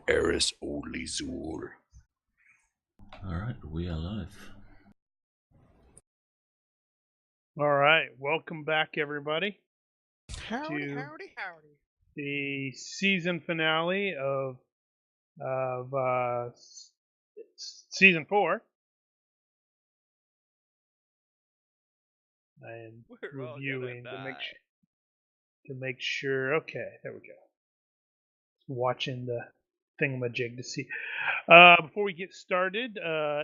Eris only Zur. Alright, we are live. All right, welcome back, everybody, Howdy, to howdy, howdy. the season finale of season 4. I am We're all reviewing gonna die. to make sure. Okay, there we go. Watching the thingamajig to see. Before we get started,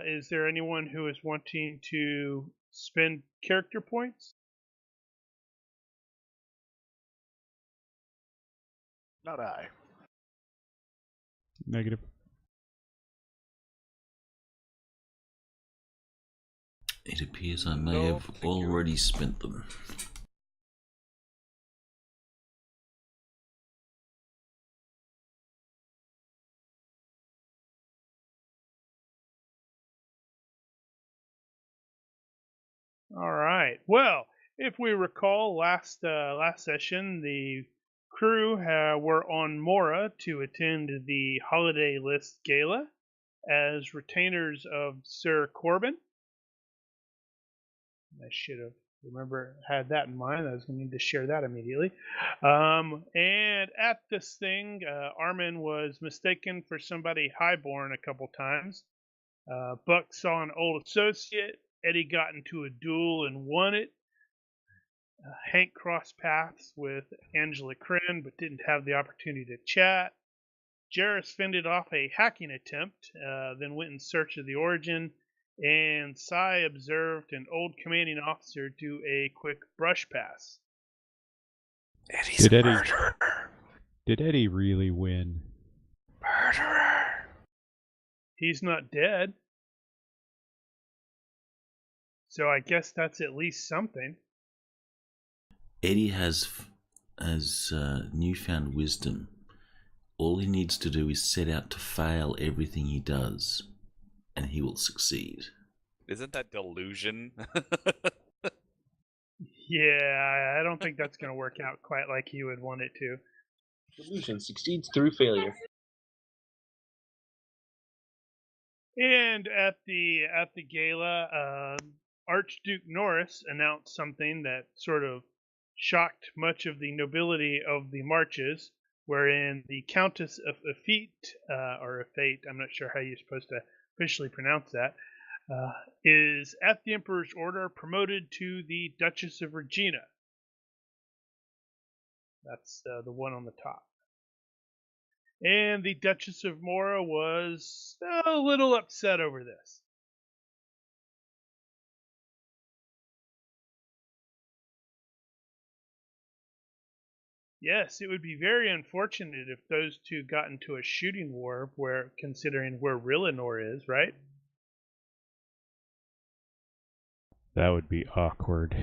is there anyone who is wanting to spend character points? Not I. Negative. It appears I may No, have thank you. already spent them. All right. Well, if we recall, last session, the crew were on Mora to attend the Holiday List Gala as retainers of Sir Corbin. I should have had that in mind. I was going to need to share that immediately. And at this thing, Armin was mistaken for somebody highborn a couple times. Buck saw an old associate. Eddie got into a duel and won it. Hank crossed paths with Angela Crin, but didn't have the opportunity to chat. Jarrus fended off a hacking attempt, then went in search of the origin, and Sai observed an old commanding officer do a quick brush pass. Eddie's a murderer. Did Eddie really win? Murderer. He's not dead. So I guess that's at least something. Eddie has newfound wisdom. All he needs to do is set out to fail everything he does, and he will succeed. Isn't that delusion? Yeah, I don't think that's going to work out quite like he would want it to. Delusion succeeds through failure. And at the gala, Archduke Norris announced something that sort of shocked much of the nobility of the marches, wherein the Countess of Effete, or Effete, I'm not sure how you're supposed to officially pronounce that, is at the Emperor's order promoted to the Duchess of Regina. That's the one on the top. And the Duchess of Mora was a little upset over this. Yes, it would be very unfortunate if those two got into a shooting war, considering where Rillinor is, right? That would be awkward.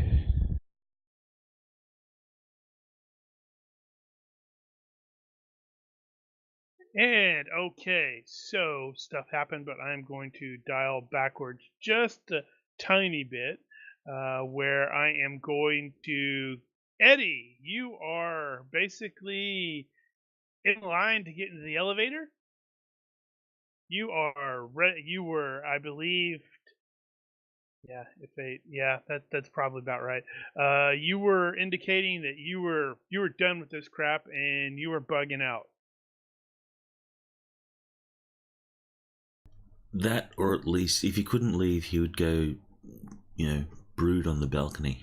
And okay, so stuff happened, but I'm going to dial backwards just a tiny bit, where I am going to Eddie. You are basically in line to get into the elevator. You are you were, I believe. Yeah, that's probably about right. You were indicating that you were done with this crap and you were bugging out. That, or at least, if he couldn't leave, he would go, brood on the balcony.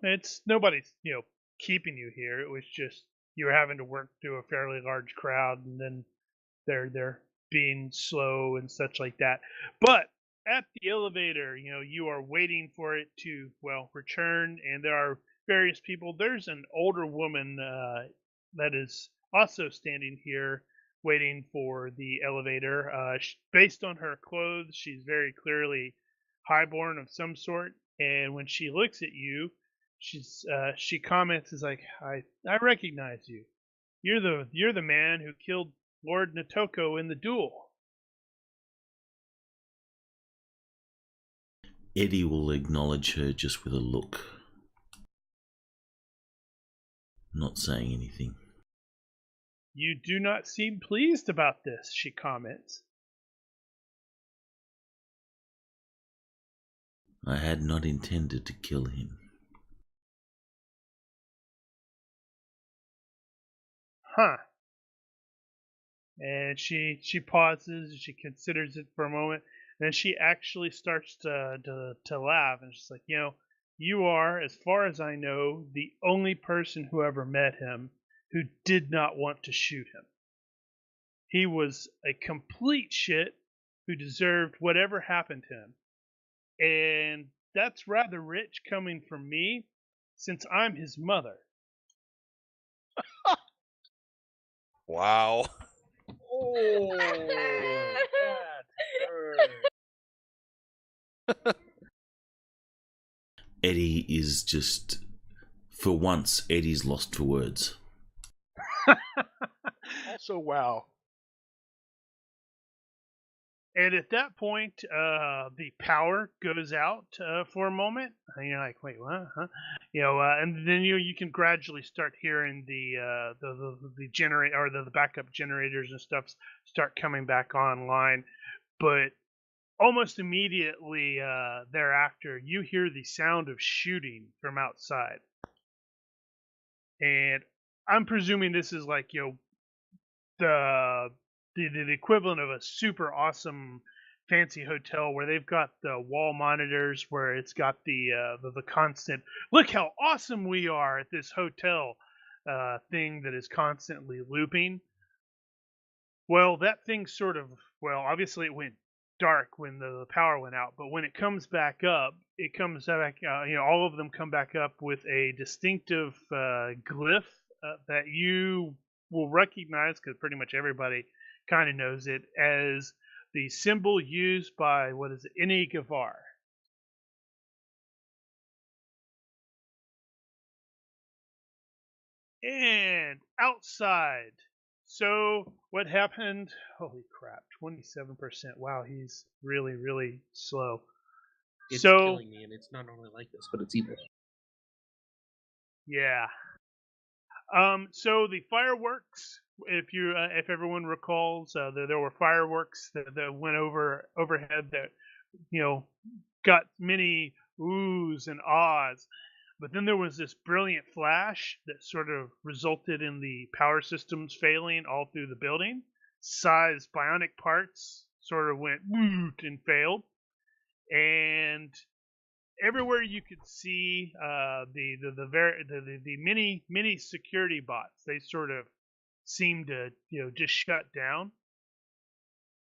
It's nobody's, keeping you here. It was just you were having to work through a fairly large crowd, and then they're being slow and such like that. But at the elevator, you are waiting for it to return, and there are various people. There's an older woman that is also standing here waiting for the elevator. Based on her clothes, she's very clearly highborn of some sort. And when she looks at you, she comments is like, I recognize you. You're the man who killed Lord Natoko in the duel. Eddie will acknowledge her just with a look. not saying anything. You do not seem pleased about this, she comments. I had not intended to kill him. Huh. And she pauses, she considers it for a moment, and then she actually starts to laugh, and she's like, you are, as far as I know, the only person who ever met him who did not want to shoot him. He was a complete shit who deserved whatever happened to him. And that's rather rich coming from me, since I'm his mother. Wow. Oh, that hurt. Eddie is just, for once, Eddie's lost for words. Also, wow. And at that point, the power goes out for a moment, and you're like, "Wait, what?" Huh? And then you can gradually start hearing the generate or the backup generators and stuff start coming back online. But almost immediately thereafter, you hear the sound of shooting from outside, and I'm presuming this is like the equivalent of a super awesome fancy hotel where they've got the wall monitors where it's got the constant look how awesome we are at this hotel thing that is constantly looping. Well, that thing sort of, obviously it went dark when the power went out, but when it comes back up, it comes back, all of them come back up with a distinctive glyph that you will recognize, because pretty much everybody kind of knows it, as the symbol used by, what is it, Ini Gavar. And outside. So what happened? Holy crap, 27%. Wow, he's really, really slow. It's So killing me, and it's not normally like this, but it's evil. yeah. So the fireworks, if everyone recalls, there were fireworks that went overhead that got many oohs and ahs. But then there was this brilliant flash that sort of resulted in the power systems failing all through the building. Size bionic parts sort of went woot and failed, and everywhere you could see the mini security bots, they sort of seemed to just shut down.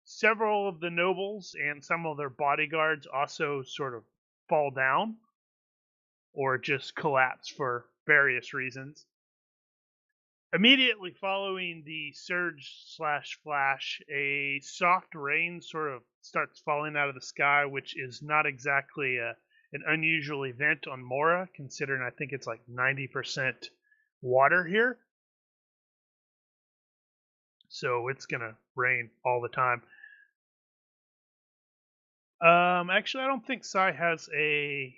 Several of the nobles and some of their bodyguards also sort of fall down or just collapse for various reasons. Immediately following the surge/flash, a soft rain sort of starts falling out of the sky, which is not exactly an unusual event on Mora, considering I think it's like 90% water here. So it's going to rain all the time. Actually, I don't think Sai has a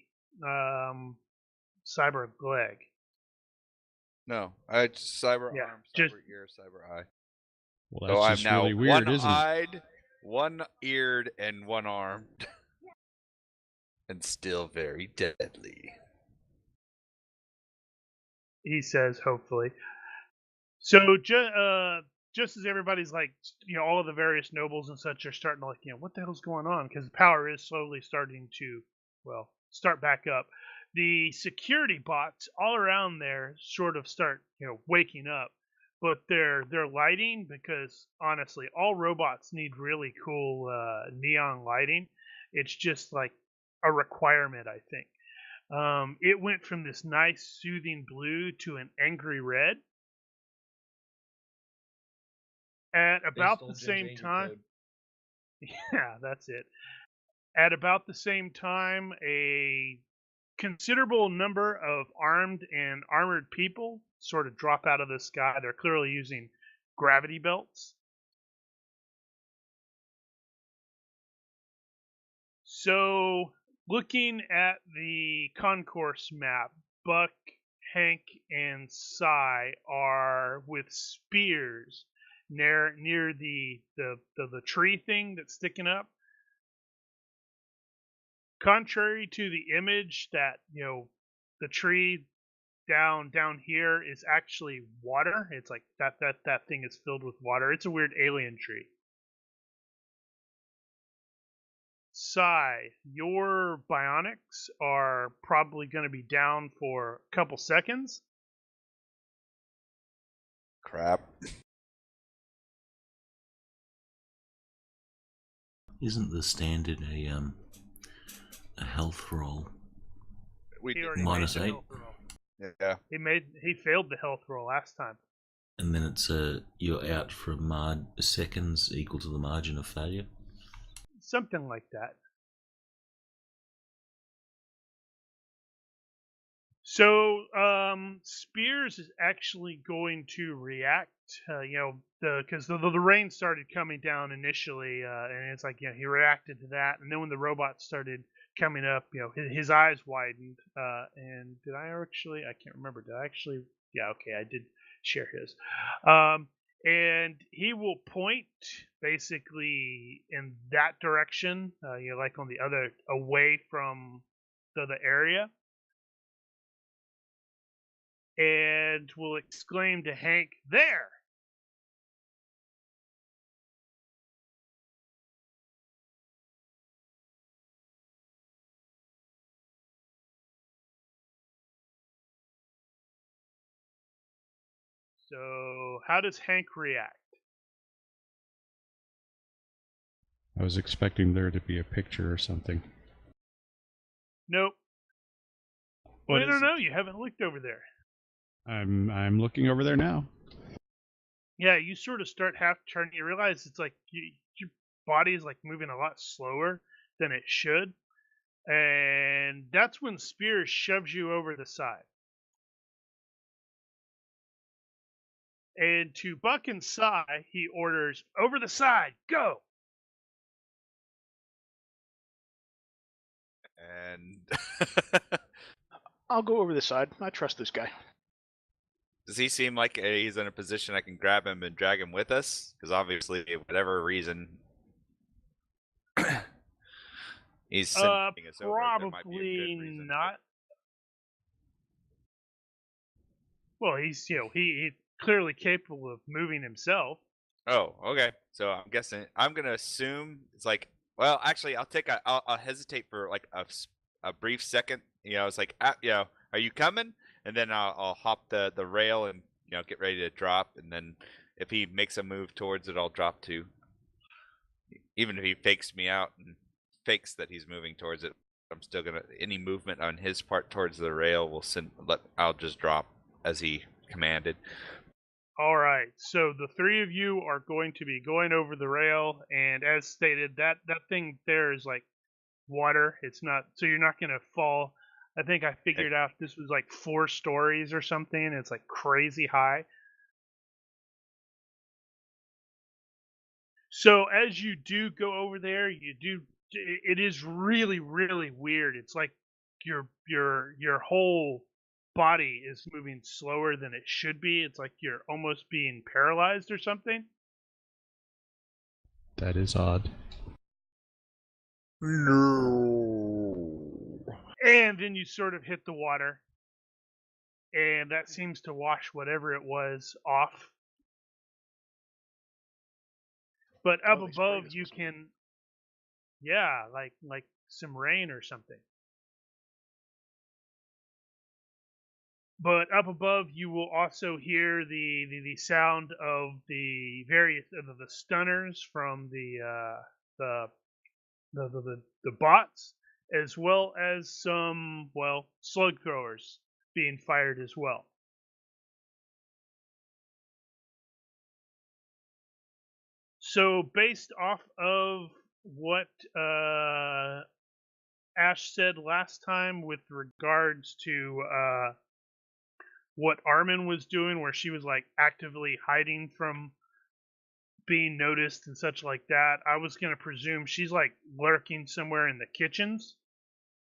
cyber leg. No, I just cyber Yeah, arm, just- cyber ear, cyber eye. Well, So that's I'm just now really weird, isn't it? one-eyed, one-eared, and one-armed. And still very deadly. He says, hopefully. So just as everybody's like, all of the various nobles and such are starting to like, what the hell's going on? Because the power is slowly starting to, start back up. The security bots all around there sort of start, waking up, but they're lighting, because honestly, all robots need really cool neon lighting. It's just like a requirement, I think. It went from this nice soothing blue to an angry red. At about the same time, yeah, that's it. At about the same time, a considerable number of armed and armored people sort of drop out of the sky. They're clearly using gravity belts. So, looking at the concourse map, Buck, Hank, and and Sai are with spears near the tree thing that's sticking up. Contrary to the image that, the tree down here is actually water. It's like that thing is filled with water. It's a weird alien tree. Sai, your bionics are probably going to be down for a couple seconds. Crap. Isn't the standard a health roll? We He did. already Minus made the 8. health roll. Yeah. He failed the health roll last time. And then it's you're out for seconds equal to the margin of failure. Something like that. So, Spears is actually going to react, because the rain started coming down initially, and it's like, he reacted to that, and then when the robots started coming up, his eyes widened, and did I actually, I can't remember, did I actually, yeah, okay, I did share his, and he will point basically in that direction, like on the other, away from the area, and will exclaim to Hank, "There!" So, how does Hank react? I was expecting there to be a picture or something. Nope. What I is don't it? know. You haven't looked over there. I'm looking over there now. Yeah, you sort of start half turning. You realize it's like your body is like moving a lot slower than it should, and that's when Spears shoves you over the side. And to Buck and Sai, he orders, "Over the side, go!" And I'll go over the side. I trust this guy. does he seem like he's in a position I can grab him and drag him with us? Because obviously, whatever reason, he's sending us over. There might be a good Probably reason. not. Well, he's he's clearly capable of moving himself. Oh, okay. So I'm guessing I'm gonna assume it's like. Well, actually, I'll hesitate for like a brief second. It's like, are you coming? And then I'll hop the rail and get ready to drop. And then if he makes a move towards it, I'll drop too. Even if he fakes me out and fakes that he's moving towards it, I'm still gonna any movement on his part towards the rail will I'll just drop as he commanded. All right, so the three of you are going to be going over the rail, and as stated, that thing there is like water. It's not, so you're not going to fall. I think I figured out this was like 4 stories or something. It's like crazy high. So as you do go over there, it is really, really weird. It's like your whole body is moving slower than it should be. It's like you're almost being paralyzed or something. That is odd. No. And then you sort of hit the water, and that seems to wash whatever it was off. But up Oh, they sprayed above us you with something. can, yeah, like some rain or something. But up above, you will also hear the sound of the various of the stunners from the bots, as well as some slug throwers being fired as well. So based off of what Ash said last time with regards to what Armin was doing, where she was like actively hiding from being noticed and such like that, I was going to presume she's like lurking somewhere in the kitchens,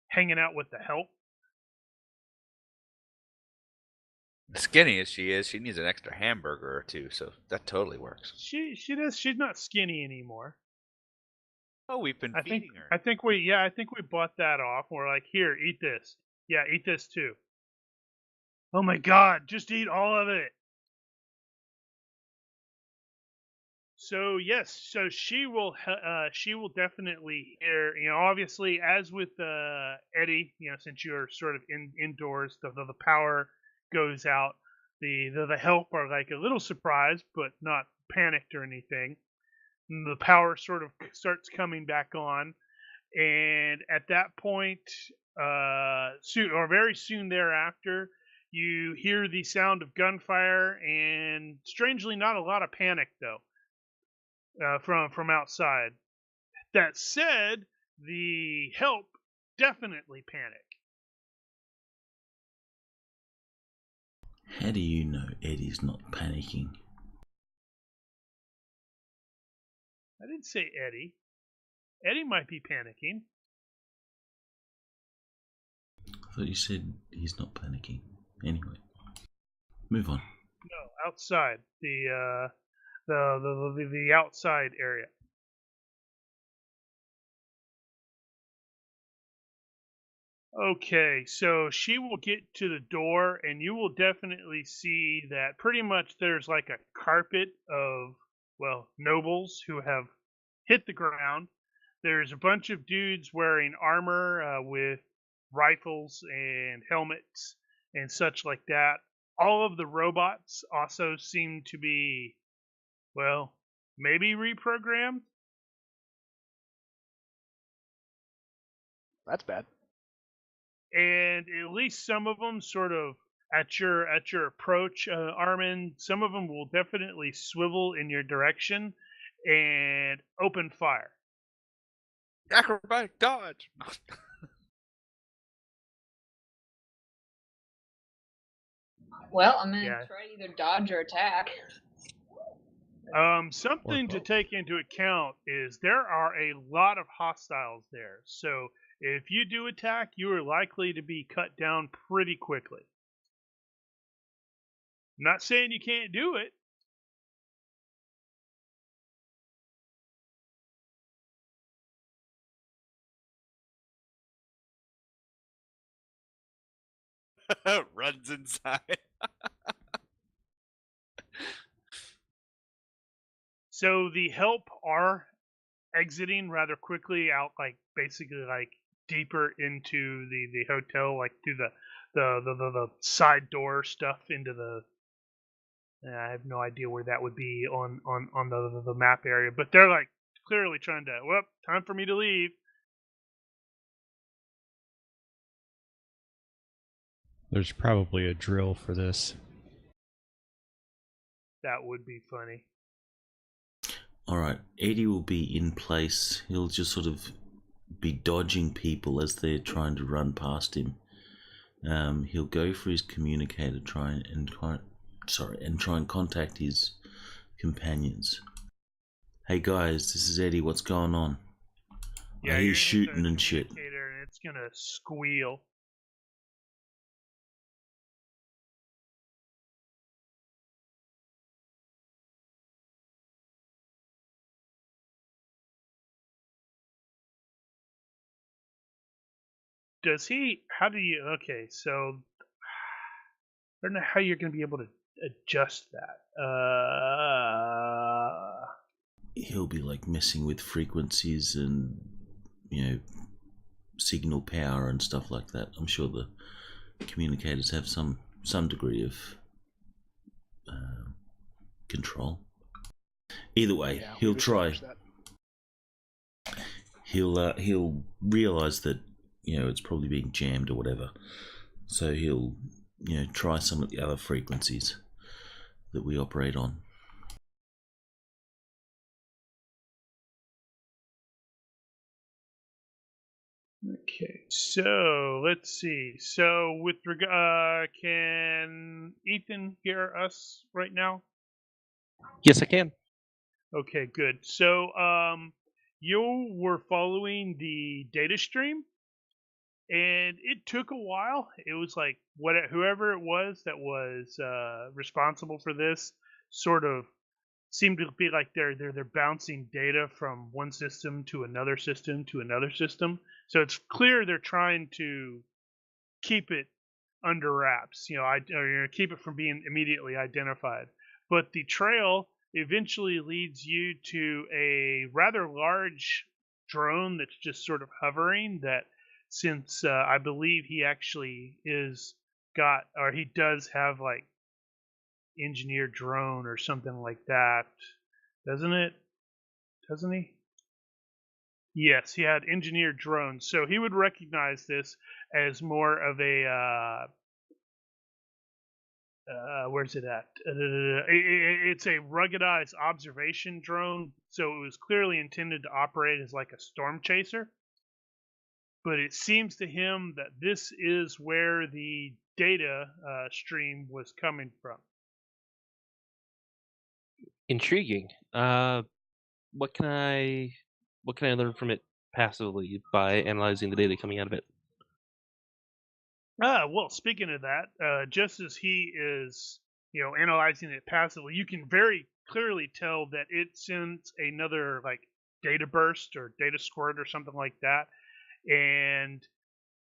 hanging out with the help. Skinny as she is, she needs an extra hamburger or two, so that totally works. She does. She's not skinny anymore. Oh, we've been I think feeding her. I think we bought that off. We're like, here, eat this. Yeah, eat this too. Oh my God, just eat all of it. So yes, so she will definitely hear. Obviously, as with Eddie, since you're sort of indoors, the power goes out. The help are like a little surprised, but not panicked or anything. And the power sort of starts coming back on, and at that point, soon or very soon thereafter, you hear the sound of gunfire, and strangely, not a lot of panic though. From outside. That said, the help definitely panic. How do you know Eddie's not panicking? I didn't say Eddie. Eddie might be panicking. I thought you said he's not panicking. Anyway, move on. No, outside the outside area. Okay, so she will get to the door, and you will definitely see that pretty much there's like a carpet of, well, nobles who have hit the ground. There's a bunch of dudes wearing armor with rifles and helmets and such like that. All of the robots also seem to be, well, maybe reprogrammed. That's bad. And at least some of them sort of at your approach, Armin, some of them will definitely swivel in your direction and open fire. Acrobatic dodge. Well, I'm gonna Yeah. try to either dodge or attack. Something Or to both. take into account is there are a lot of hostiles there. So if you do attack, you are likely to be cut down pretty quickly. I'm not saying you can't do it. Runs inside. So the help are exiting rather quickly out, like basically like deeper into the hotel, like through the side door stuff into the. I have no idea where that would be on the map area, but they're like clearly trying to. Well, time for me to leave. There's probably a drill for this. That would be funny. Alright, Eddie will be in place. He'll just sort of be dodging people as they're trying to run past him. He'll go for his communicator, try and contact his companions. Hey guys, this is Eddie. What's going on? Yeah, I you're hear gonna hit shooting the and shit. communicator and it's gonna squeal. Does he? How do you? Okay, so I don't know how you're gonna be able to adjust that. He'll be like messing with frequencies and signal power and stuff like that. I'm sure the communicators have some degree of control. Either way, Yeah, he'll we've try. established that. He'll realize that it's probably being jammed or whatever. So he'll try some of the other frequencies that we operate on. Okay, so let's see. So with can Ethan hear us right now? Yes, I can. Okay, good. So you were following the data stream, and it took a while. It was like whoever it was that was responsible for this sort of seemed to be like they're bouncing data from one system to another system to another system. So it's clear they're trying to keep it under wraps, or keep it from being immediately identified. But the trail eventually leads you to a rather large drone that's just sort of hovering. That since I believe he actually he does have like engineered drone or something like that, doesn't it? Doesn't he? Yes, he had engineered drones, so he would recognize this as more of a where's it at? It's a ruggedized observation drone, so it was clearly intended to operate as like a storm chaser. But it seems to him that this is where the data stream was coming from. Intriguing. What can I learn from it passively by analyzing the data coming out of it? Well, speaking of that, just as he is, analyzing it passively, you can very clearly tell that it sends another like data burst or data squirt or something like that, and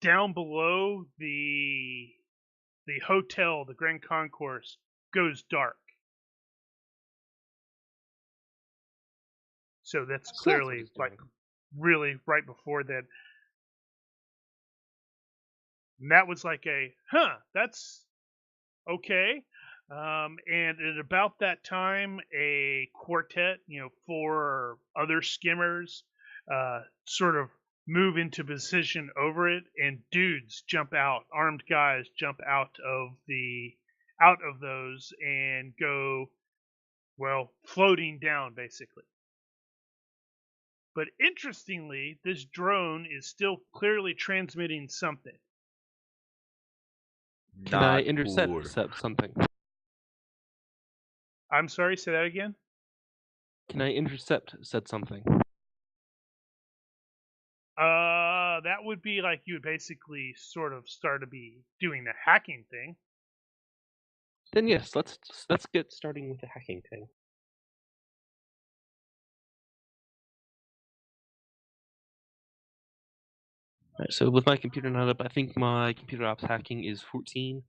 down below the hotel, the Grand Concourse, goes dark. So that's So that's what clearly it's like doing. really right before that. And that was like that's okay. And at about that time, a quartet, four other skimmers, sort of move into position over it, and dudes jump out, armed guys jump out of those and go, well, floating down basically. But interestingly, this drone is still clearly transmitting something. Can I Not poor. intercept something? I'm sorry, say that again. Can I intercept said something? That would be like you would basically sort of start to be doing the hacking thing. Then yes, let's get starting with the hacking thing. Alright, so with my computer not up, I think my computer ops hacking is 14.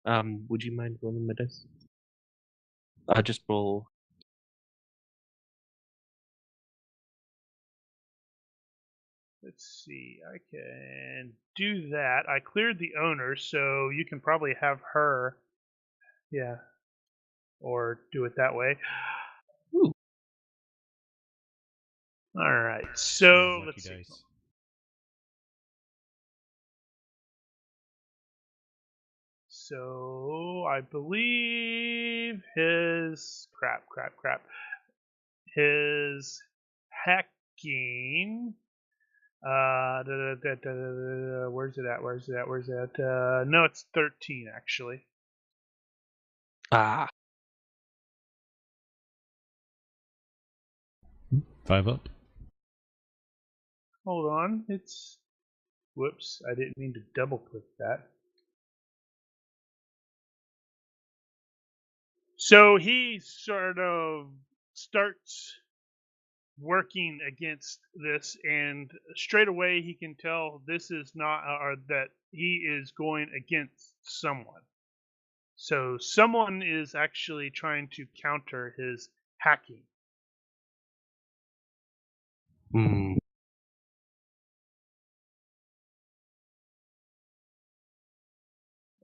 Would you mind rolling my dice? Just roll. Let's see, I can do that. I cleared the owner, so you can probably have her, yeah, or do it that way. Ooh. All right, Your so lucky let's see. dice. So I believe his his hacking. Where's it at? No, it's 13 actually. Ah. 5 up. Hold on, whoops, I didn't mean to double click that. So he sort of starts working against this, and straight away he can tell this is not, or that he is going against someone. So someone is actually trying to counter his hacking. Hmm.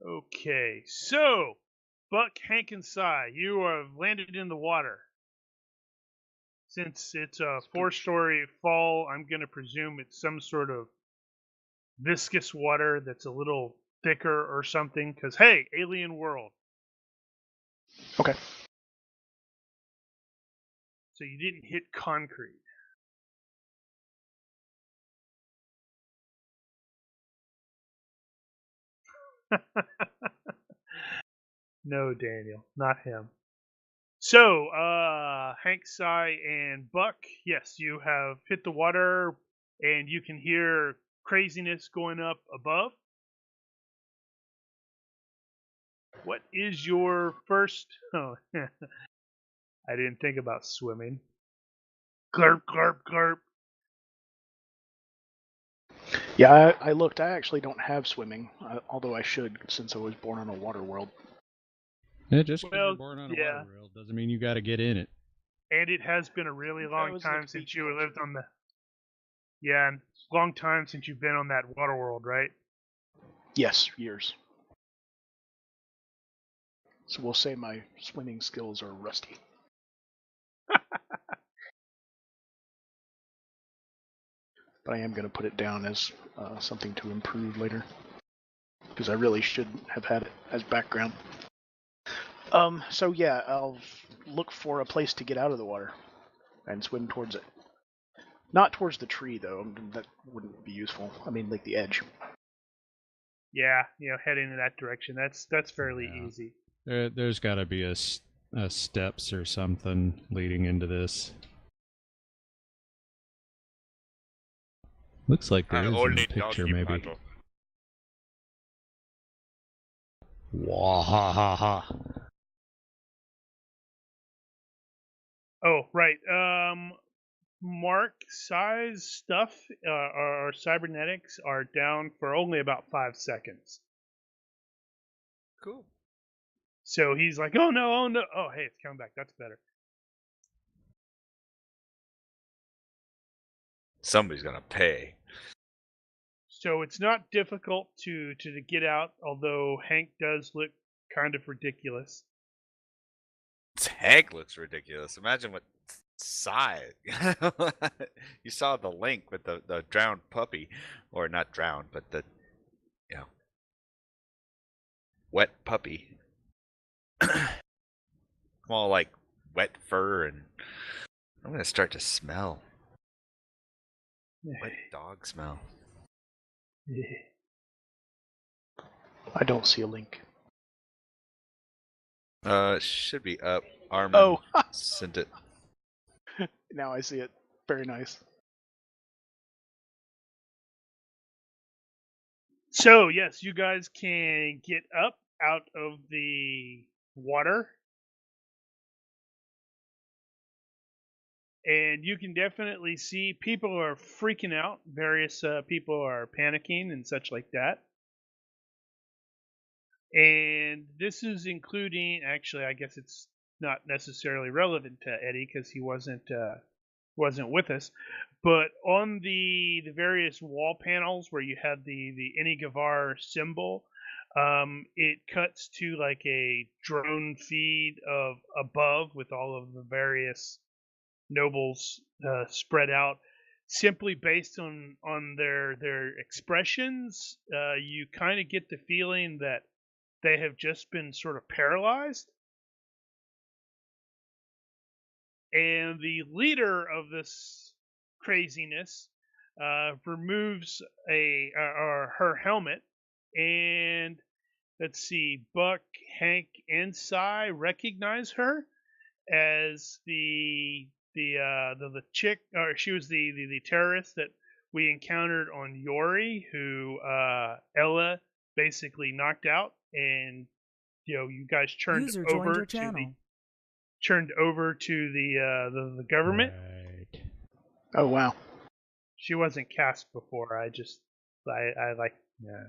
Okay, so Buck, Hank, and Cy, you have landed in the water. Since it's a 4-story fall, I'm going to presume it's some sort of viscous water that's a little thicker or something. Because, hey, alien world. Okay. So you didn't hit concrete. No, Daniel, not him. So, Hank, Cy, and Buck, yes, you have hit the water, and you can hear craziness going up above. What is your first? Oh, I didn't think about swimming. Glurp, glurp, glurp. Yeah, I looked. I actually don't have swimming, although I should, since I was born on a water world. Yeah, just because Well, you're born on a yeah. water world doesn't mean you got to get in it. And it has been a really long was time like since beach you culture. lived on the. Yeah, and long time since you've been on that water world, right? Yes, years. So we'll say my swimming skills are rusty. But I am going to put it down as something to improve later, because I really should have had it as background. So yeah, I'll look for a place to get out of the water and swim towards it. Not towards the tree, though. That wouldn't be useful. I mean, like the edge. Yeah, heading in that direction. That's fairly Yeah. easy. There's got to be a steps or something leading into this. Looks like there I is in only the picture, doggy maybe. paddle. Wahahaha. Oh, right. Mark size stuff or cybernetics are down for only about 5 seconds. Cool. So he's like, oh no. Oh, hey, it's coming back. That's better. Somebody's gonna pay. So it's not difficult to get out, although Hank does look kind of ridiculous. Hank looks ridiculous. Imagine what size. You saw the link with the drowned puppy, or not drowned, but the wet puppy. All like wet fur, and I'm gonna start to smell wet dog smell. I don't see a link. It should be up. Armin Oh, sent it. now I see it. Very nice. So yes, you guys can get up out of the water, and you can definitely see people are freaking out. Various people are panicking and such like that. And this is including, actually, I guess it's not necessarily relevant to Eddie because he wasn't with us. But on the various wall panels where you had the Inigavar symbol, it cuts to like a drone feed of above with all of the various nobles spread out. Simply based on their expressions, you kind of get the feeling that they have just been sort of paralyzed. And the leader of this craziness removes her helmet, and let's see, Buck, Hank, and Cy recognize her as the chick, or she was the terrorist that we encountered on Yori, who Ella basically knocked out, and you guys turned User joined over your to channel. the government. Right. Oh wow. She wasn't cast before. I like, yeah.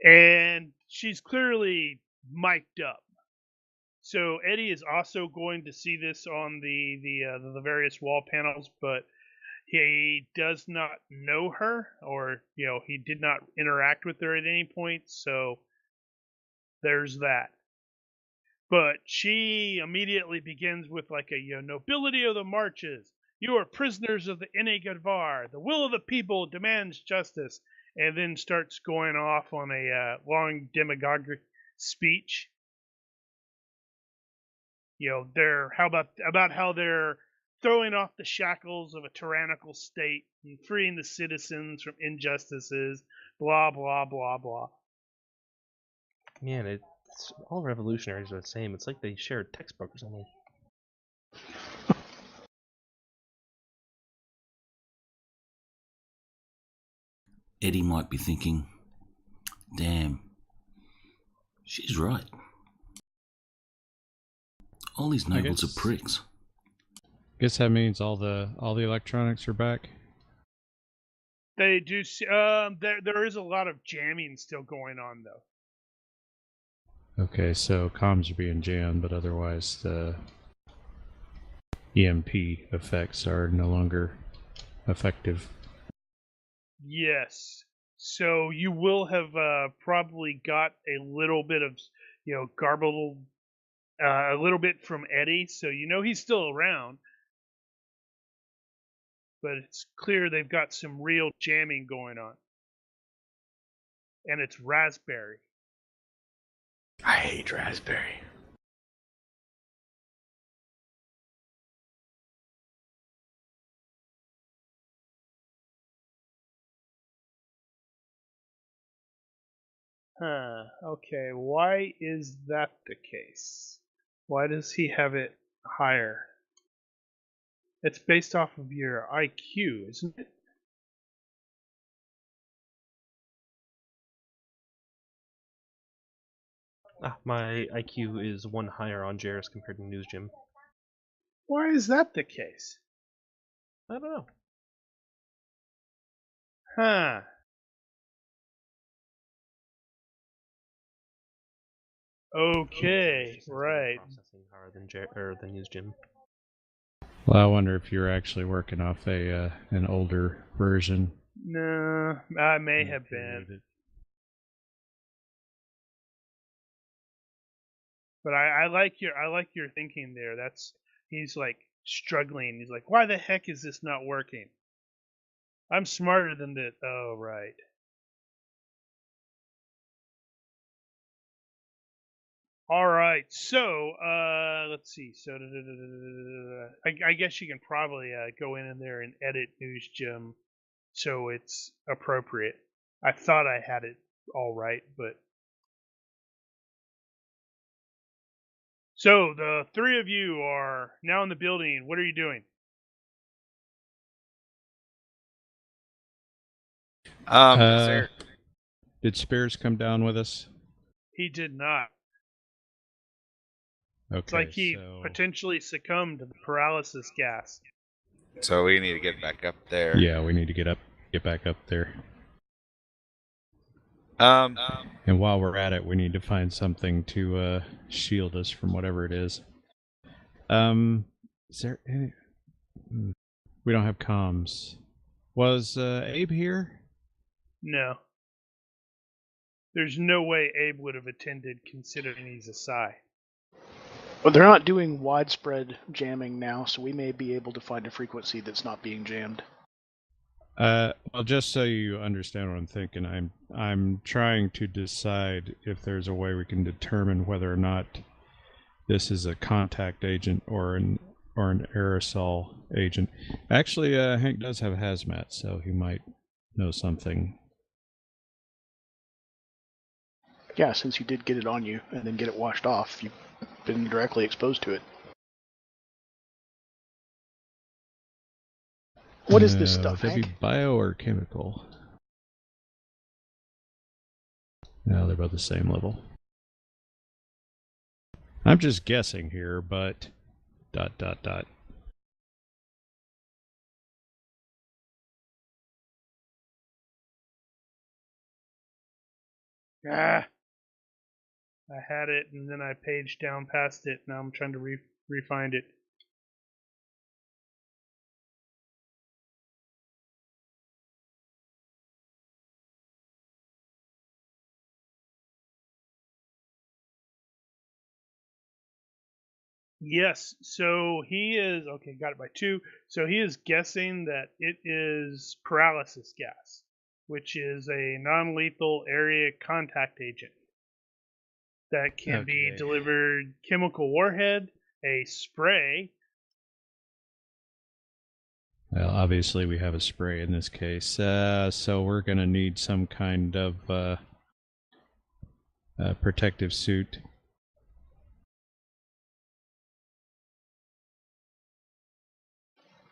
And she's clearly mic'd up. So Eddie is also going to see this on the various wall panels, but he does not know her, or he did not interact with her at any point. So there's that. But she immediately begins with like a nobility of the marches. You are prisoners of the Inigadvar. The will of the people demands justice, and then starts going off on a long demagogic speech. They're about how they're throwing off the shackles of a tyrannical state and freeing the citizens from injustices. Blah blah blah blah. Man, it's all revolutionaries are the same. It's like they share a textbook or something. Eddie might be thinking, damn, she's right. All these nobles guess- are pricks. Guess that means all the electronics are back. They do. There is a lot of jamming still going on, though. Okay, so comms are being jammed, but otherwise the EMP effects are no longer effective. Yes. So you will have probably got a little bit of, garbled, a little bit from Eddie. So he's still around, but it's clear they've got some real jamming going on, and it's Raspberry. I hate raspberry. Huh. Okay. Why is that the case? Why does he have it higher? It's based off of your IQ, isn't it? My IQ is 1 higher on Jairus compared to News Gym. Why is that the case? I don't know. Huh. Okay, right. Processing higher than News Gym. Well, I wonder if you're actually working off an older version. No, I may have been. But I like your thinking there. He's like struggling. He's like, why the heck is this not working? I'm smarter than this. Oh, right. All right. So let's see. So I guess you can probably go in there and edit News Gym so it's appropriate. I thought I had it all right, but. So the three of you are now in the building. What are you doing? Is there? Did Spears come down with us? He did not. Okay, It's like he so... potentially succumbed to the paralysis gas. So we need to get back up there. Yeah, we need to get back up there. And while we're at it, we need to find something to shield us from whatever it is. Is there any... We don't have comms. Was Abe here? No. There's no way Abe would have attended considering he's a psi. Well, they're not doing widespread jamming now, so we may be able to find a frequency that's not being jammed. Well, just so you understand what I'm thinking, I'm trying to decide if there's a way we can determine whether or not this is a contact agent or an aerosol agent. Actually, Hank does have hazmat, so he might know something. Yeah, since you did get it on you and then get it washed off, you've been directly exposed to it. What is this stuff, Would that be Hank? bio or chemical? No, they're both the same level. I'm just guessing here, but... ... Ah! I had it, and then I paged down past it. Now I'm trying to re-find it. Yes, so he is... Okay, got it by 2. So he is guessing that it is paralysis gas, which is a non-lethal area contact agent that can be delivered chemical warhead, a spray. Well, obviously we have a spray in this case, so we're going to need some kind of protective suit.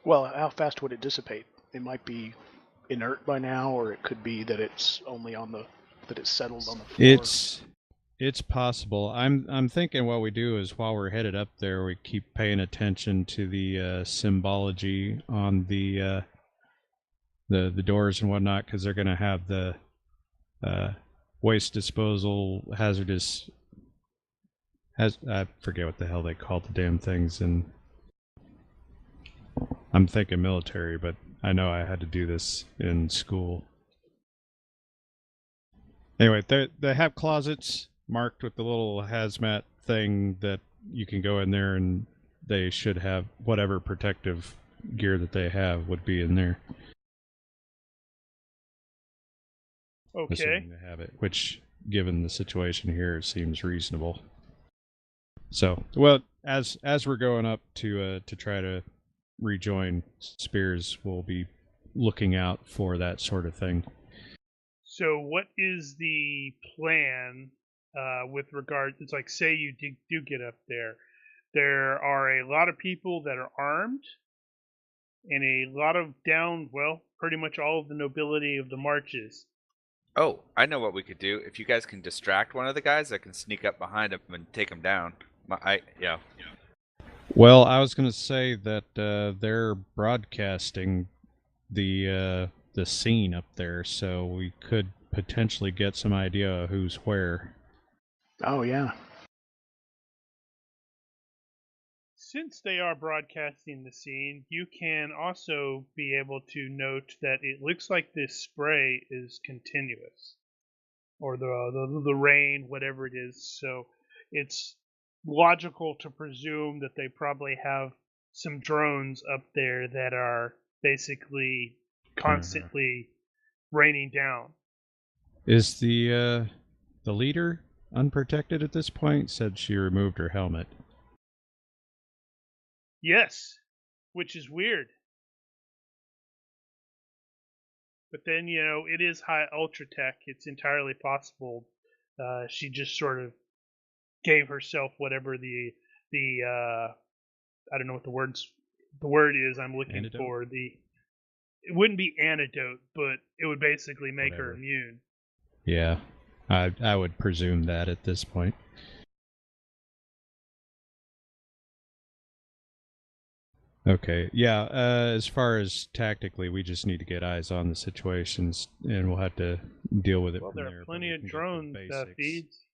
Well, how fast would it dissipate? It might be inert by now, or it could be that it's only that it's settled on the floor. It's possible. I'm thinking what we do is while we're headed up there, we keep paying attention to the symbology on the doors and whatnot, because they're going to have the waste disposal, hazardous. I forget what the hell they call the damn things, and I'm thinking military, but I know I had to do this in school. Anyway, they have closets marked with the little hazmat thing that you can go in there, and they should have whatever protective gear that they have would be in there. Okay. Assuming they have it, which, given the situation here, seems reasonable. So, well, as we're going up to try to rejoin Spears, we'll be looking out for that sort of thing. So what is the plan with regard? It's like, say you do get up there. There are a lot of people that are armed, and a lot of pretty much all of the nobility of the marches. Oh, I know what we could do. If you guys can distract one of the guys, I can sneak up behind him and take him down. Yeah. Well, I was going to say that they're broadcasting the scene up there, so we could potentially get some idea of who's where. Oh yeah. Since they are broadcasting the scene, you can also be able to note that it looks like this spray is continuous, or the rain, whatever it is. So it's logical to presume that they probably have some drones up there that are basically constantly raining down. Is the leader unprotected at this point? Said she removed her helmet. Yes, which is weird. But then, it is high ultra tech. It's entirely possible she just sort of gave herself whatever the I don't know what the word is I'm looking Antidote? for. It wouldn't be antidote, but it would basically make her Whatever. immune. Yeah, I would presume that at this point. Okay, yeah, as far as tactically, we just need to get eyes on the situations, and we'll have to deal with it Well, from there there. are but plenty we of can get the drone basics. feeds.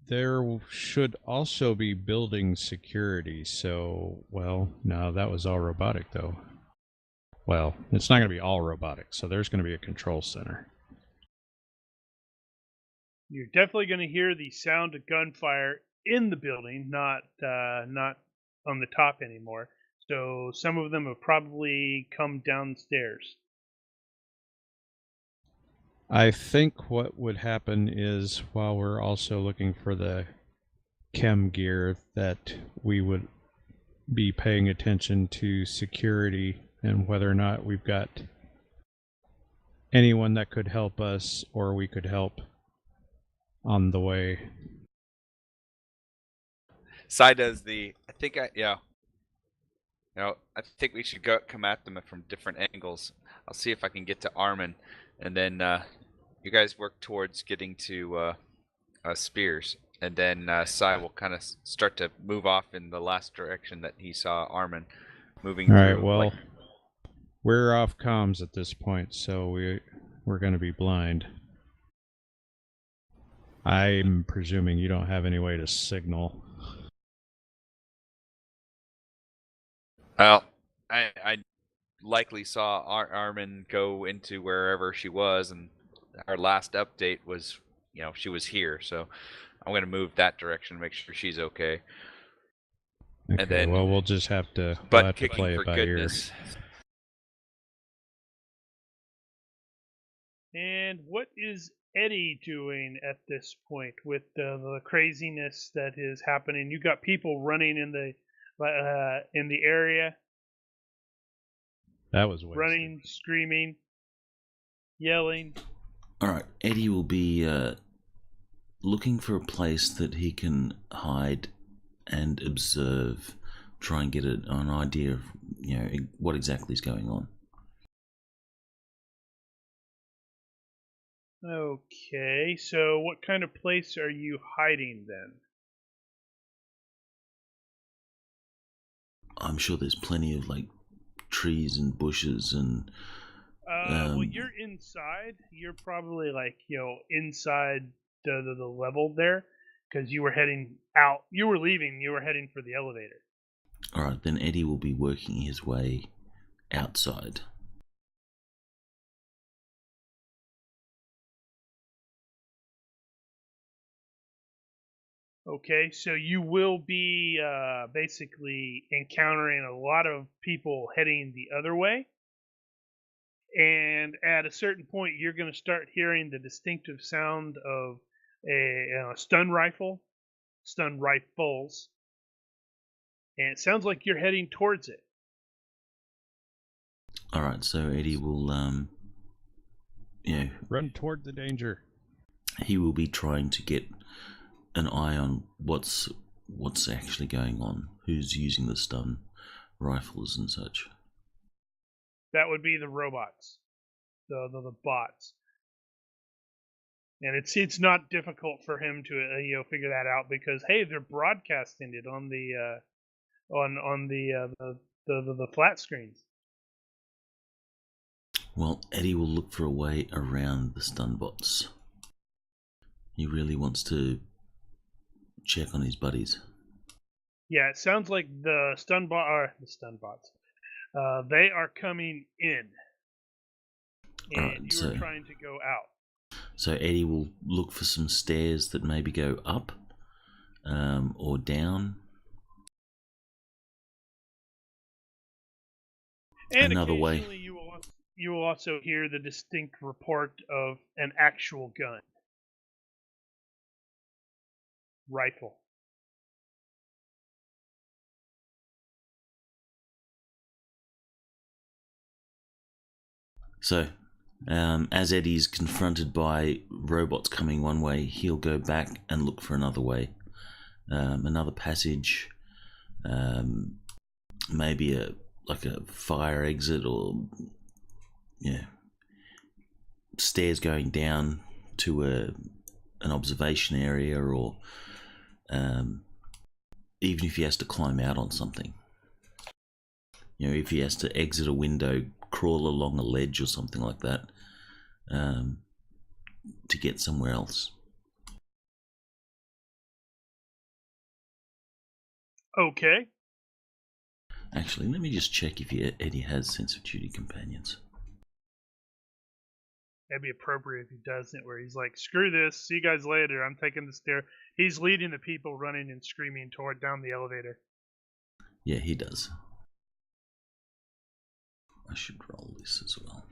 There should also be building security, so, well, no, that was all robotic, though. Well, it's not going to be all robotic, so there's going to be a control center. You're definitely going to hear the sound of gunfire in the building, not on the top anymore. So some of them have probably come downstairs. I think what would happen is, while we're also looking for the chem gear, that we would be paying attention to security and whether or not we've got anyone that could help us or we could help on the way. Sai does I think we should come at them from different angles. I'll see if I can get to Armin, and then you guys work towards getting to Spears, and then Sai will kind of start to move off in the last direction that he saw Armin moving All through. right, well, we're off comms at this point, so we're going to be blind. I'm presuming you don't have any way to signal. Well, I likely saw Armin go into wherever she was, and our last update was, she was here. So I'm going to move that direction to make sure she's okay. Okay, And then, well, we'll just have to, but play kicking it for by goodness. And what is Eddie doing at this point with the craziness that is happening? You got people running in the area. That was wasted. Running, screaming, yelling. Alright, Eddie will be looking for a place that he can hide and observe try and get an idea of what exactly is going on. Okay, so what kind of place are you hiding then? I'm sure there's plenty of like trees and bushes and Well, you're inside. You're probably like inside the level there, because you were heading out. You were leaving. You were heading for the elevator. all right, then Eddie will be working his way outside. Okay, so you will be basically encountering a lot of people heading the other way. And at a certain point, you're going to start hearing the distinctive sound of a stun rifles. And it sounds like you're heading towards it. All right, so Eddie will, Run toward the danger. he will be trying to get an eye on what's actually going on, who's using the stun rifles and such. That would be the robots, the bots. And it's not difficult for him to figure that out, because hey, they're broadcasting it on the the flat screens. Well, Eddie will look for a way around the stun bots. He really wants to check on his buddies. Yeah, it sounds like the stun bots. They are coming in, and Alright, you are trying to go out. So Eddie will look for some stairs that maybe go up or down. And Another way. occasionally you will also hear the distinct report of an actual gun. Rifle. So, as Eddie's confronted by robots coming one way, he'll go back and look for another way. Another passage, maybe a fire exit, or stairs going down to an observation area, or even if he has to climb out on something. If he has to exit a window, crawl along a ledge or something like that, to get somewhere else. Okay. Actually, let me just check if Eddie has sense of duty companions. That'd be appropriate if he doesn't, where he's like, screw this, see you guys later, I'm taking the stair. He's leading the people running and screaming toward down the elevator. Yeah, he does. I should roll this as well.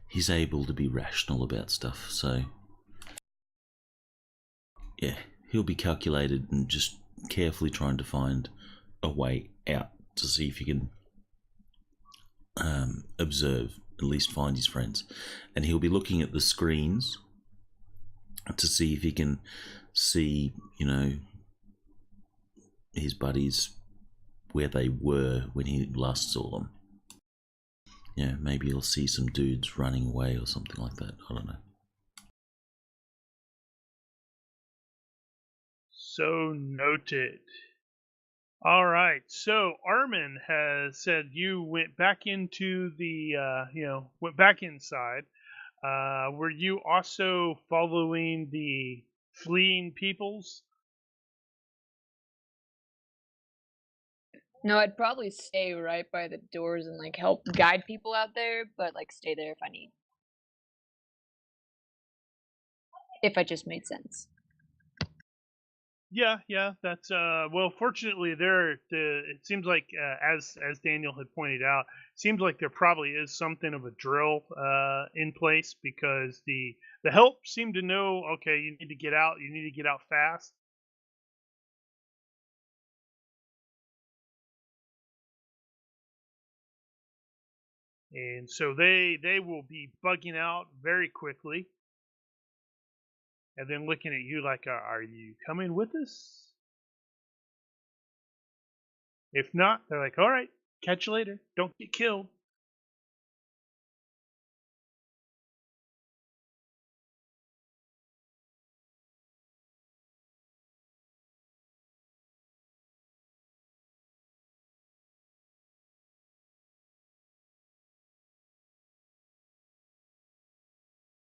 He's able to be rational about stuff, so yeah, he'll be calculated and just carefully trying to find a way out to see if he can observe, at least find his friends. And he'll be looking at the screens to see if he can see, his buddies where they were when he last saw them. Yeah, maybe he'll see some dudes running away or something like that. I don't know. So noted. All right. So Armin has said you went back into the, went back inside. Were you also following the fleeing peoples? No, I'd probably stay right by the doors and like help guide people out there, but like stay there if I need. If I just made sense. Yeah, that's well, fortunately it seems like as Daniel had pointed out, seems like there probably is something of a drill in place, because the help seem to know, okay, you need to get out fast. And so they will be bugging out very quickly, and then looking at you like, "Are you coming with us?" If not, they're like, "All right, catch you later. Don't get killed."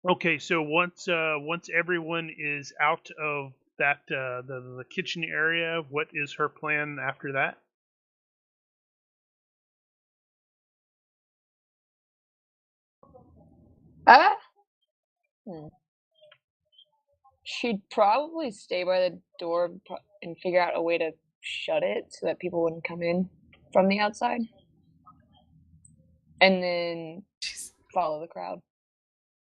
Okay, so once everyone is out of that the kitchen area, what is her plan after that? Ah. She'd probably stay by the door and figure out a way to shut it so that people wouldn't come in from the outside. And then follow the crowd.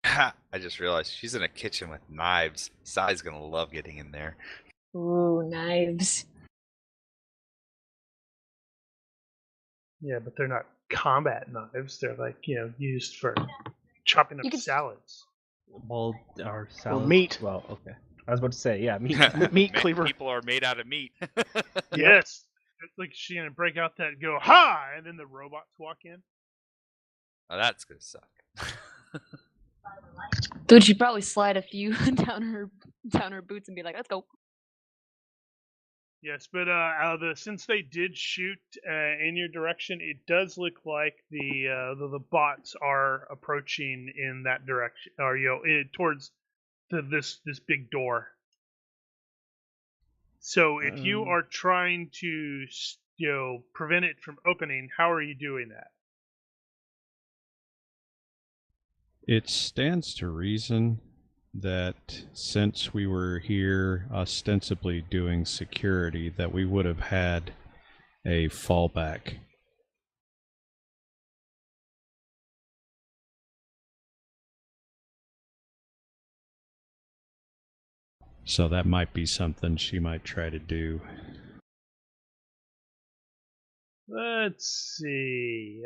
I just realized she's in a kitchen with knives. Sai's gonna love getting in there. Ooh, knives. Yeah, but they're not combat knives. They're like, used for chopping up You could- salads. Well, our salad. meat. Well, okay. I was about to say, yeah, meat. Meat cleaver. People are made out of meat. Yes. It's like she's gonna break out that go ha, and then the robots walk in. Oh, that's gonna suck. Dude, she'd probably slide a few down her boots and be like, "Let's go." Yes, but since they did shoot in your direction, it does look like the bots are approaching in that direction, or towards this big door. So if you are trying to prevent it from opening, how are you doing that? It stands to reason that since we were here ostensibly doing security, that we would have had a fallback. So that might be something she might try to do. Let's see.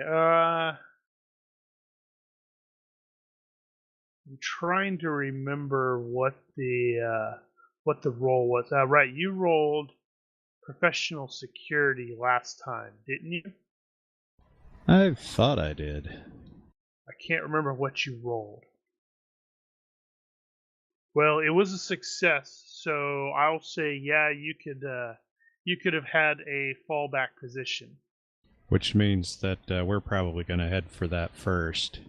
I'm trying to remember what the role was. Right, you rolled professional security last time, didn't you? I thought I did. I can't remember what you rolled. Well, it was a success, so I'll say yeah, you could have had a fallback position. Which means that we're probably going to head for that first.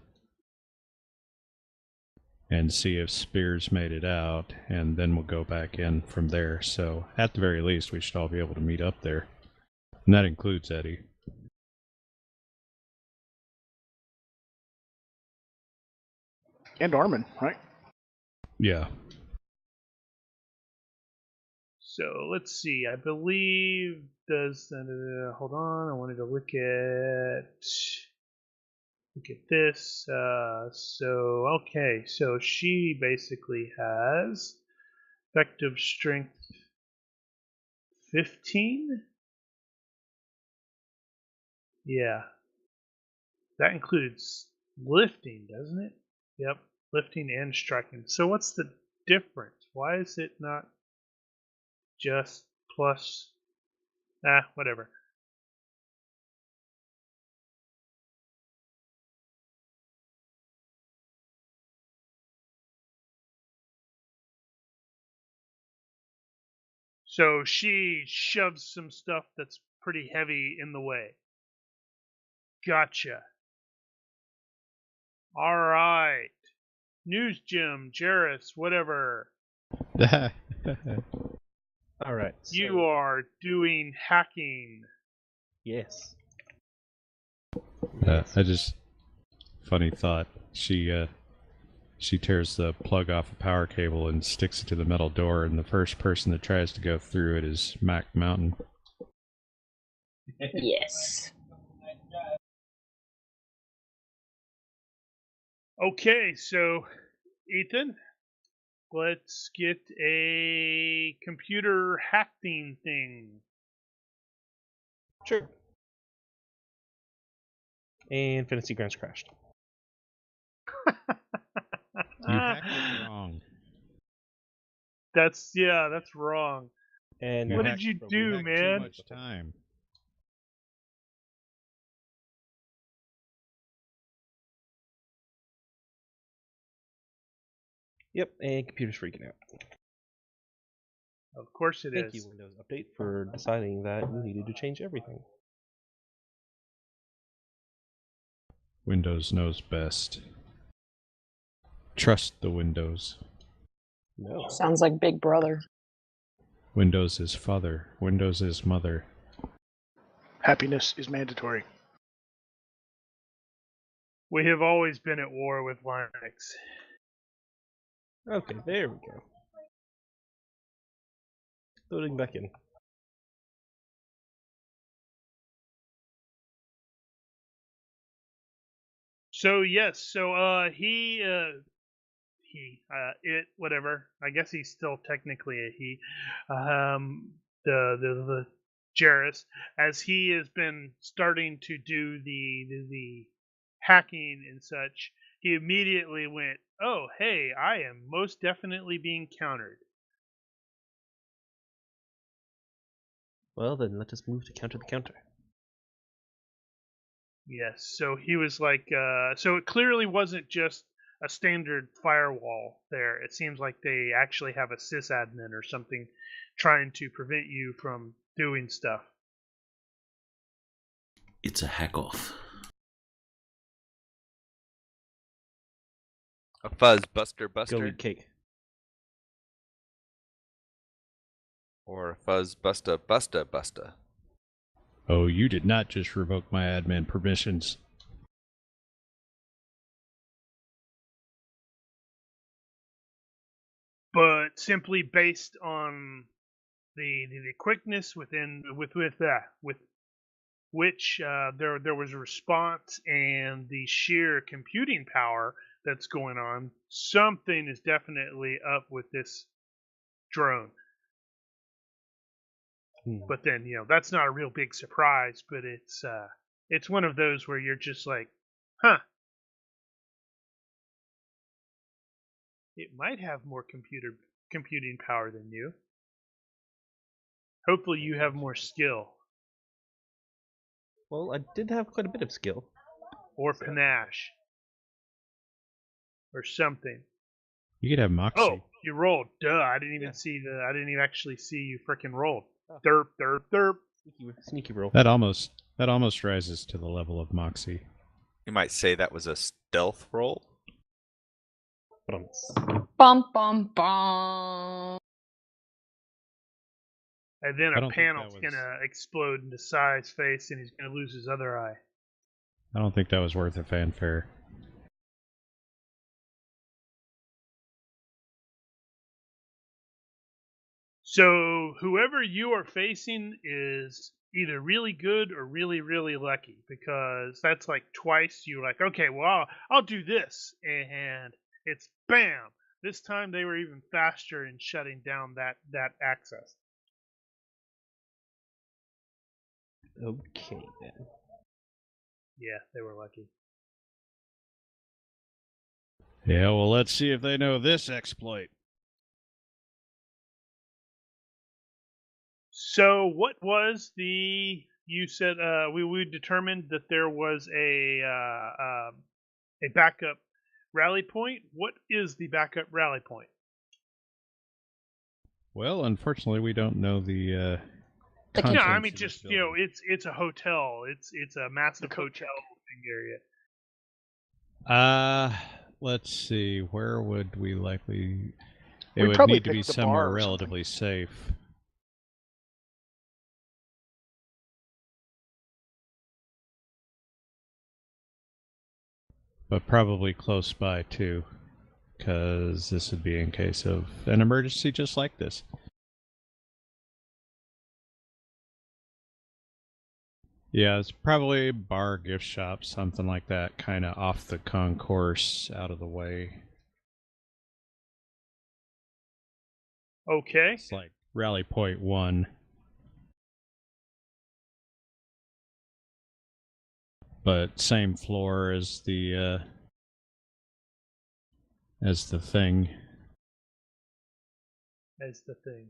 And see if Spears made it out, and then we'll go back in from there. So, at the very least, we should all be able to meet up there. And that includes Eddie. And Armin, right? Yeah. So let's see. I believe hold on. I wanted to look at this. So okay. So she basically has effective strength 15. Yeah, that includes lifting, doesn't it? Yep, lifting and striking. So what's the difference? Why is it not just plus? Whatever. So she shoves some stuff that's pretty heavy in the way. Gotcha. All right. News Jim, Jarrus, whatever. All right. You are doing hacking. Yes. Funny thought. She tears the plug off a power cable and sticks it to the metal door, and the first person that tries to go through it is Mac Mountain. Yes. Okay, so Ethan, let's get a computer hacking thing. Sure. And fantasy grounds crashed. You hacked it wrong. That's wrong. And What did hacked- you but we do, hacked man? Too much time. Yep, and computer's freaking out. Of course it is. Thank you, Windows Update, for deciding that you needed to change everything. Windows knows best. Trust the Windows. No. Sounds like Big Brother. Windows is father. Windows is mother. Happiness is mandatory. We have always been at war with Linux. Okay, there we go. Loading back in. So yes, it, whatever. I guess he's still technically a he. The Jarrus, as he has been starting to do the hacking and such, he immediately went, "Oh, hey, I am most definitely being countered." Well, then let us move to counter the counter. Yes, so he was like, so it clearly wasn't just a standard firewall there. It seems like they actually have a sysadmin or something trying to prevent you from doing stuff. It's a hack off. A fuzz buster Go buster, eat cake. or a fuzz busta busta busta. Oh, you did not just revoke my admin permissions. But simply based on the quickness with which there was a response and the sheer computing power that's going on, something is definitely up with this drone. But then, that's not a real big surprise, but it's one of those where you're just like, huh, it might have more computing power than you. Hopefully you have more skill Well, I did have quite a bit of skill. or panache or something. You could have Moxie. Oh, you rolled. Duh, I didn't even actually see you frickin' rolled. Derp, derp, derp. Sneaky roll. That almost rises to the level of Moxie. You might say that was a stealth roll. Bum bum bum. And then I a don't think panel's that was- gonna explode into Sai's face and he's gonna lose his other eye. I don't think that was worth a fanfare. So whoever you are facing is either really good or really, really lucky, because that's like twice you're like, okay, well, I'll do this, and it's bam. This time they were even faster in shutting down that access. Okay, then. Yeah, they were lucky. Yeah, well, let's see if they know this exploit. So what was you said we determined that there was a backup rally point. What is the backup rally point? Well, unfortunately, we don't know the The No, contents I of mean this just building. it's a hotel. It's a massive hotel thing area. Let's see. Where would we likely? It We'd would probably need to be pick the somewhere bar or something. relatively safe. But probably close by too, because this would be in case of an emergency just like this. Yeah, it's probably a bar, gift shop, something like that, kind of off the concourse, out of the way. Okay. It's like rally point 1. but same floor as the thing. As the thing.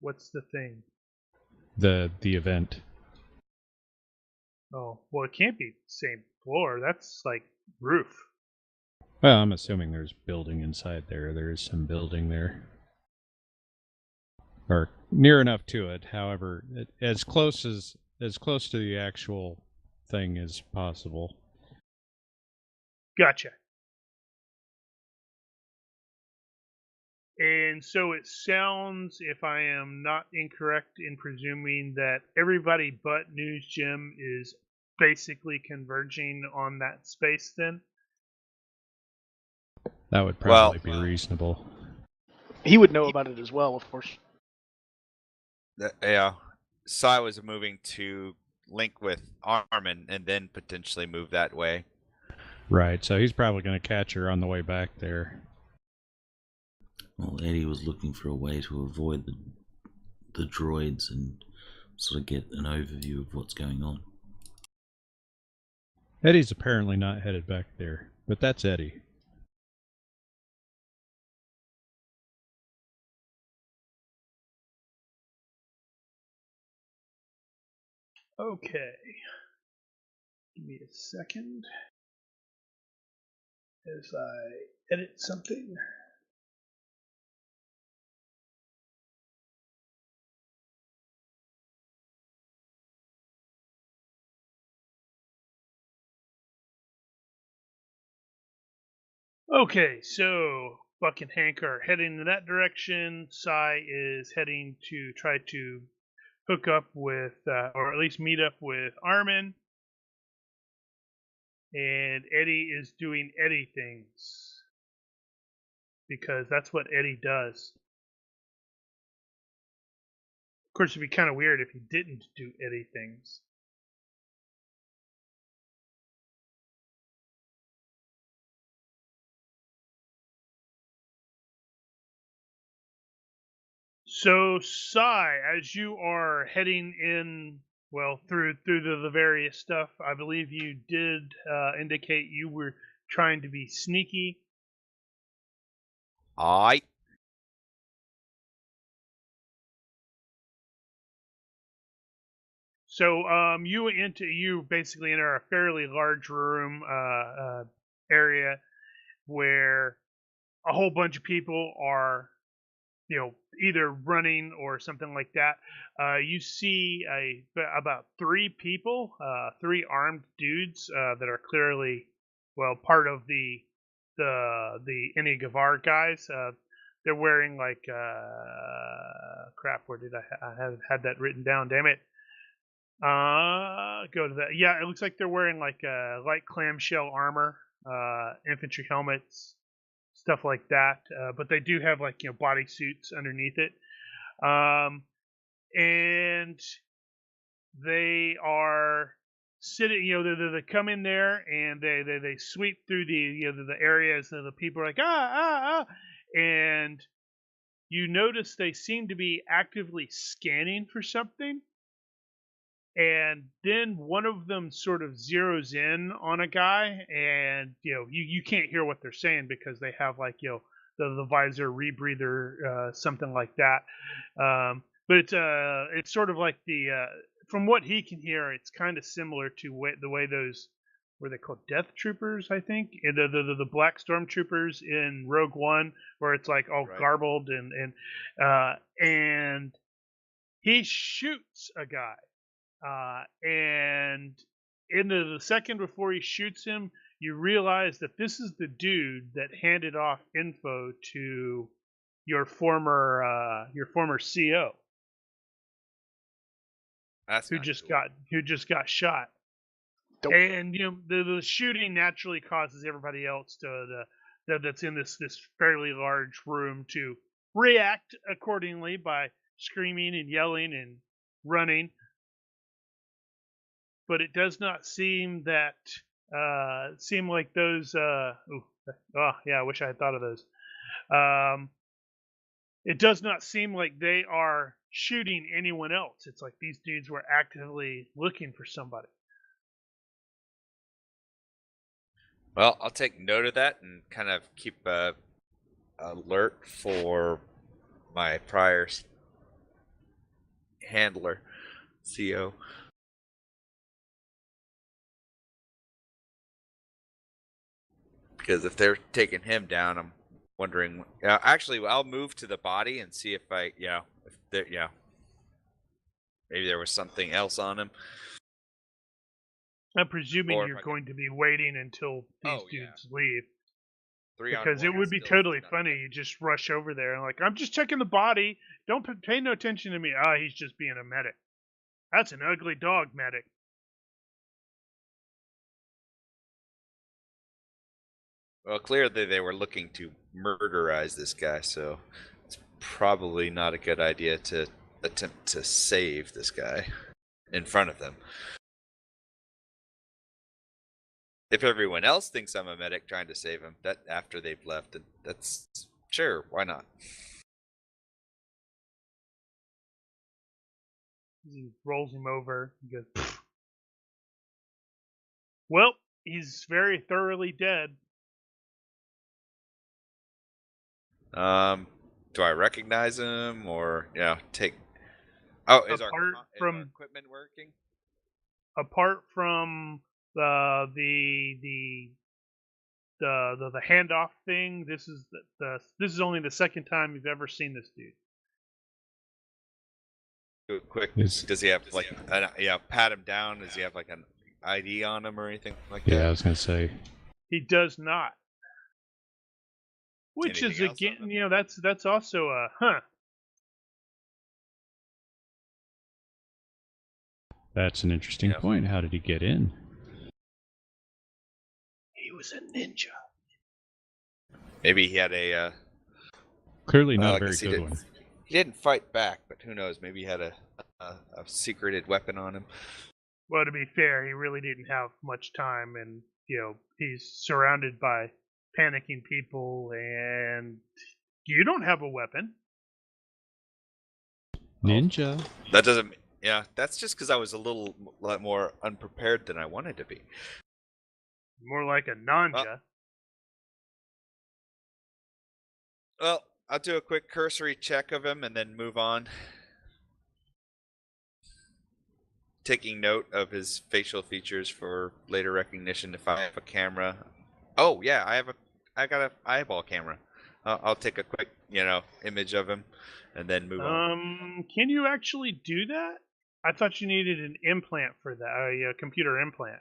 What's the thing? The event. Oh, well, it can't be the same floor. That's like roof. Well, I'm assuming there's building inside there. There is some building there. Or near enough to it. However, as close to the actual thing as possible. Gotcha. And so it sounds, if I am not incorrect in presuming, that everybody but News Jim is basically converging on that space then? That would probably be reasonable. He would know about it as well, of course. Yeah. Sai was moving to link with Armin and then potentially move that way. Right, so he's probably going to catch her on the way back there. Well, Eddie was looking for a way to avoid the droids and sort of get an overview of what's going on. Eddie's apparently not headed back there, but that's Eddie. Okay. Give me a second as I edit something. Okay, so Buck and Hank are heading in that direction. Sai is heading to try to hook up with, or at least meet up with Armin. And Eddie is doing Eddie things. Because that's what Eddie does. Of course, it'd be kind of weird if he didn't do Eddie things. So, Sai, as you are heading in, well, through the various stuff, I believe you did indicate you were trying to be sneaky. Aight. So, you basically enter a fairly large room area where a whole bunch of people are, either running or something like that. You see about 3 people, 3 armed dudes that are clearly, well, part of the Eni Gavar guys. They're wearing like crap. Where did I have had that written down? Damn it. Go to that. Yeah, it looks like they're wearing like light clamshell armor, infantry helmets, stuff like that. But they do have like body suits underneath it, and they are sitting. They come in there and they sweep through the areas, and the people are like and you notice they seem to be actively scanning for something. And then one of them sort of zeroes in on a guy, and you can't hear what they're saying because they have like the visor rebreather, something like that. But it's sort of like from what he can hear, it's kind of similar to the way those were they called Death Troopers, I think, and the Black Stormtroopers in Rogue One, where it's like all garbled and he shoots a guy. And in the second before he shoots him, you realize that this is the dude that handed off info to your former CO, who just got shot. Dope. And the shooting naturally causes everybody else that's in this fairly large room to react accordingly by screaming and yelling and running. But it does not seem that like those. I wish I had thought of those. It does not seem like they are shooting anyone else. It's like these dudes were actively looking for somebody. Well, I'll take note of that and kind of keep a alert for my prior handler, CO. Because if they're taking him down, I'm wondering. Actually, I'll move to the body and see if I, if there, maybe there was something else on him. I'm presuming Or if you're I could- going to be waiting until these Oh, yeah. dudes leave. 3 on Because it 1 would be still totally not funny. bad. You just rush over there and like, I'm just checking the body. Don't pay no attention to me. Ah, he's just being a medic. That's an ugly dog, medic. Well, clearly they were looking to murderize this guy, so it's probably not a good idea to attempt to save this guy in front of them. If everyone else thinks I'm a medic trying to save him, that after they've left, that's sure, why not? He rolls him over. He goes, "Pfft." Well, he's very thoroughly dead. Do I recognize him or take? Oh, is our From equipment working? apart from the handoff thing, this is this is only the second time you've ever seen this dude. Do it quick. Is- Does he have like pat him down? Does he have like an ID on him or anything like Yeah, I that? was gonna say. He does not. Which is Anything else on again, him? that's also a huh. That's an interesting Yeah. point. How did he get in? He was a ninja. Maybe he had a. Clearly not I a very guess he good didn't. one. He didn't fight back, but who knows? Maybe he had a secreted weapon on him. Well, to be fair, he really didn't have much time, and he's surrounded by panicking people, and you don't have a weapon. Ninja. That doesn't. Yeah, that's just because I was a lot more unprepared than I wanted to be. More like a nanja. Well, I'll do a quick cursory check of him and then move on. Taking note of his facial features for later recognition if I have a camera. Oh yeah, I got an eyeball camera. I'll take a quick image of him and then move on. Can you actually do that? I thought you needed an implant for that, a computer implant.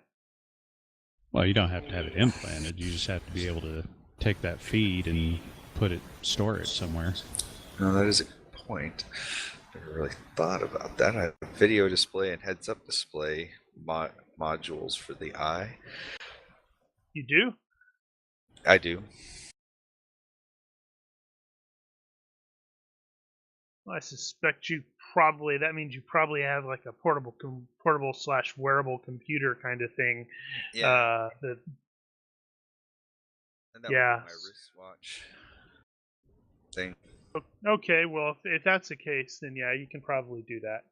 Well, you don't have to have it implanted. You just have to be able to take that feed and store it somewhere. No, that is a good point. Never really thought about that. I have a video display and heads-up display modules for the eye. You do? I do. Well, I suspect that means you probably have like a portable / wearable computer kind of thing. Yeah. That And that yeah. would be my wristwatch thing. Okay, well, if that's the case, then yeah, you can probably do that.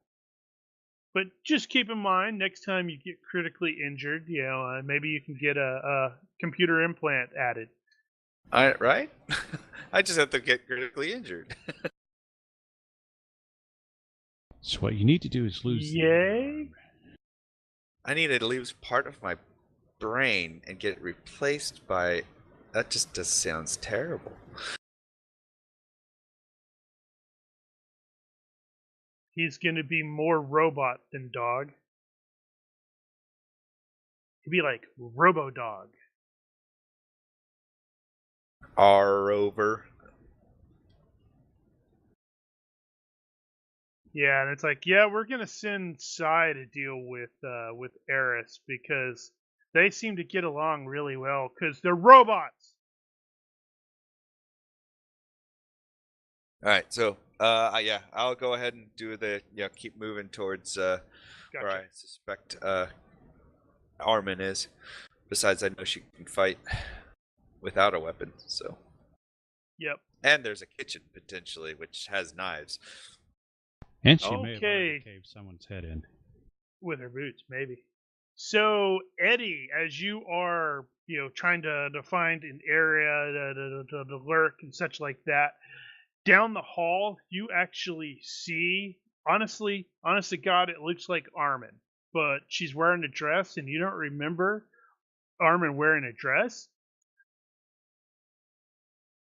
But just keep in mind, next time you get critically injured, maybe you can get a computer implant added. Right? I just have to get critically injured. So what you need to do is lose. Yay! I need to lose part of my brain and get it replaced by. That just sounds terrible. He's gonna be more robot than dog. He'd be like Robo Dog. Over. Yeah, and it's like, yeah, we're gonna send Sai to deal with Eris because they seem to get along really well because they're robots. All right, so I'll go ahead and do the keep moving towards where I suspect Armin is. Besides, I know she can fight without a weapon, so. Yep. And there's a kitchen potentially, which has knives. And she may have already Okay. caved someone's head in. With her boots, maybe. So, Eddie, as you are, trying to find an area to lurk and such like that, down the hall, you actually see, honest to God, it looks like Armin, but she's wearing a dress, and you don't remember Armin wearing a dress.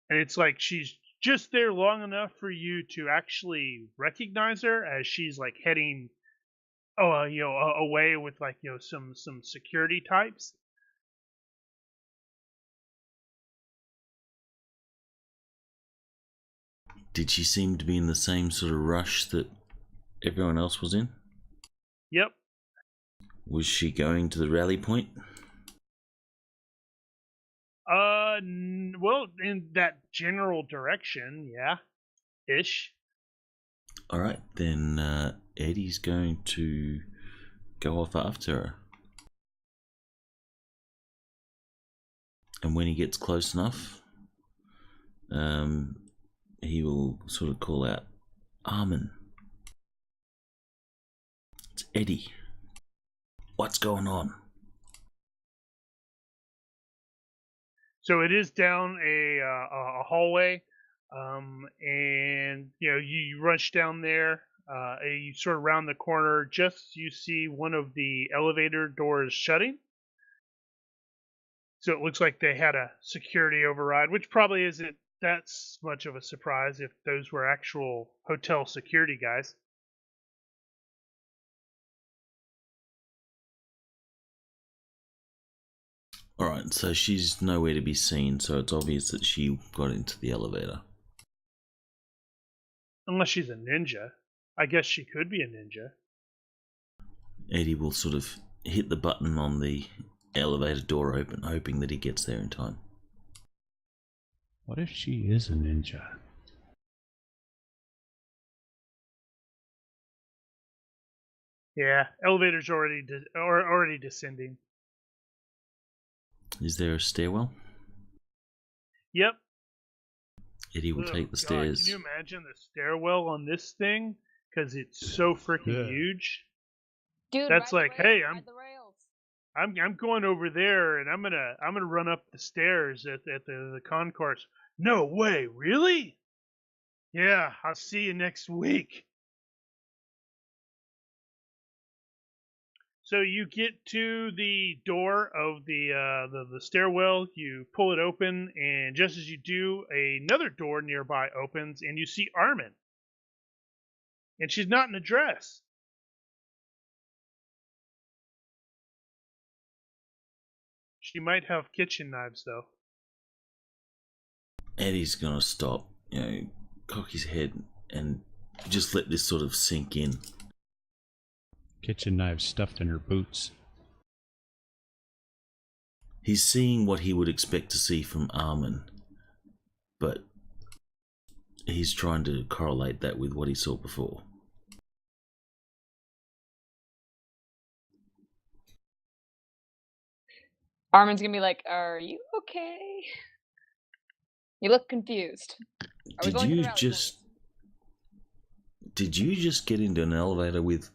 And it's like she's just there long enough for you to actually recognize her as she's like heading away with like some security types. Did she seem to be in the same sort of rush that everyone else was in? Yep. Was she going to the rally point? Well, in that general direction, yeah, ish. All right, then Eddie's going to go off after her. And when he gets close enough, he will sort of call out, Armin. It's Eddie. What's going on? So it is down a hallway, and you rush down there. You sort of round the corner. Just you see one of the elevator doors shutting. So it looks like they had a security override, which probably isn't that much of a surprise if those were actual hotel security guys. Alright, so she's nowhere to be seen, so it's obvious that she got into the elevator. Unless she's a ninja. I guess she could be a ninja. Eddie will sort of hit the button on the elevator door open, hoping that he gets there in time. What if she is a ninja? Yeah, elevator's already descending. Is there a stairwell? Yep. Eddie will take the stairs. Can you imagine the stairwell on this thing? Because it's so freaking huge. Dude, That's ride the like, rails, hey, ride the rails. I'm going over there, and I'm gonna run up the stairs at the concourse. No way, really? Yeah, I'll see you next week. So you get to the door of the stairwell, you pull it open, and just as you do, another door nearby opens, and you see Armin. And she's not in a dress. She might have kitchen knives, though. Eddie's gonna stop, cock his head and just let this sort of sink in. Kitchen knife stuffed in her boots. He's seeing what he would expect to see from Armin, but he's trying to correlate that with what he saw before. Armin's gonna be like, "Are you okay? You look confused." Are we going to the rally point? Did you just get into an elevator with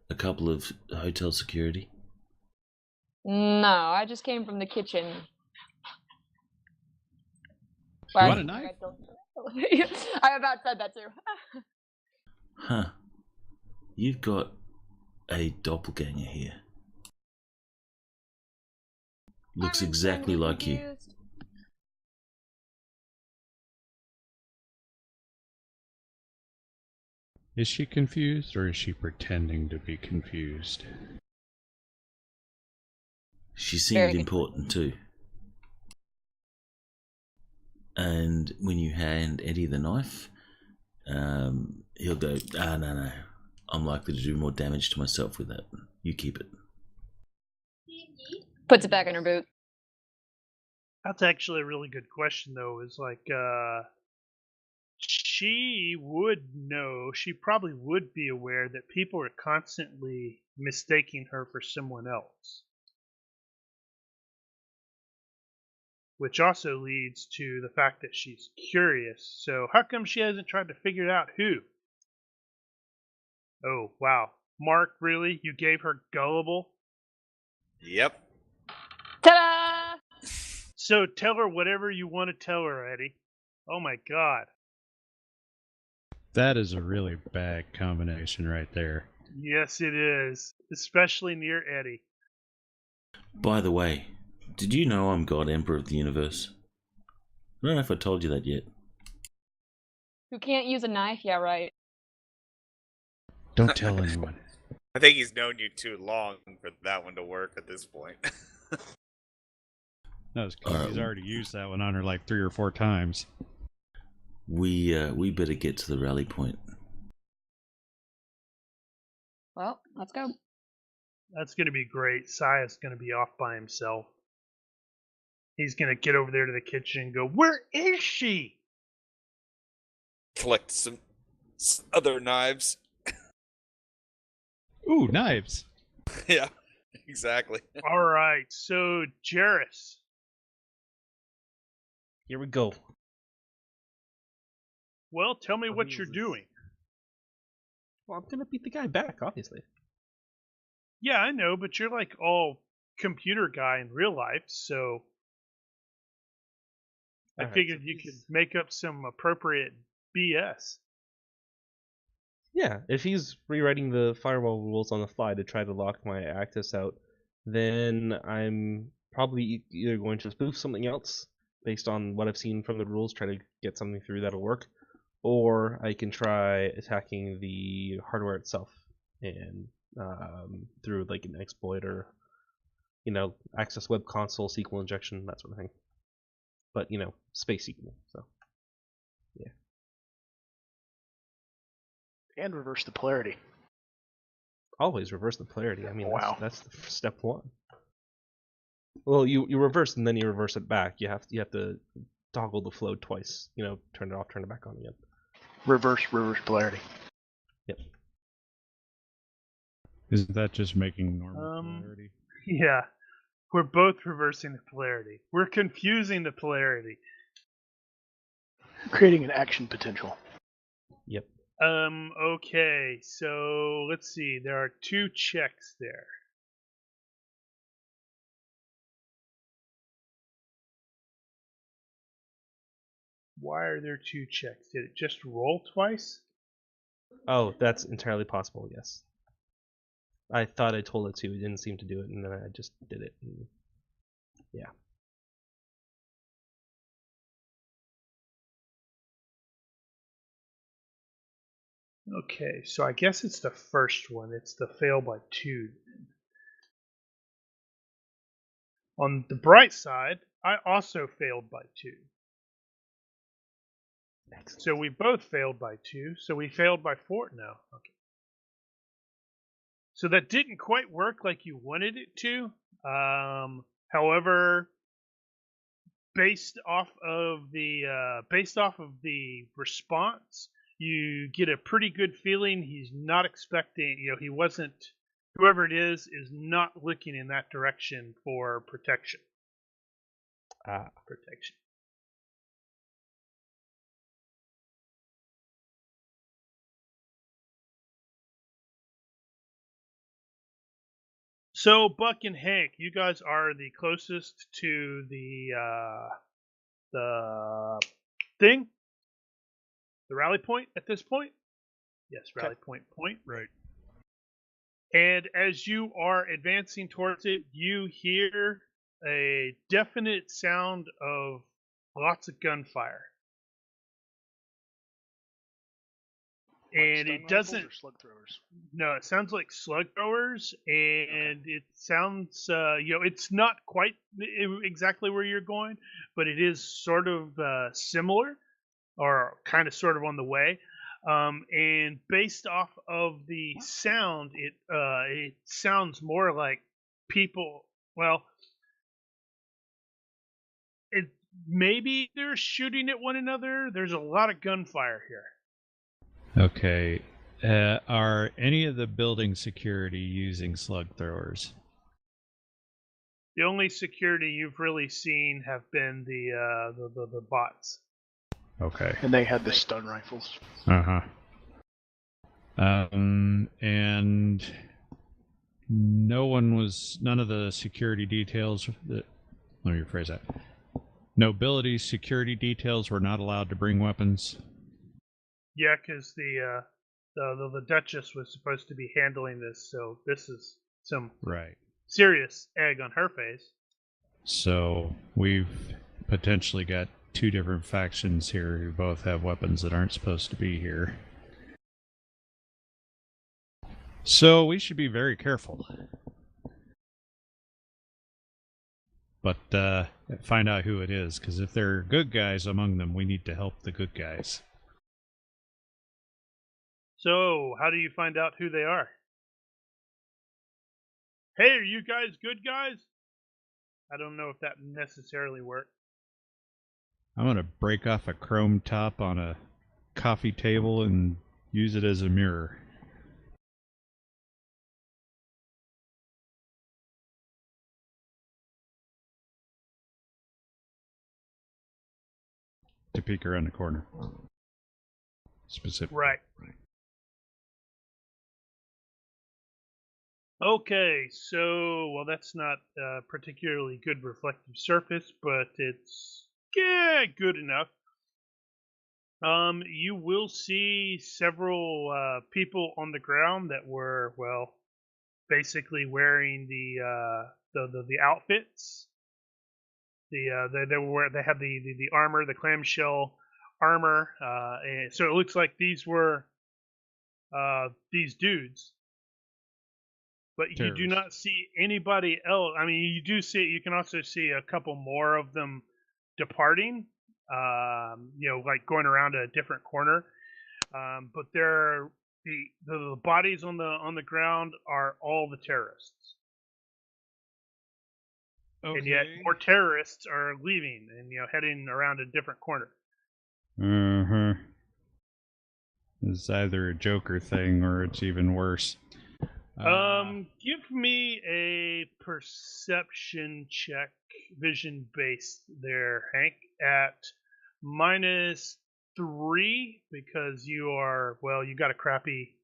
a couple of hotel security? No, I just came from the kitchen. You want a knife? I about said that too. Huh. You've got a doppelganger here. Looks Armin's exactly starting to get like you. confused. Is she confused, or is she pretending to be confused? She Very seemed good important too. And when you hand Eddie the knife, he'll go, no. I'm likely to do more damage to myself with that. You keep it. Puts it back in her boot. That's actually a really good question, though. Is like, she would know. She probably would be aware that people are constantly mistaking her for someone else. which also leads to the fact that she's curious. So how come she hasn't tried to figure out who? Oh, wow. Mark, really? You gave her gullible? Yep. Ta-da! So tell her whatever you want to tell her, Eddie. Oh my god. That is a really bad combination right there. Yes, it is. Especially near Eddie. By the way, did you know I'm God Emperor of the Universe? I don't know if I told you that yet. Who can't use a knife? Yeah, right. Don't tell anyone. I think he's known you too long for that one to work at this point. No, it's 'cause he's already used that one on her like 3 or 4 times. We better get to the rally point. Well, let's go. That's going to be great. Saya's going to be off by himself. He's going to get over there to the kitchen and go, "Where is she?" Collect some other knives. Ooh, knives. Yeah, exactly. All right, so Jarrus. Here we go. Well, tell me What what is you're this? doing. Well, I'm gonna beat the guy back, obviously. Yeah, I know, but you're like all computer guy in real life, so I Alright, figured so you could he's- make up some appropriate BS. Yeah, if he's rewriting the firewall rules on the fly to try to lock my access out, then I'm probably either going to spoof something else based on what I've seen from the rules, try to get something through that'll work, or I can try attacking the hardware itself and through like an exploit or access web console, SQL injection, that sort of thing. But space SQL. So And reverse the polarity. always reverse the polarity. I mean, Wow. that's step one. Well, you reverse and then you reverse it back. You have to toggle the flow twice. Turn it off, turn it back on again. Reverse polarity. Yep. Isn't that just making normal Um, polarity? Yeah, we're both reversing the polarity. We're confusing the polarity. Creating an action potential. Yep. Okay, so let's see. There are 2 checks there. Why are there 2 checks? Did it just roll twice? Oh, that's entirely possible. Yes. I thought I told it to. It didn't seem to do it, and then I just did it. And yeah. Okay, so I guess it's the first one. It's the fail by 2. On the bright side, I also failed by 2. Excellent. So we both failed by 2. So we failed by 4 now. Okay. So that didn't quite work like you wanted it to. However, based off of the response, you get a pretty good feeling he's not expecting. He wasn't. Whoever it is not looking in that direction for protection. Protection. So Buck and Hank, you guys are the closest to the thing, the rally point at this point. Yes, rally point. Right. And as you are advancing towards it, you hear a definite sound of lots of gunfire. And it doesn't. Or slug throwers. No, it sounds like slug throwers, and it sounds, it's not quite exactly where you're going, but it is sort of similar, or kind of sort of on the way. And based off of the sound, it sounds more like people. Well, it maybe they're shooting at one another. There's a lot of gunfire here. Okay. Are any of the building security using slug throwers? The only security you've really seen have been the bots. Okay. And they had the stun rifles. Uh-huh. And none of the security details, let me rephrase that. Nobility security details were not allowed to bring weapons. Yeah, because the Duchess was supposed to be handling this, so this is some Right. serious egg on her face. So we've potentially got two different factions here who both have weapons that aren't supposed to be here. So we should be very careful. But find out who it is, because if there are good guys among them, we need to help the good guys. So, how do you find out who they are? Hey, are you guys good guys? I don't know if that necessarily worked. I'm going to break off a chrome top on a coffee table and use it as a mirror. To peek around the corner. Specifically. Right. Okay, so, well, that's not a particularly good reflective surface, but it's good enough. You will see several people on the ground that were, well, basically wearing the outfits. They had the armor, the clamshell armor, and so it looks like these were these dudes. But you do not see anybody else. I mean, you can also see a couple more of them departing, like going around a different corner. But the bodies on the ground are all the terrorists. Okay. And yet more terrorists are leaving and heading around a different corner. Uh-huh. It's either a Joker thing or it's even worse. Give me a perception check, vision based there, Hank, at -3 because you got a crappy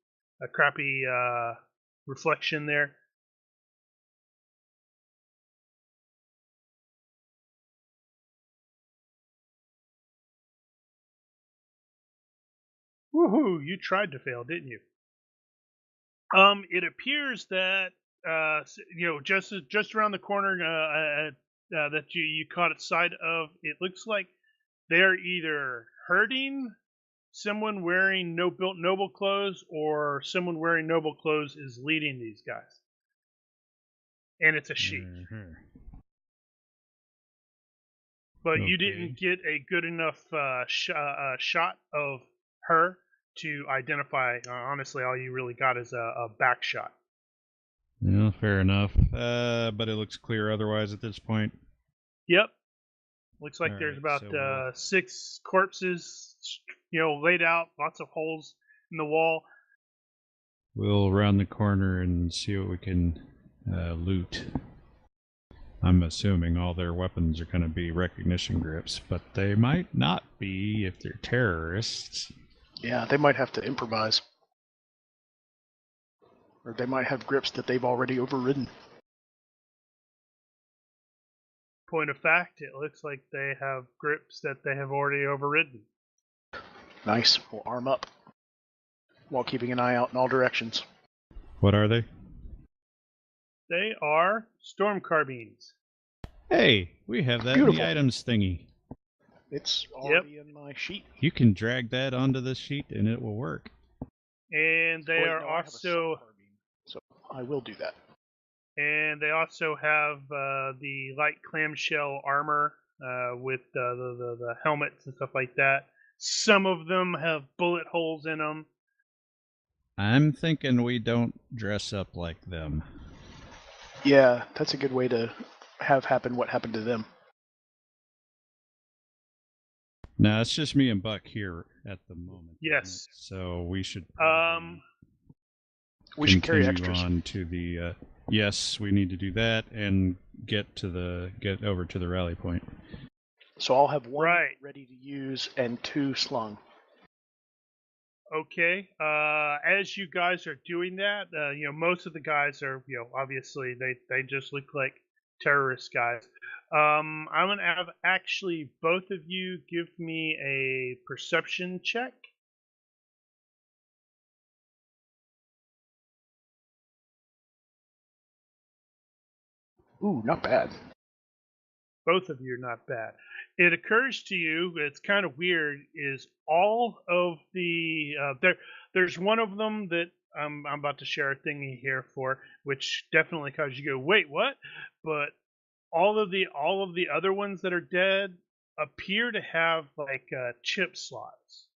reflection there. Woohoo! You tried to fail, didn't you? It appears that just around the corner that you caught sight of, it looks like they're either hurting someone wearing noble clothes, or someone wearing noble clothes is leading these guys, and it's a she. Mm-hmm. But Okay. you didn't get a good enough shot of her to identify. Honestly, all you really got is a back shot. Yeah, fair enough. But it looks clear otherwise at this point. Yep. Looks like All there's right, about 6 corpses, laid out, lots of holes in the wall. We'll round the corner and see what we can loot. I'm assuming all their weapons are going to be recognition grips, but they might not be if they're terrorists. Yeah, they might have to improvise. Or they might have grips that they've already overridden. Point of fact, it looks like they have grips that they have already overridden. Nice. We'll arm up while keeping an eye out in all directions. What are they? They are storm carbines. Hey, we have that in Beautiful. the items thingy. It's already in my sheet. You can drag that onto the sheet and it will work. And they Wait, are no, I have a also sub-carbine, so I will do that. And they also have the light clamshell armor with the helmets and stuff like that. Some of them have bullet holes in them. I'm thinking we don't dress up like them. Yeah, that's a good way to have happen what happened to them. No, it's just me and Buck here at the moment. Yes. So we should We should carry continue extras. on to the yes, we need to do that and get over to the rally point. So I'll have one Right. ready to use and 2 slung. Okay. As you guys are doing that, most of the guys are, obviously they just look like terrorist guys. I'm gonna have actually both of you give me a perception check. Ooh, not bad. Both of you are not bad. It occurs to you, it's kind of weird, is all of the there's one of them that I'm about to share a thingy here for, which definitely causes you to go, wait, what? But all of the other ones that are dead appear to have like chip slots.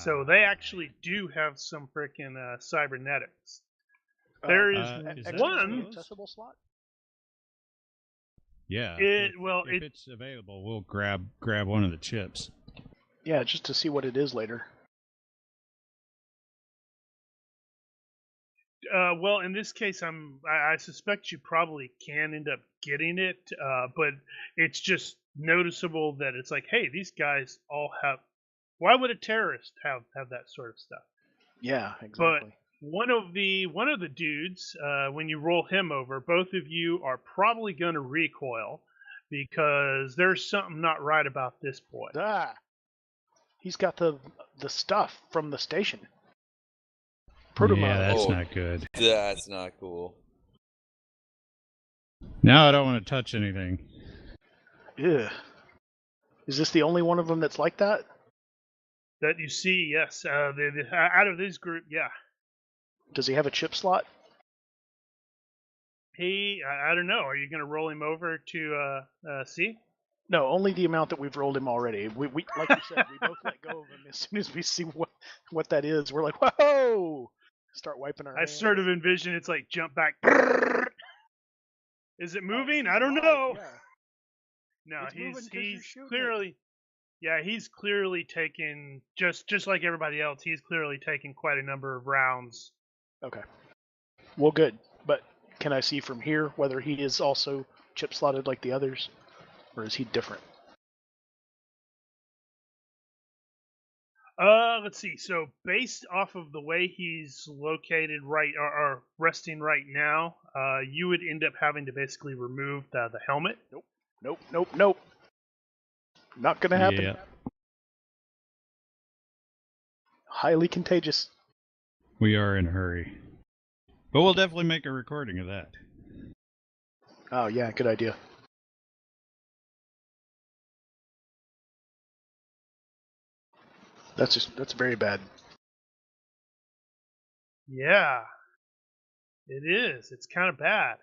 So they actually do have some freaking cybernetics. There is is that one. accessible slot? Yeah. If if it's available, we'll grab one of the chips. Yeah, just to see what it is later. Well, in this case, I suspect you probably can end up getting it, but it's just noticeable that it's like, hey, these guys all have. Why would a terrorist have that sort of stuff? Yeah, But exactly. one of the dudes, when you roll him over, both of you are probably going to recoil because there's something not right about this boy. Ah, he's got the stuff from the station. Yeah, that's Oh. not good. That's not cool. Now I don't want to touch anything. Ugh. Is this the only one of them that's like that? That you see, yes. Out of this group, yeah. Does he have a chip slot? I don't know. Are you going to roll him over to see? No, only the amount that we've rolled him already. We like you said, we both let go of him as soon as we see what that is. We're like, whoa! Start wiping our hands. I sort of envision it's like jump back. Is it moving? I don't Live, know. yeah. No, It's moving 'cause you're he's shooting clearly, yeah, he's clearly taken just like everybody else. He's clearly taken quite a number of rounds. Okay. Well, good. But can I see from here whether he is also chip slotted like the others, or is he different? Let's see. So based off of the way he's located right or resting right now, you would end up having to basically remove the helmet. Nope. Not gonna happen. Yeah. Highly contagious. We are in a hurry. But we'll definitely make a recording of that. Oh yeah, good idea. That's very bad. Yeah, it is. It's kind of bad.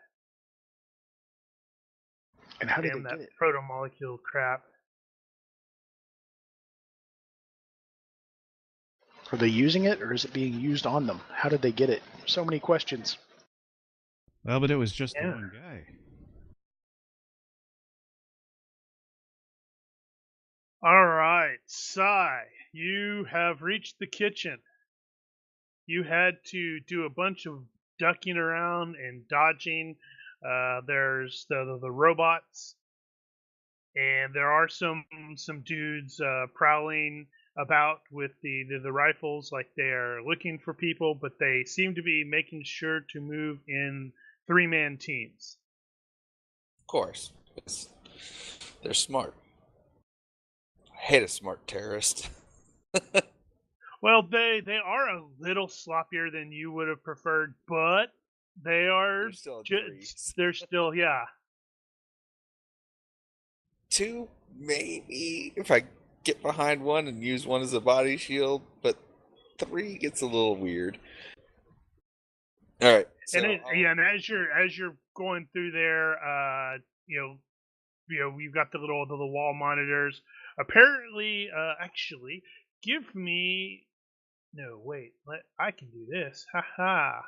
And how did Damn they that get it? proto-molecule crap. Are they using it, or is it being used on them? How did they get it? So many questions. Well, but it was just Yeah. the one guy. All right, Sai, you have reached the kitchen. You had to do a bunch of ducking around and dodging. There's the robots, and there are some dudes prowling about with the rifles, like they're looking for people, but they seem to be making sure to move in 3-man teams. Of course. They're smart. I hate a smart terrorist. Well, they are a little sloppier than you would have preferred, but they are They're still in threes. they're still, yeah. 2, maybe, if I get behind one and use one as a body shield, but 3 gets a little weird. All right. So And as you're going through there, you've got the wall monitors. Apparently, actually, give me. No, wait. I can do this. Haha.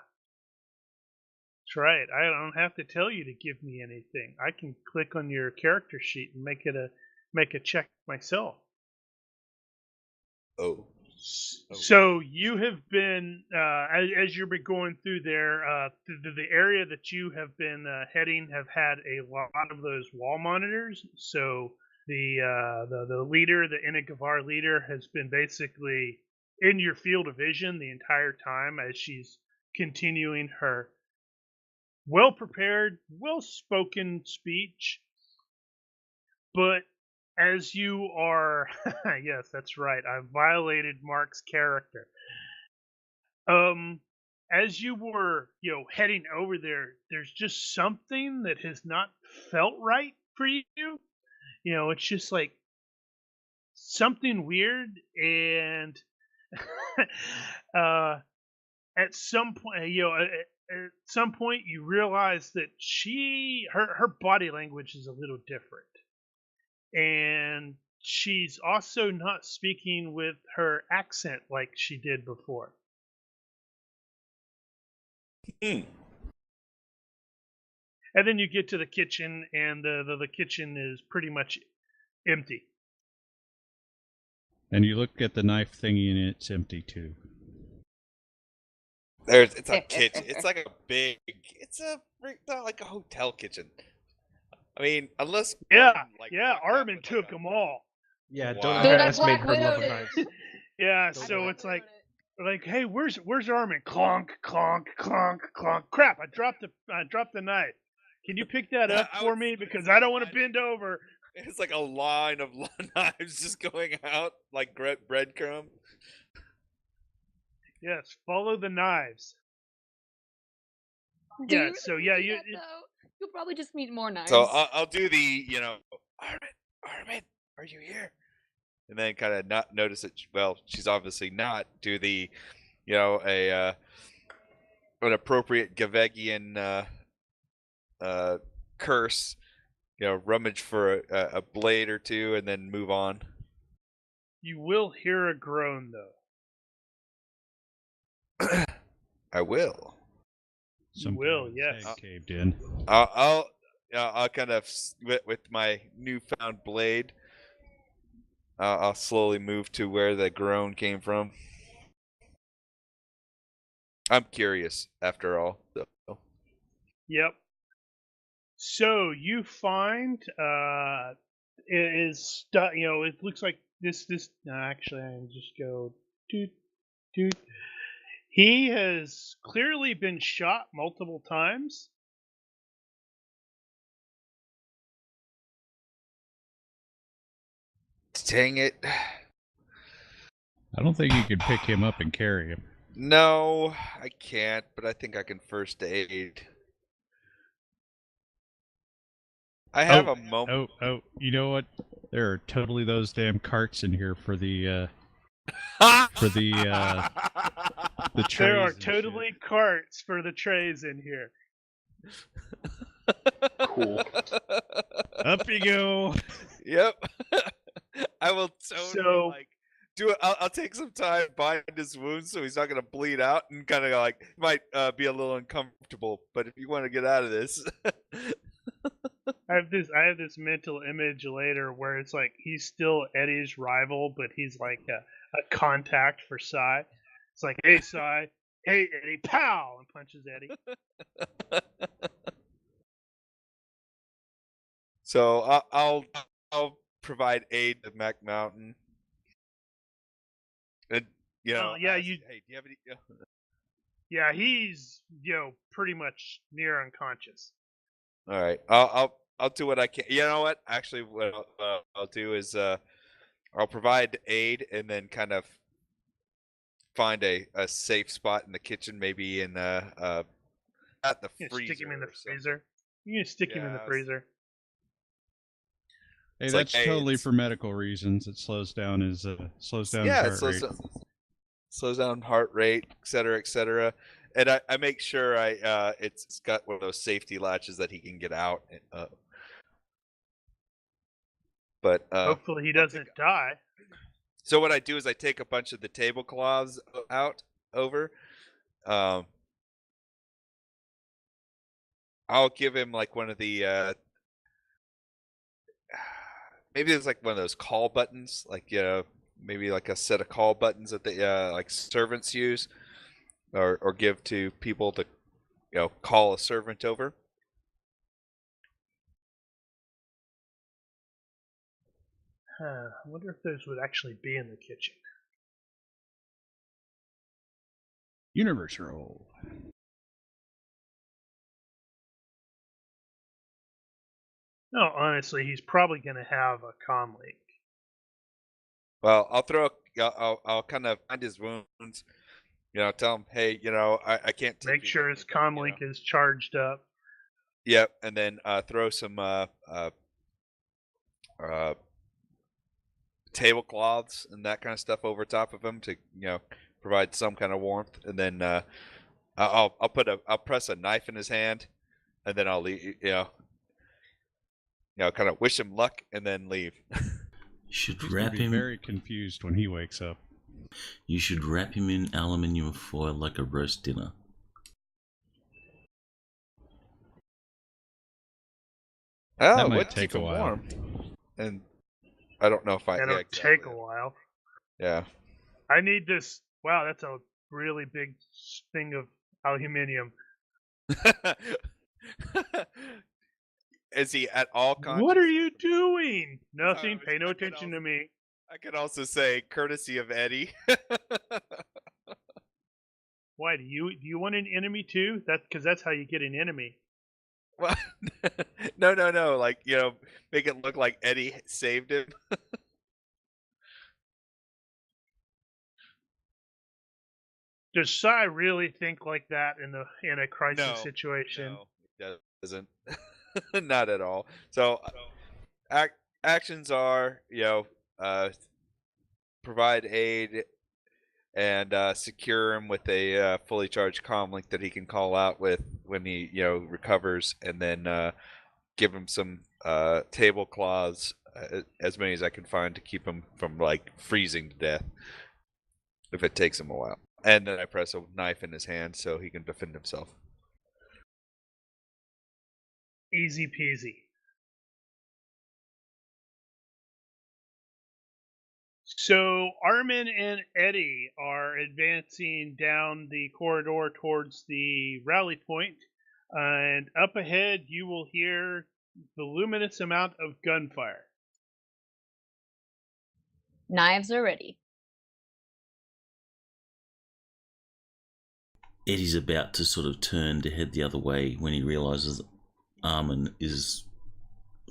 That's right. I don't have to tell you to give me anything. I can click on your character sheet and make a check myself. Oh, So you have been, as you've been going through there, the area that you have been heading have had a lot of those wall monitors. So the leader, the Inagavar leader, has been basically in your field of vision the entire time as she's continuing her well prepared, well spoken speech. But as you are, yes, that's right. I violated Mark's character. As you were, heading over there, there's just something that has not felt right for you. It's just like something weird, and uh, at some point, at some point, you realize that her body language is a little different, and she's also not speaking with her accent like she did before. Hmm. And then you get to the kitchen, and the kitchen is pretty much empty. And you look at the knife thingy, and it's empty too. It's a kitchen. It's like a big. It's not like a hotel kitchen. I mean, unless Armin took them all. Yeah, Wow. don't Dude, underestimate Black her love of Widowed knives. it. Yeah, Don't so worry. it's like, hey, where's Armin? Clonk, clonk, clonk, clonk. Crap! I dropped the knife. Can you pick that up I for was- me? it's Because a I don't want to line bend over. It's like a line of knives just going out like breadcrumb. Yes, follow the knives. Do Yeah, you so, really yeah, do that, though? You'll probably just meet more knives. So I'll do the Armin, are you here? And then kind of not notice it. Well, she's obviously not. Do the, an appropriate Gavegian curse. Rummage for a blade or two, and then move on. You will hear a groan, though. I will. Some will, kind of yes. head caved in. I'll kind of with my newfound blade. I'll slowly move to where the groan came from. I'm curious, after all. So. Yep. So you find it is stuck. It looks like this. Actually, I can just go. Doot, doot. He has clearly been shot multiple times. Dang it. I don't think you could pick him up and carry him. No, I can't, but I think I can first aid. I have a moment. Oh, you know what? There are totally those damn carts in here for the the trays. There are and totally shit. carts for the trays in here. Cool. Up you go. Yep. I will totally So- do it. I'll take some time, bind his wounds so he's not gonna bleed out, and kind of might be a little uncomfortable. But if you want to get out of this, I have this mental image later where it's like he's still Eddie's rival, but he's like a contact for Sai. It's like, hey Sai, hey Eddie, pow, and punches Eddie. so I'll provide aid to Mac Mountain. And yeah, ask, you- Hey, do you have any? Yeah, he's pretty much near unconscious. All right, I'll do what I can. You know what? Actually, what I'll do is I'll provide aid and then kind of find a safe spot in the kitchen, maybe in at the You can freezer. stick him in the or something. freezer. You can stick him in the Yeah, freezer. Hey, It's like, that's hey, totally it's- for medical reasons. It slows down his Yeah, heart rate. slows down heart rate, et cetera, and I make sure it's got one of those safety latches that he can get out. But Hopefully he I'll doesn't die. So what I do is I take a bunch of the tablecloths out over. I'll give him like one of the maybe it's like one of those call buttons, like maybe like a set of call buttons that the like servants use, or give to people to call a servant over. I wonder if those would actually be in the kitchen. Universe roll. No, honestly, he's probably going to have a comm link. Well, I'll kind of find his wounds. Tell him, hey, I can't take Make you sure with his me, but, comm link is charged up. Yep, and then throw some tablecloths and that kind of stuff over top of him to provide some kind of warmth, and then I'll press a knife in his hand, and then I'll leave. Kind of wish him luck, and then leave. You should He's wrap gonna be him. very confused when he wakes up. You should wrap him in aluminium foil like a roast dinner. Oh, That it might would take keep a him while. warm. And I don't know if I. It'll Yeah, exactly. take a while. Yeah. I need this. Wow, that's a really big thing of aluminium. Is he at all conscious? What are you doing? Nothing. I Pay no could attention to me. I could also say courtesy of Eddie. Why do you want an enemy too? Because that's how you get an enemy. Well, no. Like, make it look like Eddie saved him. Does Sai really think like that in a crisis situation? No, it doesn't. Not at all. So, actions are, provide aid and secure him with a fully charged comm link that he can call out with when he, recovers, and then give him some tablecloths, as many as I can find, to keep him from like freezing to death if it takes him a while. And then I press a knife in his hand so he can defend himself. Easy peasy. So Armin and Eddie are advancing down the corridor towards the rally point, and up ahead you will hear the luminous amount of gunfire. Knives are ready. Eddie's about to sort of turn to head the other way when he realizes Armin is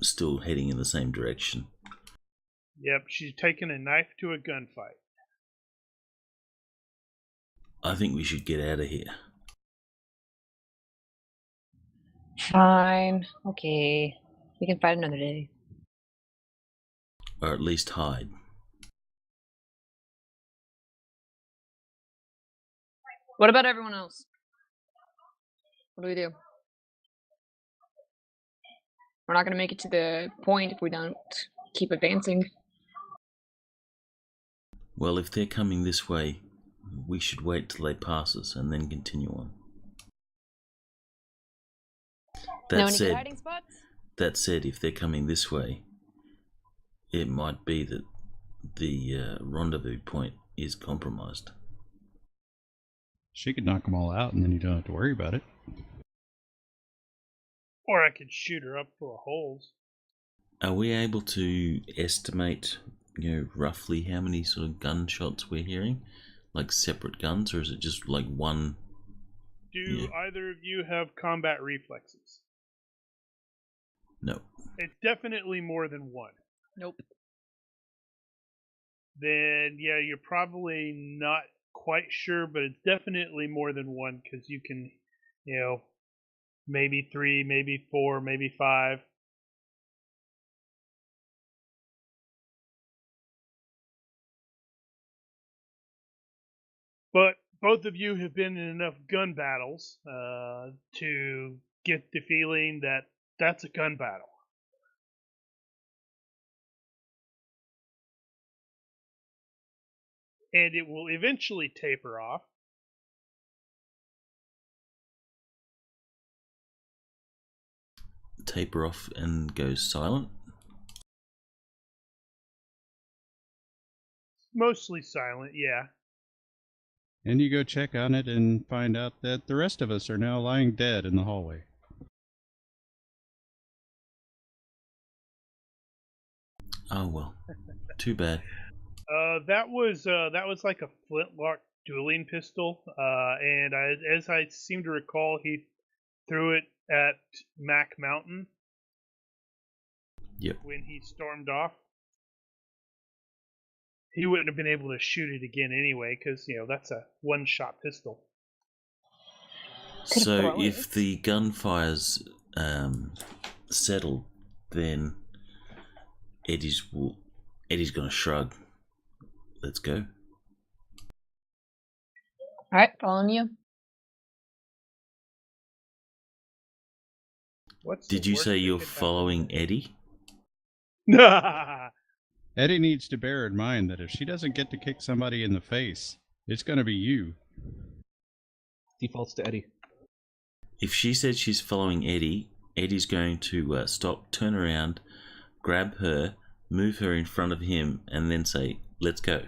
still heading in the same direction. Yep, she's taken a knife to a gunfight. I think we should get out of here. Fine. Okay. We can fight another day. Or at least hide. What about everyone else? What do we do? We're not going to make it to the point if we don't keep advancing. Well, if they're coming this way, we should wait till they pass us and then continue on. Know any good hiding spots? That said, if they're coming this way, it might be that the rendezvous point is compromised. She could knock them all out, and then you don't have to worry about it. Or I could shoot her up full of holes. Are we able to estimate, roughly how many sort of gunshots we're hearing? Like separate guns, or is it just like one? Do either of you have combat reflexes? No. It's definitely more than one. Nope. Then, yeah, you're probably not quite sure, but it's definitely more than one, because you can, maybe 3, maybe 4, maybe 5. But both of you have been in enough gun battles to get the feeling that that's a gun battle. And it will eventually taper off. Taper off and go silent. Mostly silent, yeah. And you go check on it and find out that the rest of us are now lying dead in the hallway. Oh well, too bad. That was like a flintlock dueling pistol, and as I seem to recall, he threw it at Mac Mountain. Yep. When he stormed off. He wouldn't have been able to shoot it again anyway, because that's a one-shot pistol. So if the gunfire's settled, then Eddie's gonna shrug. Let's go. All right, following you. Did you say you're following Eddie? Eddie needs to bear in mind that if she doesn't get to kick somebody in the face, it's going to be you. Defaults to Eddie. If she said she's following Eddie, Eddie's going to stop, turn around, grab her, move her in front of him, and then say, "Let's go."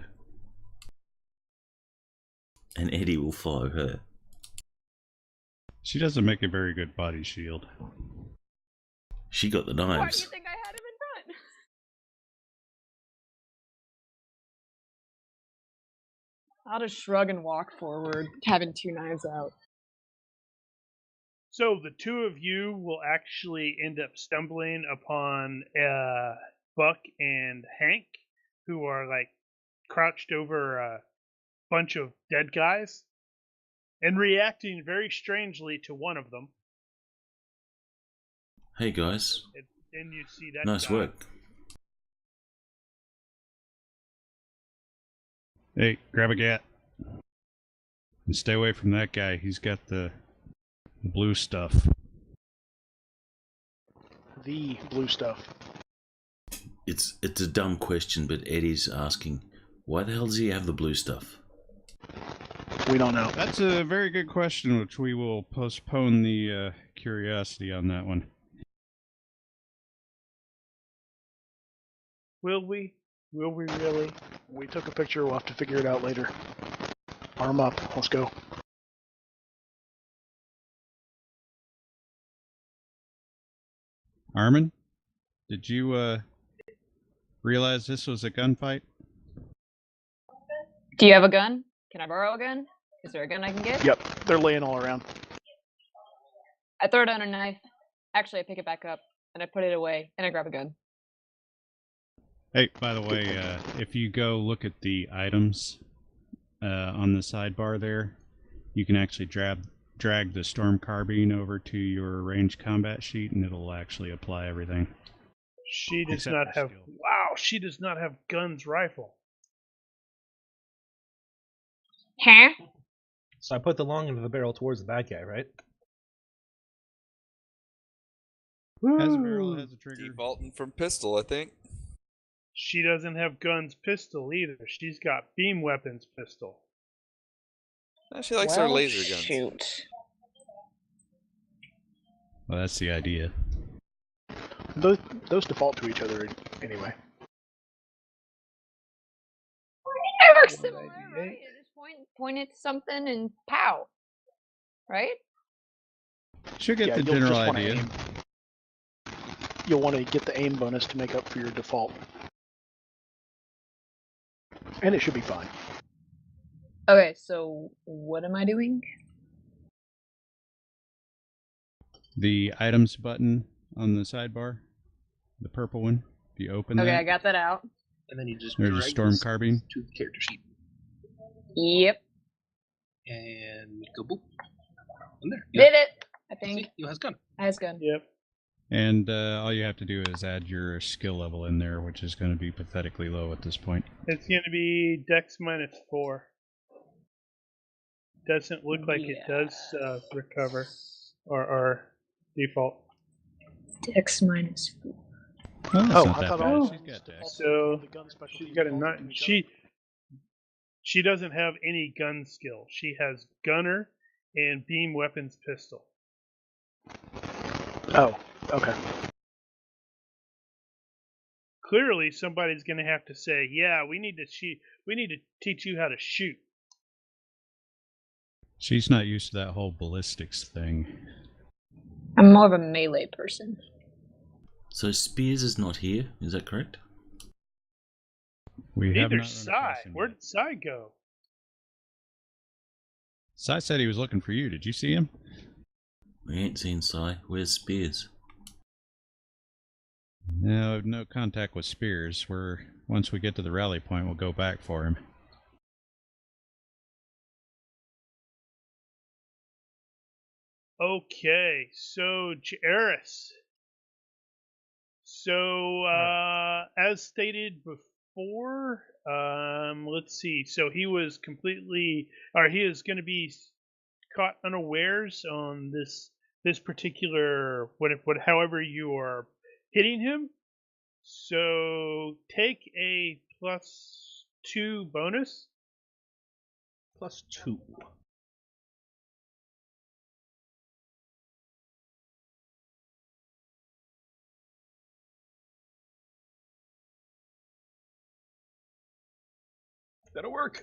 And Eddie will follow her. She doesn't make a very good body shield. She got the Why do you knives. think I had him in front? I'll just shrug and walk forward, having two knives out. So the two of you will actually end up stumbling upon Buck and Hank, who are like crouched over a bunch of dead guys and reacting very strangely to one of them. Hey guys, And you see that nice guy. work. Hey, grab a gat. And stay away from that guy. He's got the blue stuff. The blue stuff. It's a dumb question, but Eddie's asking, why the hell does he have the blue stuff? We don't know. That's a very good question, which we will postpone the curiosity on that one. Will we? Will we really? We took a picture. We'll have to figure it out later. Arm up. Let's go. Armin, did you realize this was a gunfight? Do you have a gun? Can I borrow a gun? Is there a gun I can get? Yep, they're laying all around. I throw down a knife. Actually, I pick it back up, and I put it away, and I grab a gun. Hey, by the way, if you go look at the items on the sidebar there, you can actually drag the storm carbine over to your ranged combat sheet, and it'll actually apply everything. She does Except not for have. skill. Wow, she does not have guns rifle. Huh? So I put the long end of the barrel towards the bad guy, right? Has a barrel, has a trigger. Defaulting from pistol, I think. She doesn't have guns pistol either. She's got beam weapons pistol. She likes her laser guns. Shoot. Well, that's the idea. Those default to each other anyway. They work similar, right? You just point it to something and pow. Right? Should get Yeah, the you'll general just wanna idea. aim. You'll want to get the aim bonus to make up for your default. And it should be fine. Okay, so what am I doing? The items button on the sidebar, the purple one, if you open Okay, that, I got that out. And then you just there's a drag storm this carbine. to the character sheet Yep. and go boop. In there. Did it! I See, think. you has gun. I has gun. Yep. And all you have to do is add your skill level in there, which is going to be pathetically low at this point. It's going to be Dex -4. Doesn't look like it does recover or default. Dex -4. Oh, that's Oh, not I that thought bad. all She's got dex. So the gun specialty she's got a default to nut. each other. She doesn't have any gun skill. She has gunner and beam weapons pistol. Oh, okay. clearly somebody's going to have to say, "Yeah, we need to teach you how to shoot." She's not used to that whole ballistics thing. I'm more of a melee person. So Spears is not here, is that correct? We have Neither not run Sai. across him Where yet. did Sai go? Sai said he was looking for you. Did you see him? We ain't seen Sai. Where's Spears? No, no contact with Spears. Once we get to the rally point, we'll go back for him. Okay, so Jairus. So, as stated before, let's see. So he was he is going to be caught unawares on this particular however you are hitting him. So take a +2 bonus. +2. That'll work.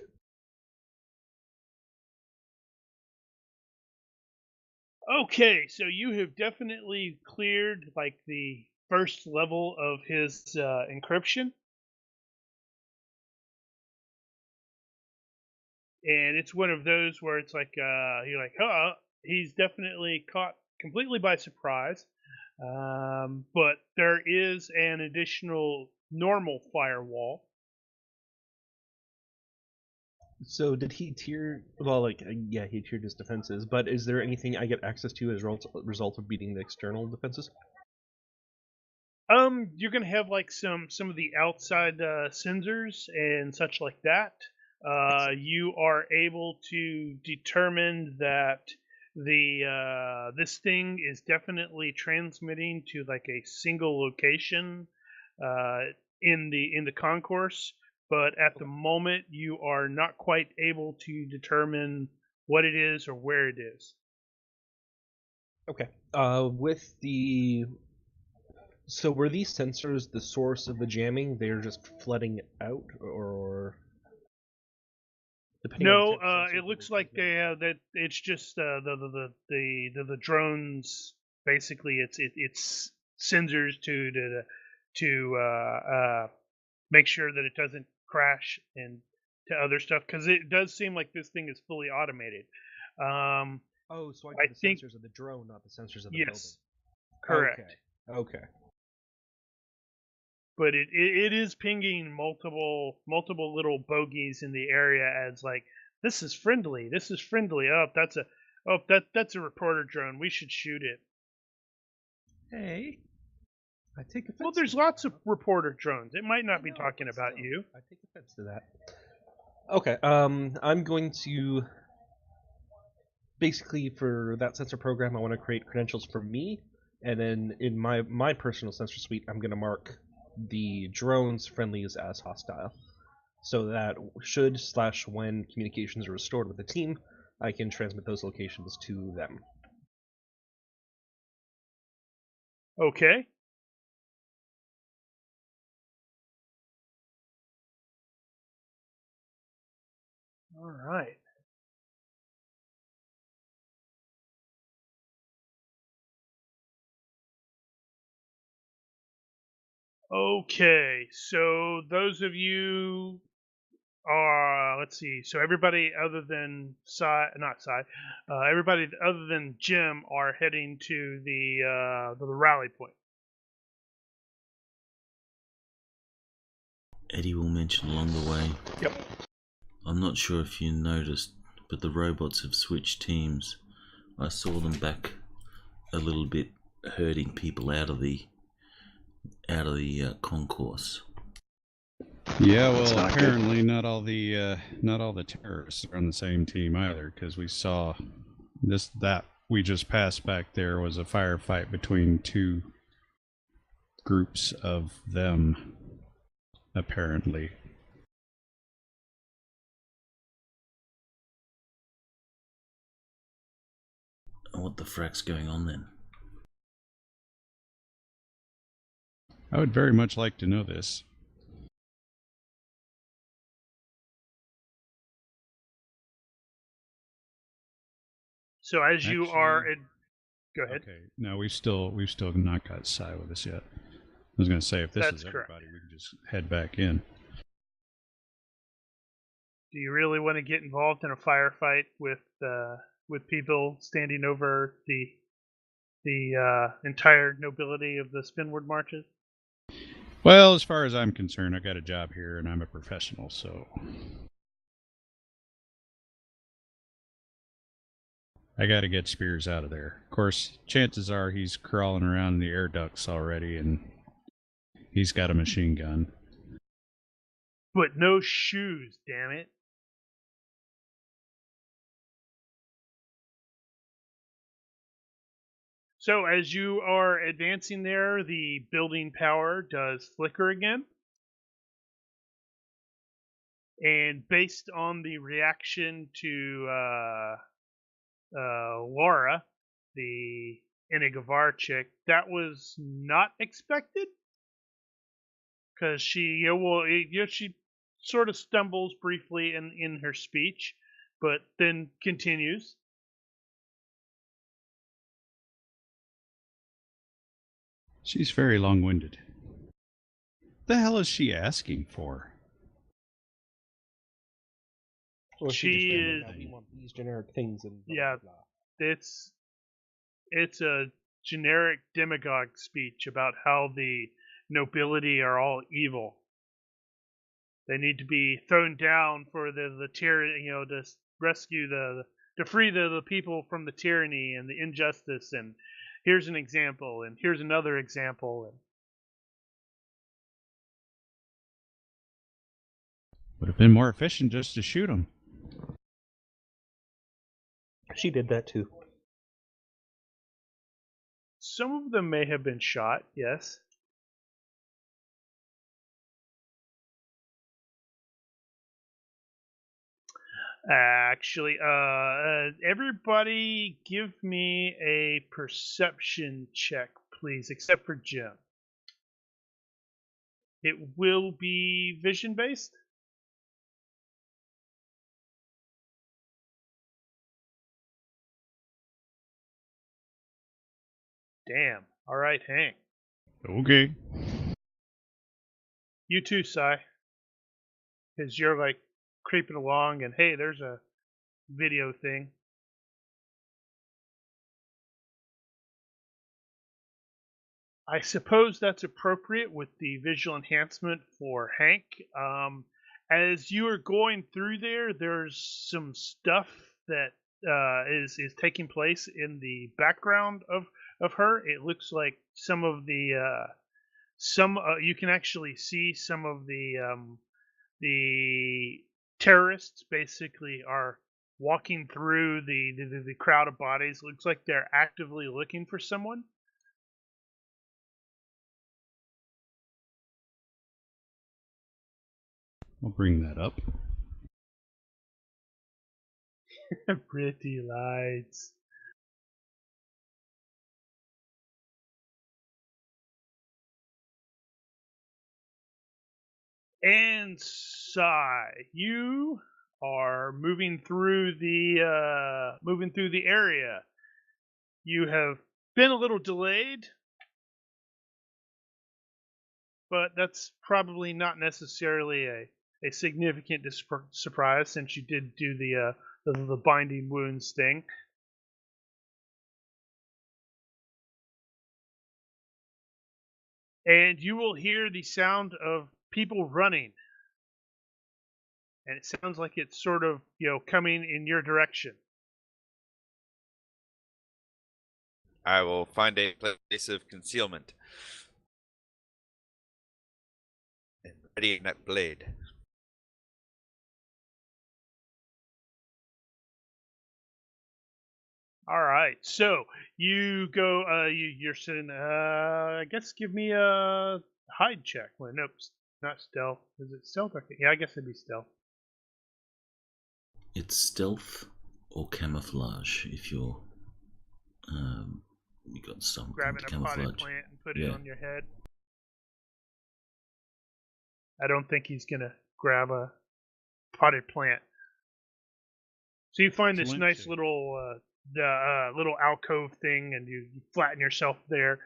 Okay, so you have definitely cleared like the first level of his encryption. And it's one of those where it's like you're like, oh, he's definitely caught completely by surprise. But there is an additional normal firewall. So did he tier? Well, like yeah, he tiered his defenses. But is there anything I get access to as a result of beating the external defenses? You're gonna have like some of the outside sensors and such like that. You are able to determine that this thing is definitely transmitting to like a single location in the concourse, but at the moment you are not quite able to determine what it is or where it is. Okay. So were these sensors the source of the jamming? They're just flooding out, or depending on the No, type of sensor it that looks they're like that it's just the drones. Basically, it's sensors to make sure that it doesn't crash and to other stuff, because it does seem like this thing is fully automated. Oh, so I the think sensors of the drone, not the sensors of the yes, building. correct. Okay. But it is pinging multiple little bogeys in the area as like, this is friendly. Oh, that's a reporter drone. We should shoot it. Hey, I take offense. Well, there's to lots that. of reporter drones. It might I not be know, talking but about still, you. I take offense to that. Okay. I'm going to basically for that sensor program, I want to create credentials for me, and then in my personal sensor suite, I'm going to mark the drones friendlies as hostile, so that when communications are restored with the team, I can transmit those locations to them. Okay. All right. Okay. So those of you let's see. So everybody other than everybody other than Jim are heading to the rally point. Eddie will mention along the way. Yep. I'm not sure if you noticed, but the robots have switched teams. I saw them back a little bit, herding people out of the concourse. Yeah, well, apparently not all the terrorists are on the same team either, because we saw that we just passed back there was a firefight between two groups of them, apparently. What the frack's going on then? I would very much like to know this. So as you are, go ahead. Okay. No, we've still not got Sai with us yet. I was going to say, if this That's is correct. everybody, we can just head back in. Do you really want to get involved in a firefight with people standing over the entire nobility of the Spinward Marches? Well, as far as I'm concerned, I got a job here and I'm a professional, so I got to get Spears out of there. Of course, chances are he's crawling around in the air ducts already and he's got a machine gun. But no shoes, damn it. So as you are advancing there, the building power does flicker again. And based on the reaction to Laura, the Inigavar chick, that was not expected. Because she sort of stumbles briefly in her speech, but then continues. She's very long-winded. The hell is she asking for? Or She just is- we want these generic things and blah, Yeah. blah, blah. It's a generic demagogue speech about how the nobility are all evil. They need to be thrown down for the tyranny, to rescue to free the people from the tyranny and the injustice. And here's an example, and here's another example. And Would have been more efficient just to shoot him. She did that too. some of them may have been shot, yes. Actually, everybody give me a perception check, please, except for Jim. It will be vision based. Damn. All right, Hank. Okay. You too, Sai. Because you're like creeping along, and hey, there's a video thing. I suppose that's appropriate with the visual enhancement for Hank. As you are going through there, there's some stuff that is taking place in the background of her. It looks like some of the you can actually see some of the terrorists basically are walking through the crowd of bodies. Looks like they're actively looking for someone. I'll bring that up. Pretty lights. And Sai, you are moving through the area. You have been a little delayed, but that's probably not necessarily a significant surprise since you did do the binding wounds thing. And you will hear the sound of people running. And it sounds like it's sort of, coming in your direction. I will find a place of concealment and readying that blade. All right, so you go. You're sitting. I guess give me a hide check. Well, nope, not stealth. Is it stealth? Okay, yeah, I guess it'd be stealth. It's stealth or camouflage if you're you got some Grabbing a camouflage. potted plant and put it on your head. I don't think he's gonna grab a potted plant. So you find this nice Flinching. little little alcove thing, and you flatten yourself there,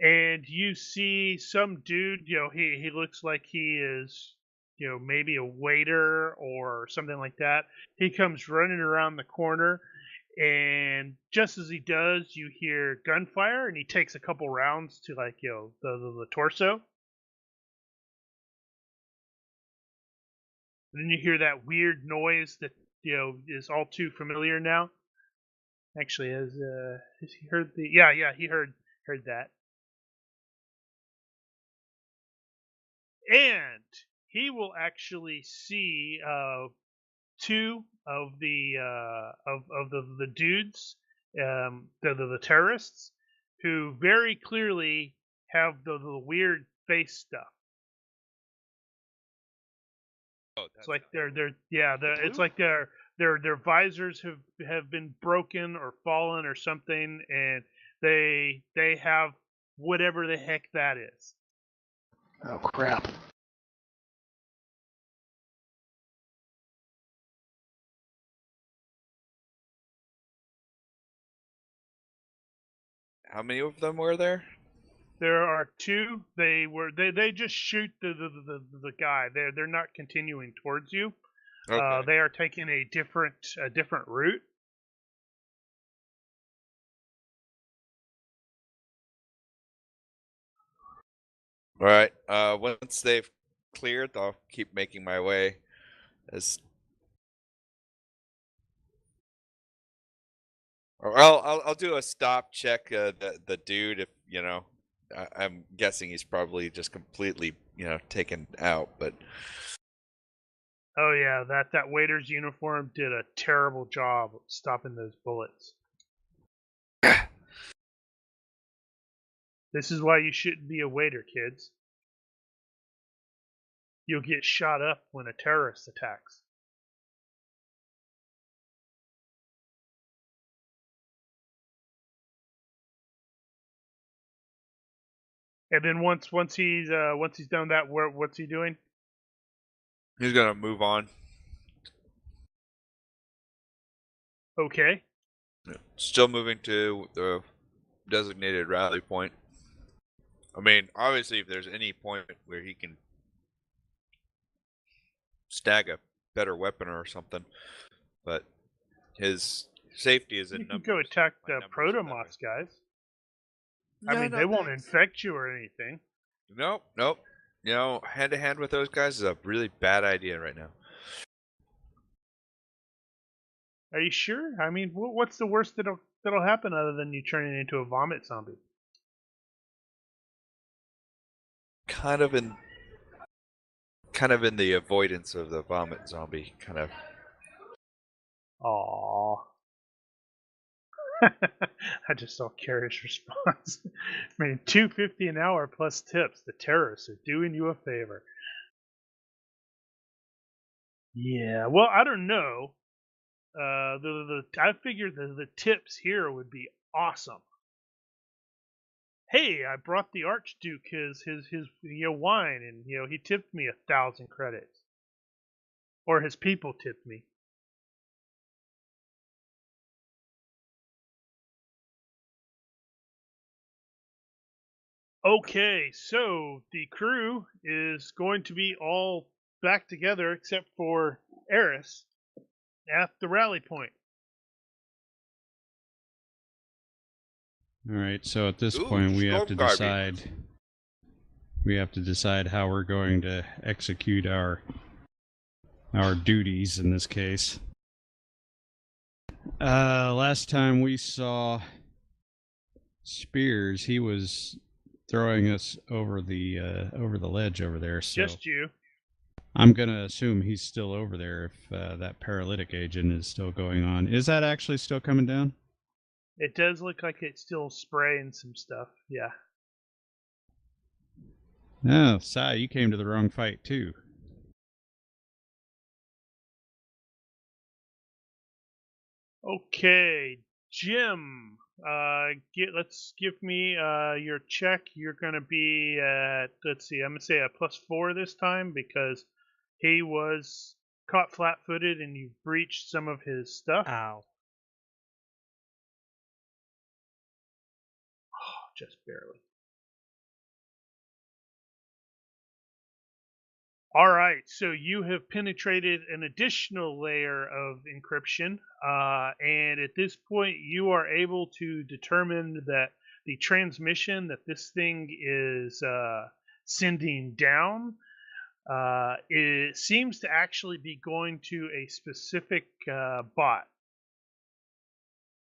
and you see some dude. He looks like he is maybe a waiter or something like that. He comes running around the corner, and just as he does, you hear gunfire, and he takes a couple rounds to like the torso. And then you hear that weird noise that is all too familiar now. Actually, has he heard the? Yeah, he heard that, and he will actually see two of the dudes, the terrorists, who very clearly have the weird face stuff. Oh, It's like it's like their visors have been broken or fallen or something, and they have whatever the heck that is. Oh crap! How many of them were there? There are two. They just shoot the guy. They're not continuing towards you. Okay. They are taking a different route. All right. Once they've cleared, I'll keep making my way. As or I'll do a stop check. The dude, if I'm guessing he's probably just completely taken out. But Oh yeah, that waiter's uniform did a terrible job of stopping those bullets. This is why you shouldn't be a waiter, kids. You'll get shot up when a terrorist attacks. And then once he's done that, what's he doing? he's gonna move on. Okay. Still moving to the designated rally point. I mean, obviously, if there's any point where he can snag a better weapon or something, but his safety is in You can numbers. go attack My the numbers are better. Protomoss guys. No, I mean, no, they won't thanks. infect you or anything. Nope. Hand to hand with those guys is a really bad idea right now. Are you sure? I mean, what's the worst that'll happen other than you turning into a vomit zombie? Kind of in the avoidance of the vomit zombie kind of. Aww. I just saw Carrie's response. I mean, $2.50 an hour plus tips. The terrorists are doing you a favor. Yeah, well, I don't know. I figured the tips here would be awesome. Hey, I brought the Archduke his wine, and he tipped me 1,000 credits, or his people tipped me. Okay, so the crew is going to be all back together except for Eris at the rally point. All right. So at this Ooh, point, we have to storm Garvey. decide. We have to decide how we're going to execute our duties in this case. Last time we saw Spears, he was throwing us over the ledge over there. So Just you. I'm gonna assume he's still over there if that paralytic agent is still going on. Is that actually still coming down? It does look like it's still spraying some stuff. Yeah. Oh, Sai, you came to the wrong fight too. Okay, Jim. Let's give me your check. You're gonna be at, let's see, I'm gonna say a +4 this time because he was caught flat-footed and you breached some of his stuff. Ow. Oh, just barely. All right, so you have penetrated an additional layer of encryption, and at this point, you are able to determine that the transmission that this thing is sending down, it seems to actually be going to a specific bot,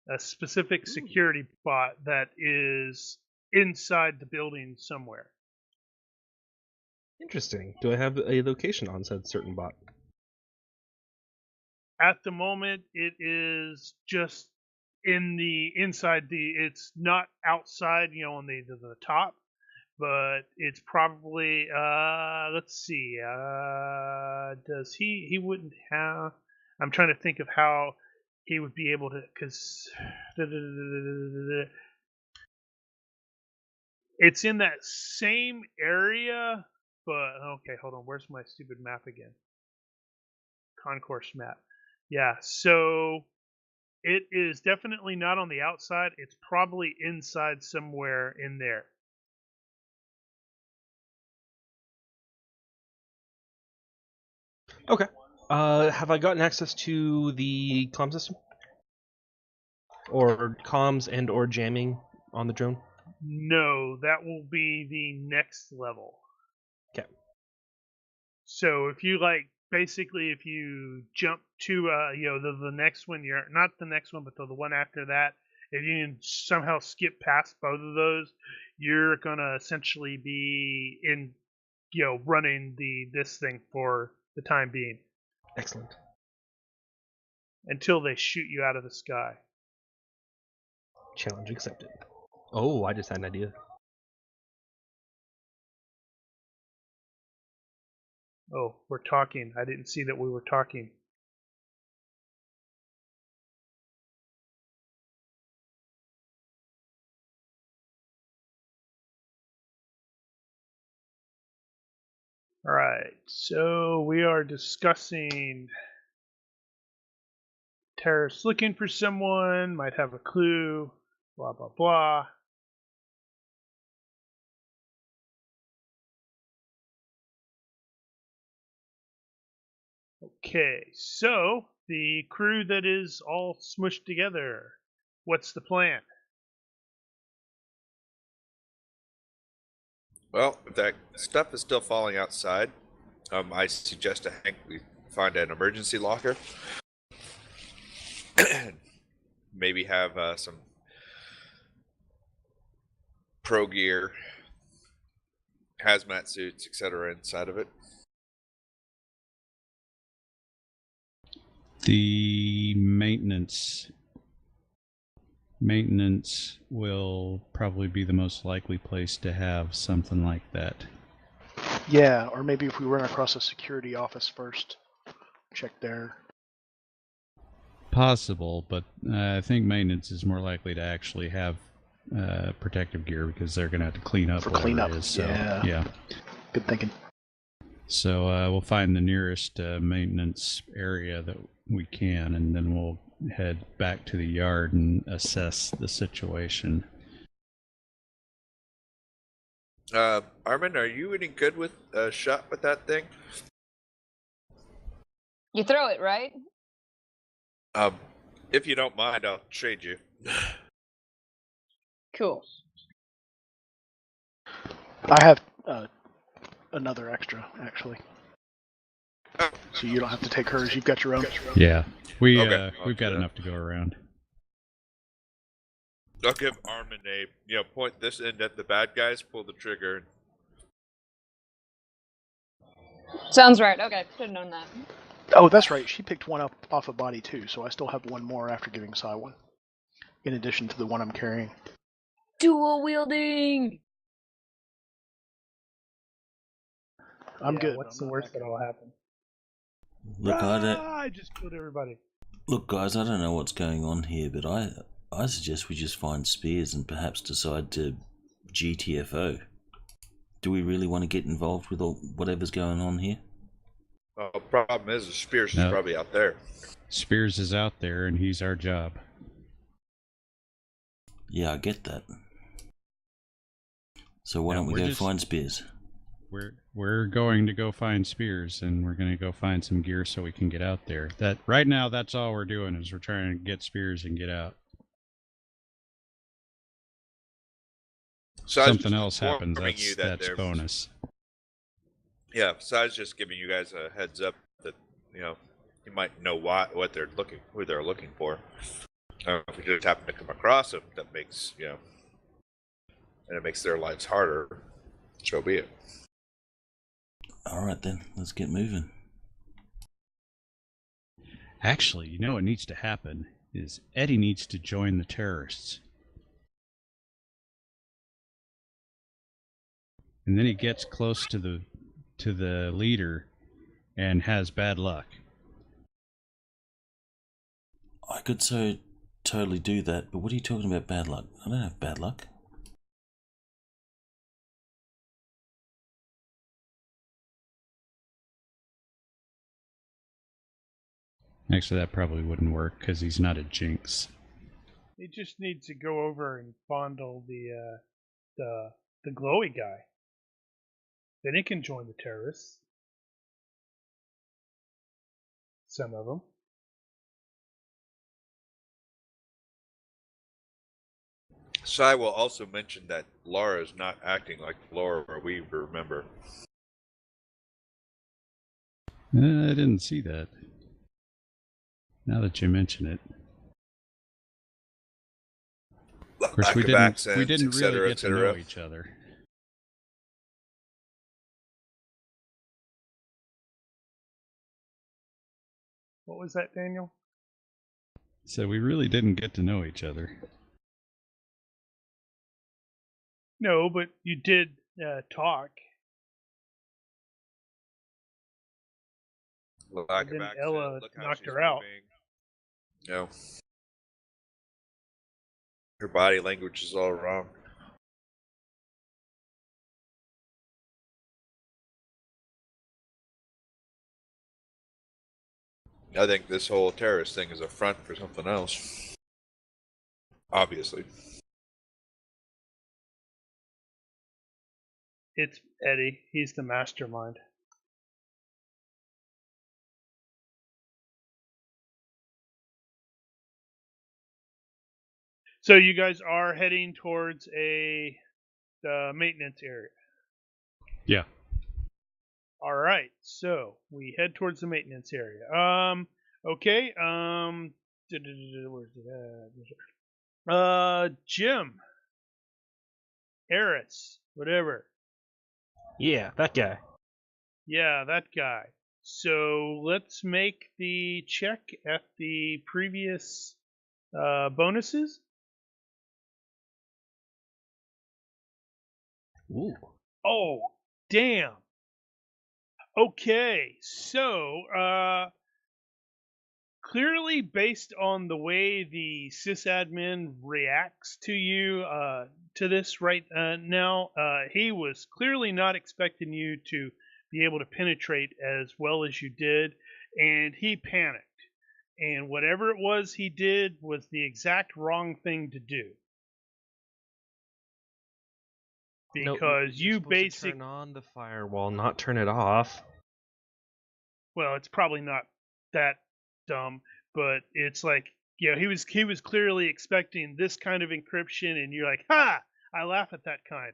a specific security bot that is inside the building somewhere. Interesting. Do I have a location on said certain bot? At the moment, it is just inside it's not outside, on the top, but it's probably let's see, does he wouldn't have, I'm trying to think of how he would be able to, because it's in that same area, but okay, hold on, where's my stupid map again? Concourse map. Yeah, so it is definitely not on the outside. It's probably inside somewhere in there. Okay. Have I gotten access to the comm system? Or comms and or jamming on the drone? No, that will be the next level. Okay. So if you basically if you jump to the next one, you're not the next one, but the one after that, if you can somehow skip past both of those, you're gonna essentially be in running this thing for the time being. Excellent. Until they shoot you out of the sky. Challenge accepted. Oh, I just had an idea. Oh, we're talking. I didn't see that we were talking. All right, so we are discussing terrorists looking for someone, might have a clue, blah, blah, blah. Okay, so the crew that is all smushed together, what's the plan? Well, if that stuff is still falling outside, I suggest to Hank we find an emergency locker. Maybe have some pro gear, hazmat suits, etc. inside of it. The maintenance will probably be the most likely place to have something like that. Yeah, or maybe if we run across a security office first, check there. Possible, but I think maintenance is more likely to actually have protective gear because they're going to have to clean up For whatever cleanup, it is. So, yeah. Good thinking. So we'll find the nearest maintenance area that we can, and then we'll head back to the yard and assess the situation. Armin, are you any good with a shot with that thing? You throw it, right? If you don't mind, I'll trade you. Cool. I have another extra, actually. Oh, So you don't have to take hers. You've got your own. Yeah, we've Okay, got enough to go around. I'll give Armin a, point this end at the bad guys, pull the trigger. Sounds right. Okay, should have known that. Oh, that's right. She picked one up off a body too, so I still have one more after giving Sai one, in addition to the one I'm carrying. Dual wielding. I'm good. What's the worst that'll happen? Look, I just killed everybody. Look, guys, I don't know what's going on here, but I suggest we just find Spears and perhaps decide to GTFO. Do we really want to get involved with all whatever's going on here? Well, the problem is Spears is No. probably out there. Spears is out there, and he's our job. Yeah, I get that. So why No, don't we we're go just- find Spears? We're going to go find Spears, and we're going to go find some gear so we can get out there. That right now, that's all we're doing is we're trying to get Spears and get out. So I was Something just else happens. informing you That's there- bonus. Yeah, so I was just giving you guys a heads up that you might know who they're looking for. If we just happen to come across them, that makes and it makes their lives harder. So be it. All right then, let's get moving. Actually, you know what needs to happen is Eddie needs to join the terrorists. And then he gets close to the leader and has bad luck. I could so totally do that, but what are you talking about bad luck? I don't have bad luck. Actually, that probably wouldn't work because he's not a jinx. He just needs to go over and fondle the glowy guy. Then he can join the terrorists. Some of them. So I will also mention that Laura is not acting like Laura we remember. I didn't see that. Now that you mention it. Of course, Lack we of didn't accents, really etc., get to know etc. each other. What was that, Daniel? So we really didn't get to know each other. No, but you did talk. Lack And of then accent. Ella Look how knocked she's her out. moving. Her body language is all wrong. I think this whole terrorist thing is a front for something else. Obviously. It's Eddie. He's the mastermind. So you guys are heading towards the maintenance area. Yeah. All right. So we head towards the maintenance area. Okay. Where's it? Jim. Eris. Whatever. Yeah, that guy. Yeah, that guy. So let's make the check at the previous bonuses. Ooh. Oh, damn. Okay, so clearly based on the way the sysadmin reacts to you to this right now, he was clearly not expecting you to be able to penetrate as well as you did, and he panicked. And whatever it was he did was the exact wrong thing to do. Because you basically turn on the firewall, not turn it off. well, it's probably not that dumb, but it's like, he was clearly expecting this kind of encryption, and you're like, ha! I laugh at that kind.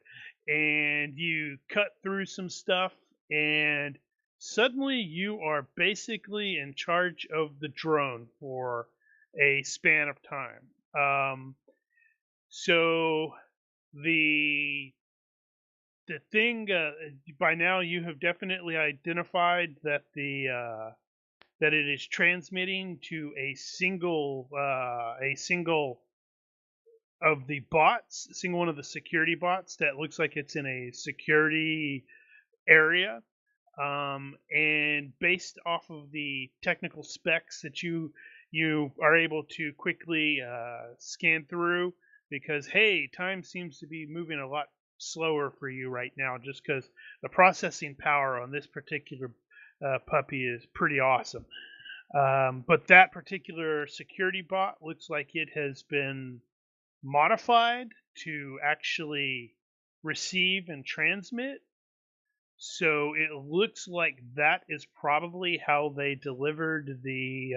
And you cut through some stuff, and suddenly you are basically in charge of the drone for a span of time. So the thing by now you have definitely identified that that it is transmitting to a single of the bots, a single one of the security bots that looks like it's in a security area. And based off of the technical specs that you you are able to quickly scan through because, hey, time seems to be moving a lot slower for you right now just because the processing power on this particular puppy is pretty awesome. But that particular security bot looks like it has been modified to actually receive and transmit. So it looks like that is probably how they delivered the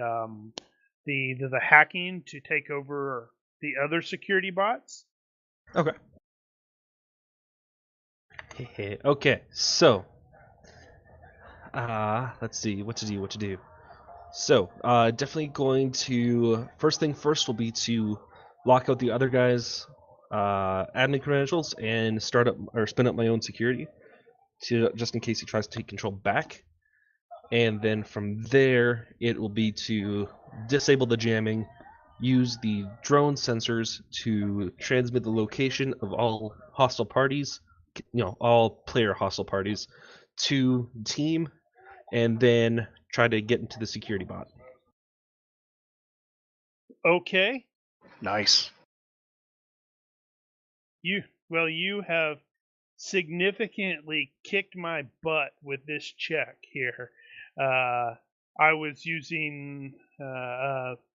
hacking to take over the other security bots. Okay. Okay, so let's see what to do. So, definitely going to first thing first will be to lock out the other guys' admin credentials and start up or spin up my own security to just in case he tries to take control back. And then from there, it will be to disable the jamming, use the drone sensors to transmit the location of all hostile parties, all player hostile parties, to the team, and then try to get into the security bot. Okay. Nice. You have significantly kicked my butt with this check here. I was using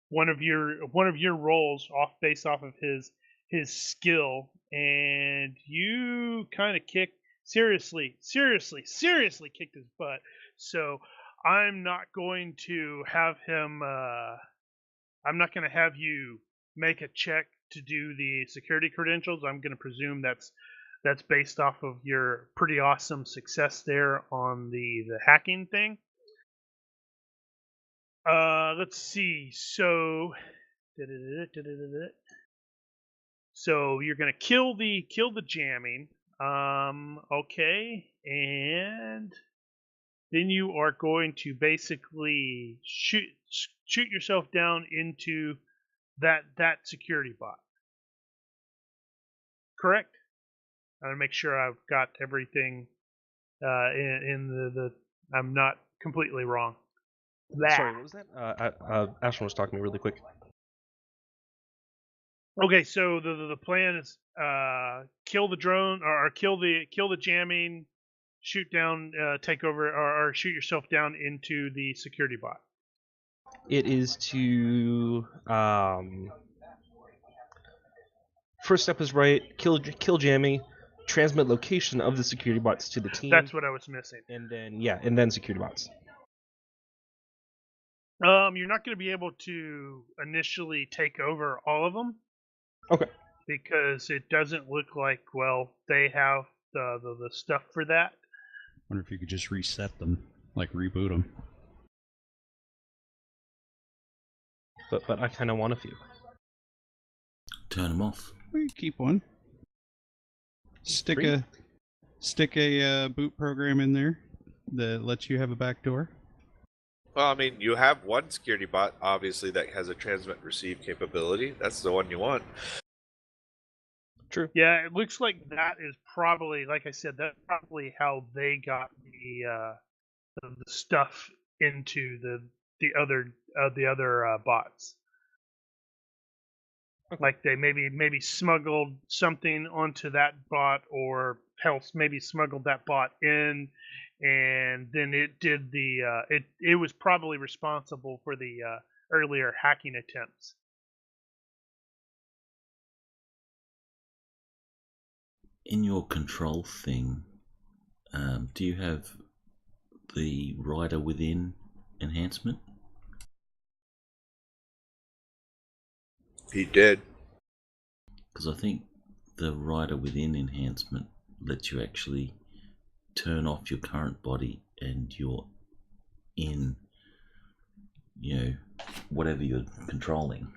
one of your rolls based off of his skill, and you kind of seriously kicked his butt. So I'm not going to have him. I'm not going to have you make a check to do the security credentials. I'm going to presume that's based off of your pretty awesome success there on the hacking thing. Let's see. So you're going to kill the jamming. Okay, and then you are going to basically shoot yourself down into that security bot. Correct? I want to make sure I've got everything in the I'm not completely wrong. Sorry, what was that? Ashton was talking really quick. Okay, so the plan is kill the drone or kill the jamming, shoot down, take over, or shoot yourself down into the security bot. It is to first step is right. Kill jamming, transmit location of the security bots to the team. That's what I was missing. And then security bots. You're not going to be able to initially take over all of them. Okay. Because it doesn't look like they have the stuff for that. Wonder if you could just reset them, like reboot them. But I kind of want a few. Turn them off. We keep one. Stick a boot program in there that lets you have a backdoor. Well, I mean, you have one security bot, obviously, that has a transmit-receive capability. That's the one you want. True. Yeah, it looks like that is probably, like I said, that's probably how they got the stuff into the other bots. Okay. Like they maybe smuggled something onto that bot, or else maybe smuggled that bot in, and then it did it was probably responsible for the earlier hacking attempts. In your control thing, do you have the rider within enhancement? He did. Because I think the rider within enhancement lets you actually turn off your current body and you're in, whatever you're controlling.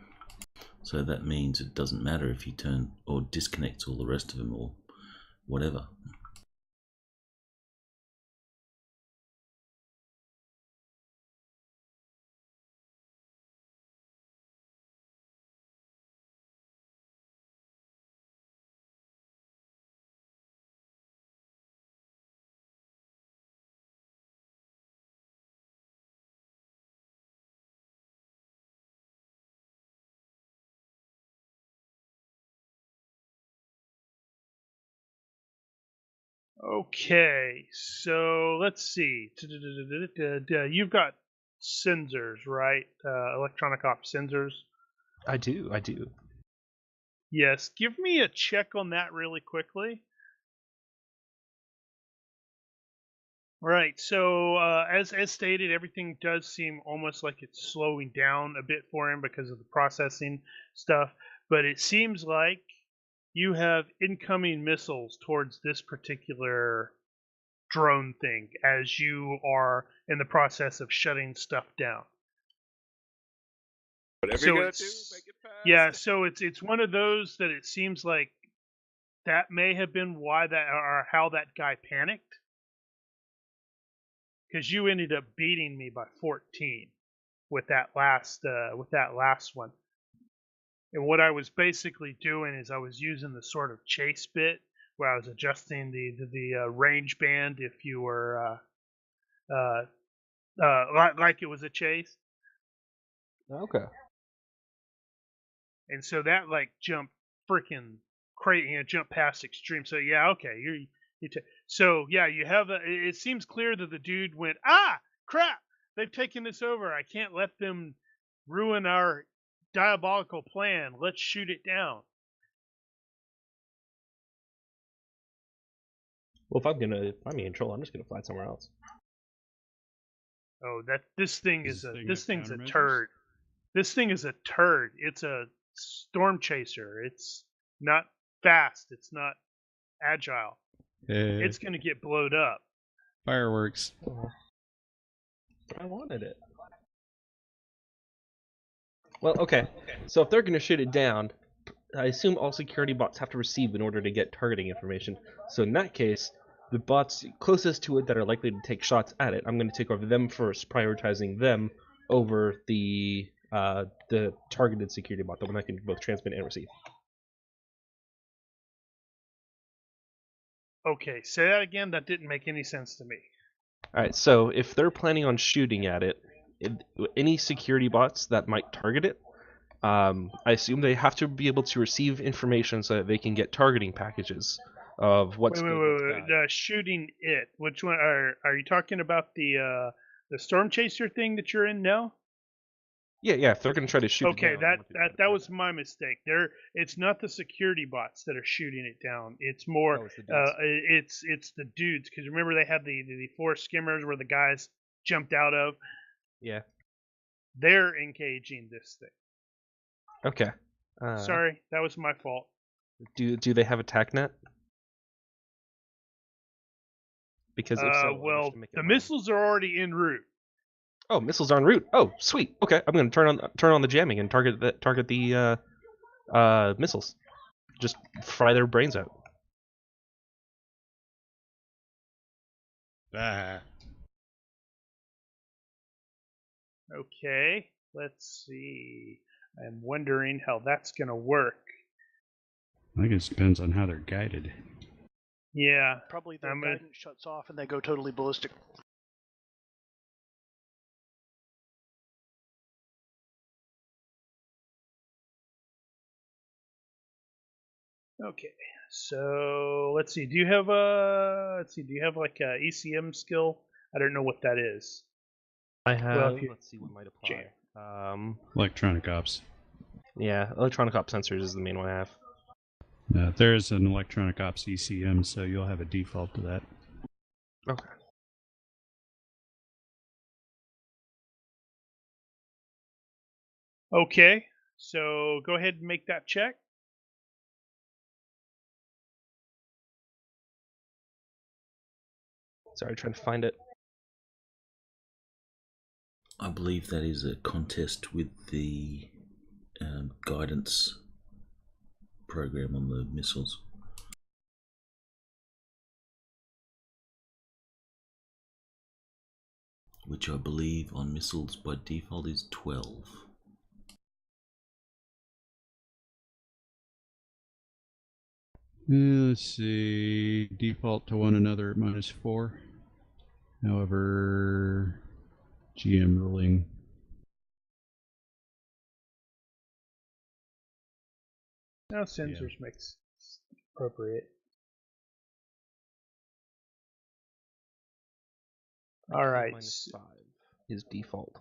So that means it doesn't matter if you turn or disconnects all the rest of them or whatever. Okay, so let's see. You've got sensors, right? Electronic op sensors. I do. Yes. Give me a check on that really quickly. Right. So as stated, everything does seem almost like it's slowing down a bit for him because of the processing stuff. But it seems like you have incoming missiles towards this particular drone thing as you are in the process of shutting stuff down. Whatever So you're gonna it's do, make it fast. yeah. So it's one of those that it seems like that may have been why that or how that guy panicked. Because you ended up beating me by 14 with that last one. And what I was basically doing is I was using the sort of chase bit where I was adjusting the range band if you were like it was a chase, Okay. and so that like jumped freaking crazy, jumped past extreme. So yeah, okay, so yeah, you have it seems clear that the dude went, crap, they've taken this over. I can't let them ruin our diabolical plan. Let's shoot it down. Well, if I'm in control, I'm just gonna fly somewhere else. Oh, this thing Does is this a thing this have thing's a countermeasures? turd. This thing is a turd. It's a storm chaser. It's not fast. It's not agile. It's gonna get blowed up. Fireworks. I wanted it. Well, okay. So if they're gonna shoot it down, I assume all security bots have to receive in order to get targeting information. So in that case, the bots closest to it that are likely to take shots at it, I'm going to take over them first, prioritizing them over the targeted security bot, the one that can both transmit and receive. Okay, say that again. That didn't make any sense to me. All right. So if they're planning on shooting at it, any security bots that might target it, I assume they have to be able to receive information so that they can get targeting packages of what's wait. Shooting it. Which one are you talking about? The storm chaser thing that you're in now? Yeah. If they're going to try to shoot Okay, it down, that was my mistake. It's not the security bots that are shooting it down. It's more Oh, it's the dudes. it's the dudes. Because remember they had the four skimmers where the guys jumped out of. Yeah. They're engaging this thing. Okay. Sorry, that was my fault. Do they have a TACnet? Because if so, Well, make it the mine. missiles are already en route. Oh, missiles are en route. Oh, sweet. Okay, I'm gonna turn on the jamming and target the missiles. Just fry their brains out. Ah. Okay, let's see. I'm wondering how that's gonna work. I guess it depends on how they're guided. Yeah. Probably their guidance shuts off and they go totally ballistic. Okay, so let's see. Do you have like a ECM skill? I don't know what that is. I have. Well, if you Let's see what might apply. Electronic ops. Yeah, electronic op sensors is the main one I have. There is an electronic ops ECM, so you'll have a default to that. Okay. Okay, so go ahead and make that check. Sorry, trying to find it. I believe that is a contest with the guidance program on the missiles. Which I believe on missiles by default is 12. Let's see. Default to one another at -4. However, GM ruling. Now sensors makes appropriate. All right. -5 is default.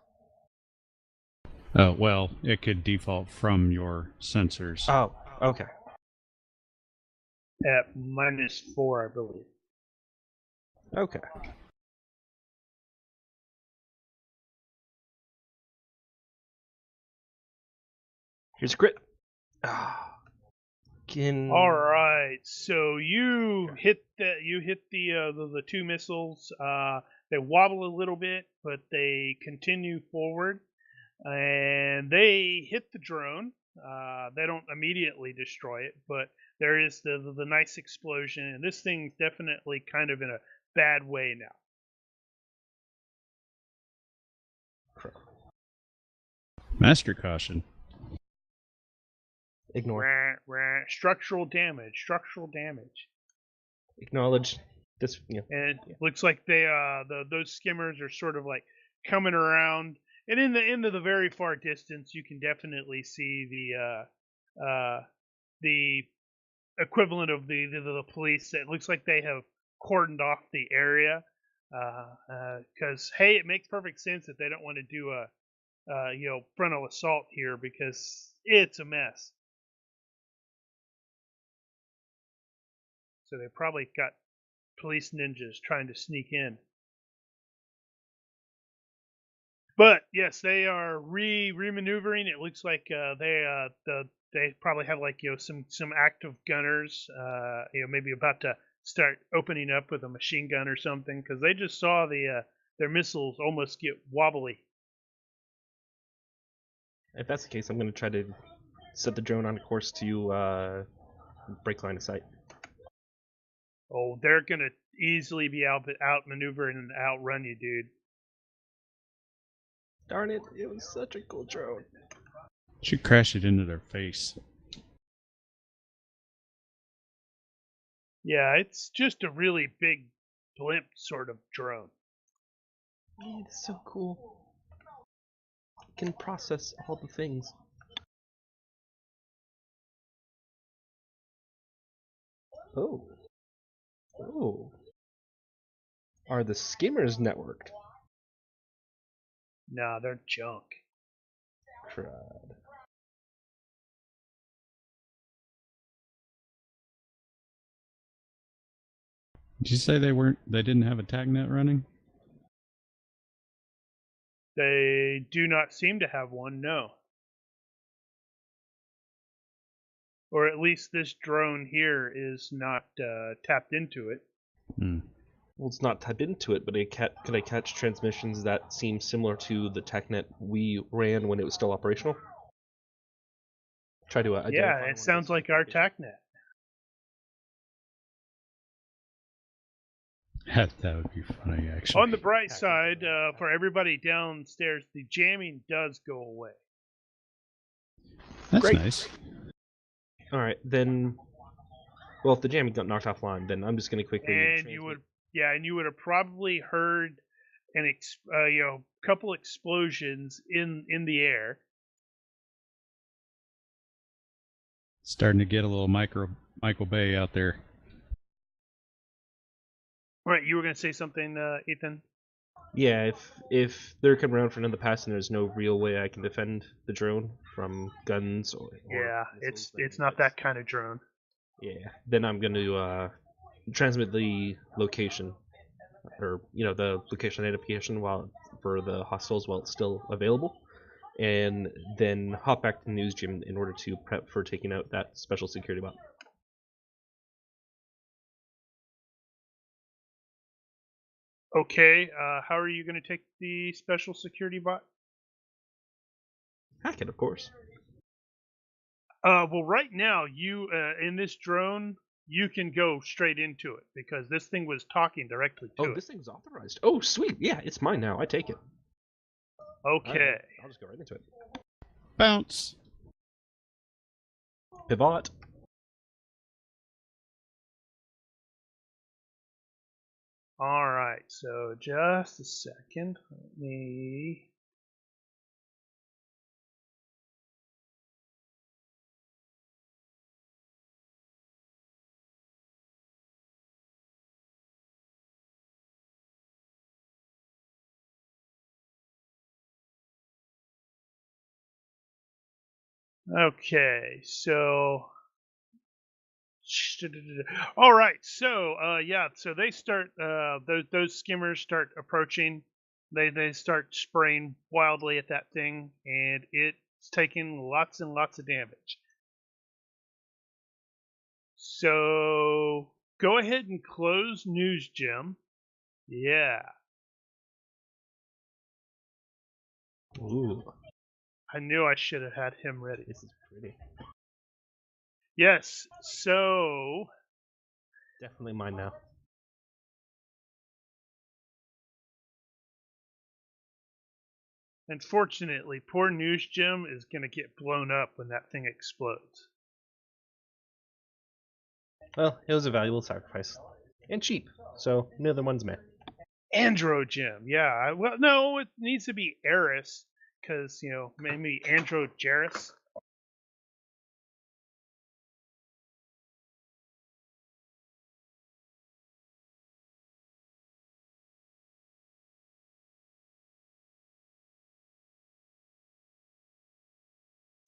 Oh, well, it could default from your sensors. Oh, okay. At -4, I believe. Okay. Here's a crit. Ah. All right. So you hit the two missiles. They wobble a little bit, but they continue forward, and they hit the drone. They don't immediately destroy it, but there is the nice explosion, and this thing's definitely kind of in a bad way now. Master caution. Ignore. Rah, rah. Structural damage. Structural damage. Acknowledge. This. Yeah. And it looks like they those skimmers are sort of like coming around, and into the very far distance, you can definitely see the equivalent of the police. It looks like they have cordoned off the area, because hey, it makes perfect sense that they don't want to do a frontal assault here because it's a mess. So they probably got police ninjas trying to sneak in. But yes, they are re-maneuvering. It looks like they probably have like some active gunners, maybe about to start opening up with a machine gun or something, because they just saw their missiles almost get wobbly. If that's the case, I'm going to try to set the drone on a course to break line of sight. Oh, they're gonna easily be outmaneuvering and outrun you, dude. Darn it! It was such a cool drone. Should crash it into their face. Yeah, it's just a really big blimp sort of drone. Man, it's so cool. It can process all the things. Oh. Oh. Are the skimmers networked? Nah, they're junk. Crud. Did you say they didn't have a tagnet running? They do not seem to have one, no. Or at least this drone here is not tapped into it. Hmm. Well, it's not tapped into it, but could I catch transmissions that seem similar to the TechNet we ran when it was still operational? Try to identify. Yeah, one it of sounds those like our communications. TACnet. That would be funny, actually. On the bright side, for everybody downstairs, the jamming does go away. That's Great. nice. All right, then. Well, if the jamming got knocked offline, then I'm just going to quickly. And you would have probably heard couple explosions in the air. Starting to get a little Michael Bay out there. Right, you were going to say something, Ethan? Yeah, if they're coming around from another pass and there's no real way I can defend the drone from guns or Yeah, missiles, it's then not that kind of drone. Yeah, then I'm going to transmit the location, or the location identification for the hostiles while it's still available, and then hop back to the news gym in order to prep for taking out that special security bot. Okay, how are you going to take the special security bot? Hack it, of course. Well, right now, you in this drone, you can go straight into it because this thing was talking directly to it. This thing's authorized. Oh, sweet. Yeah, it's mine now. I take it. Okay. Right, I'll just go right into it. Bounce. Pivot. All right. So just a second. Let me. Okay, so all right, so so they start those skimmers start approaching. They start spraying wildly at that thing, and it's taking lots and lots of damage. So go ahead and close News Gem. Yeah, Ooh, I knew I should have had him ready. this is pretty. Yes, so Definitely mine now. unfortunately, poor News Gem is going to get blown up when that thing explodes. Well, it was a valuable sacrifice. And cheap, so neither one's meh. Andro Gem, yeah. Well, no, it needs to be Eris, because, maybe Andro Geris.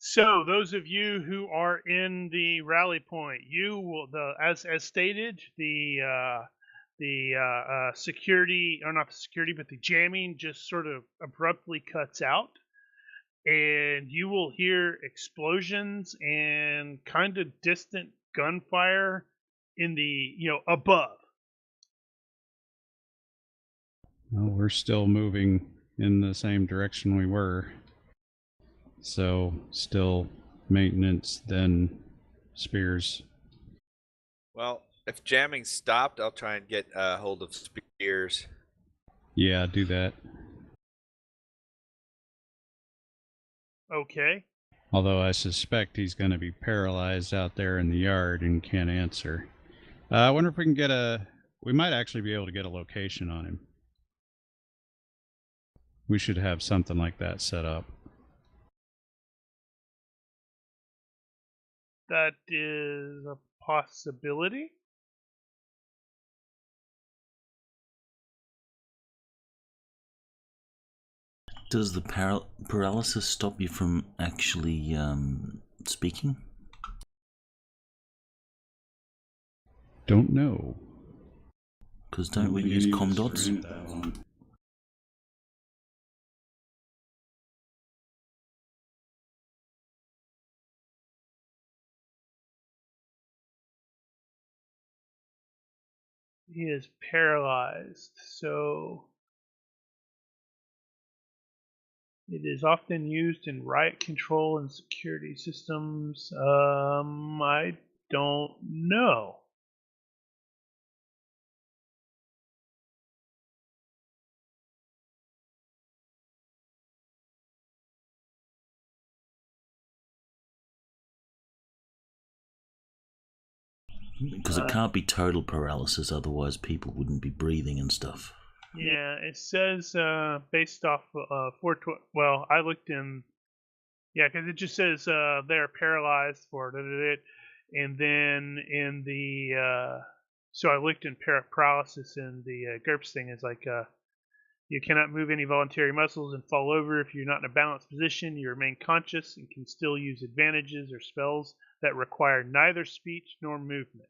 So, those of you who are in the rally point, you will as stated, the security, or not the security, but the jamming just sort of abruptly cuts out, and you will hear explosions and kind of distant gunfire in the above. Well, we're still moving in the same direction we were. So, still maintenance, then spears. Well, if jamming stopped, I'll try and get a hold of spears. Yeah, do that. Okay. Although I suspect he's going to be paralyzed out there in the yard and can't answer. I wonder if we can get we might actually be able to get a location on him. We should have something like that set up. That is a possibility. Does the paralysis stop you from actually speaking? Don't know. Because don't we use comdots? He is paralyzed, so it is often used in riot control and security systems. I don't know. Because it can't be total paralysis, otherwise people wouldn't be breathing and stuff. Yeah, it says based off 412. Well, I looked in. Yeah, because it just says they're paralyzed for it, and then in the so I looked in paralysis in the GURPS thing. It's like you cannot move any voluntary muscles and fall over if you're not in a balanced position. You remain conscious and can still use advantages or spells that require neither speech nor movement.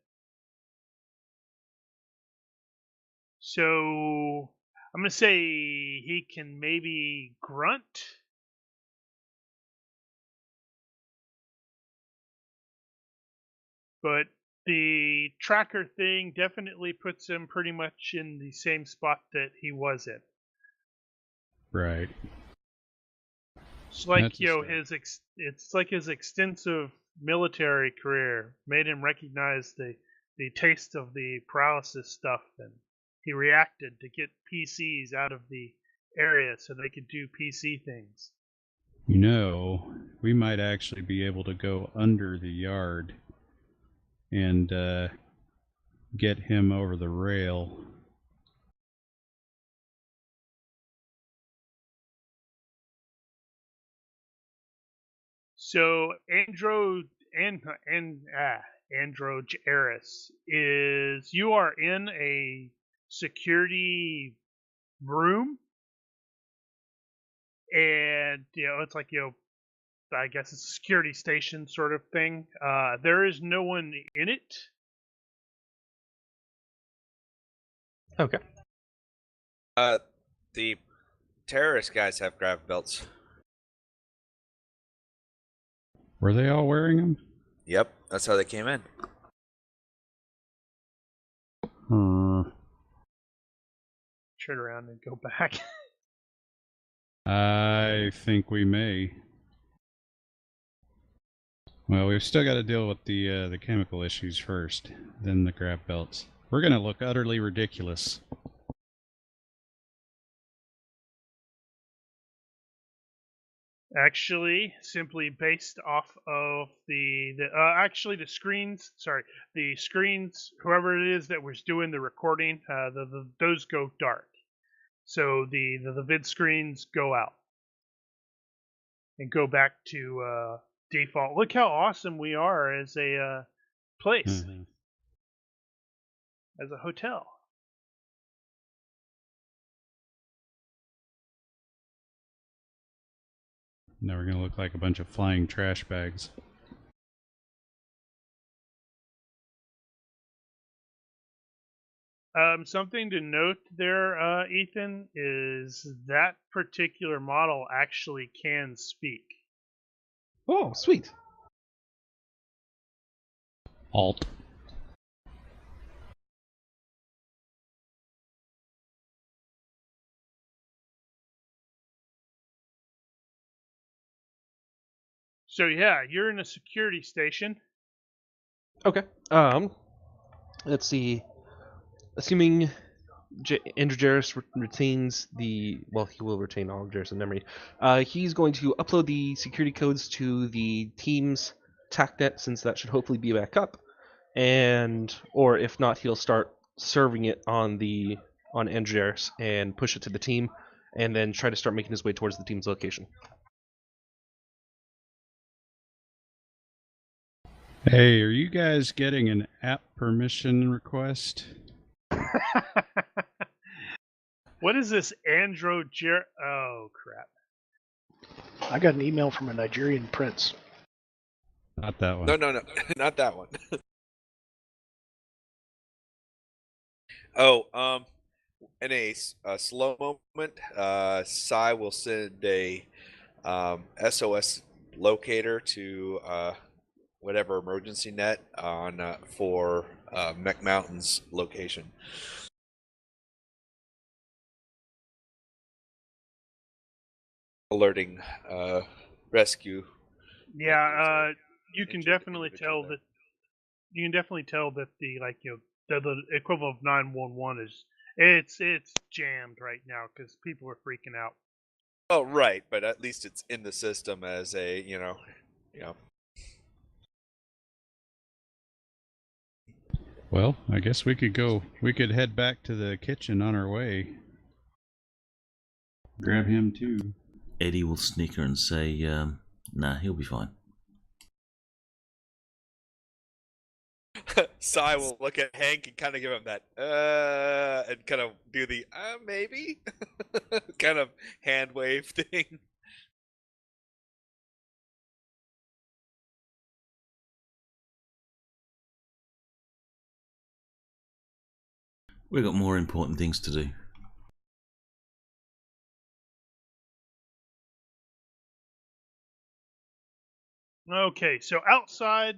So I'm gonna say he can maybe grunt. But the tracker thing definitely puts him pretty much in the same spot that he was in. Right. It's like That's a start. it's like his extensive military career made him recognize the taste of the paralysis stuff, and he reacted to get PCs out of the area so they could do PC things. We might actually be able to go under the yard and get him over the rail. So Andro Eris is you are in a security room, and it's like I guess it's a security station sort of thing. There is no one in it. Okay. The terrorist guys have grab belts. Were they all wearing them? Yep, that's how they came in. Turn around and go back. I think we may. Well, we've still got to deal with the chemical issues first, then the grab belts. We're gonna look utterly ridiculous. Actually, simply based off of the screens. Sorry, the screens. Whoever it is that was doing the recording, those go dark. So the vid screens go out and go back to default. Look how awesome we are as a place, as a hotel. Now we're gonna look like a bunch of flying trash bags. Something to note there, Ethan, is that particular model actually can speak. Oh, sweet. Alt. So yeah, you're in a security station. Okay. Let's see. Assuming Andrew Jarrus retains he will retain all of Jarrus' memory. He's going to upload the security codes to the team's TACnet, since that should hopefully be back up. Or if not, he'll start serving it on Andrew Jarrus and push it to the team, and then try to start making his way towards the team's location. Hey, are you guys getting an app permission request? What is this Oh crap! I got an email from a Nigerian prince. Not that one. No, not that one. Oh, in a slow moment, Sai will send a SOS locator to whatever emergency net on for Mech Mountain's location. Alerting rescue. Yeah, you can definitely tell that. You can definitely tell that the equivalent of 911 is it's jammed right now because people are freaking out. Oh, right, but at least it's in the system as a Well, I guess we could head back to the kitchen on our way. Grab him too. Eddie will snicker and say, nah, he'll be fine. Sai will look at Hank and kind of give him that and kind of do the maybe kind of hand wave thing. We've got more important things to do. Okay, so outside,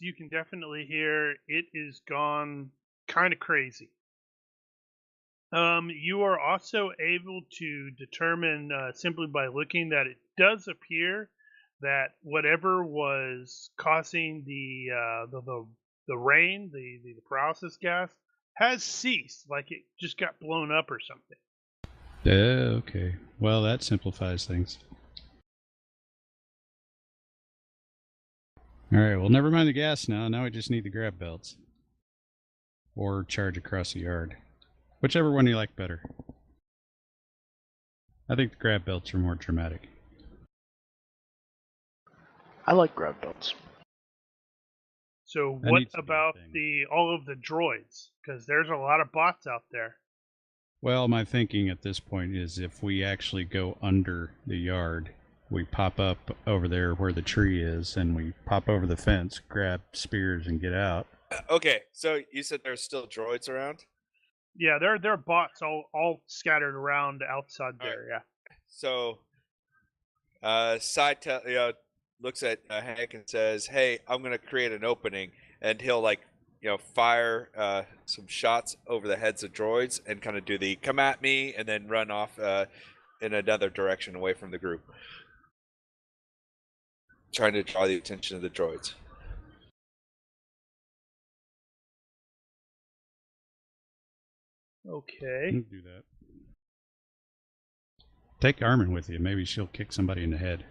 you can definitely hear it is gone kind of crazy. You are also able to determine simply by looking that it does appear that whatever was causing the rain, the paralysis gas, has ceased. Like it just got blown up or something. Okay. Well, that simplifies things. Alright, well, never mind the gas now. Now we just need the grab belts. Or charge across the yard. Whichever one you like better. I think the grab belts are more dramatic. I like grab belts. So That what needs to be a about thing. all of the droids? Because there's a lot of bots out there. Well, my thinking at this point is if we actually go under the yard, we pop up over there where the tree is, and we pop over the fence, grab spears, and get out. Okay, so you said there's still droids around? Yeah, there are bots all scattered around outside All right. there. Yeah. So, looks at Hank and says, "Hey, I'm gonna create an opening," and he'll fire some shots over the heads of droids and kind of do the "come at me" and then run off in another direction away from the group, trying to draw the attention of the droids. Okay. You can do that. Take Armin with you. Maybe she'll kick somebody in the head.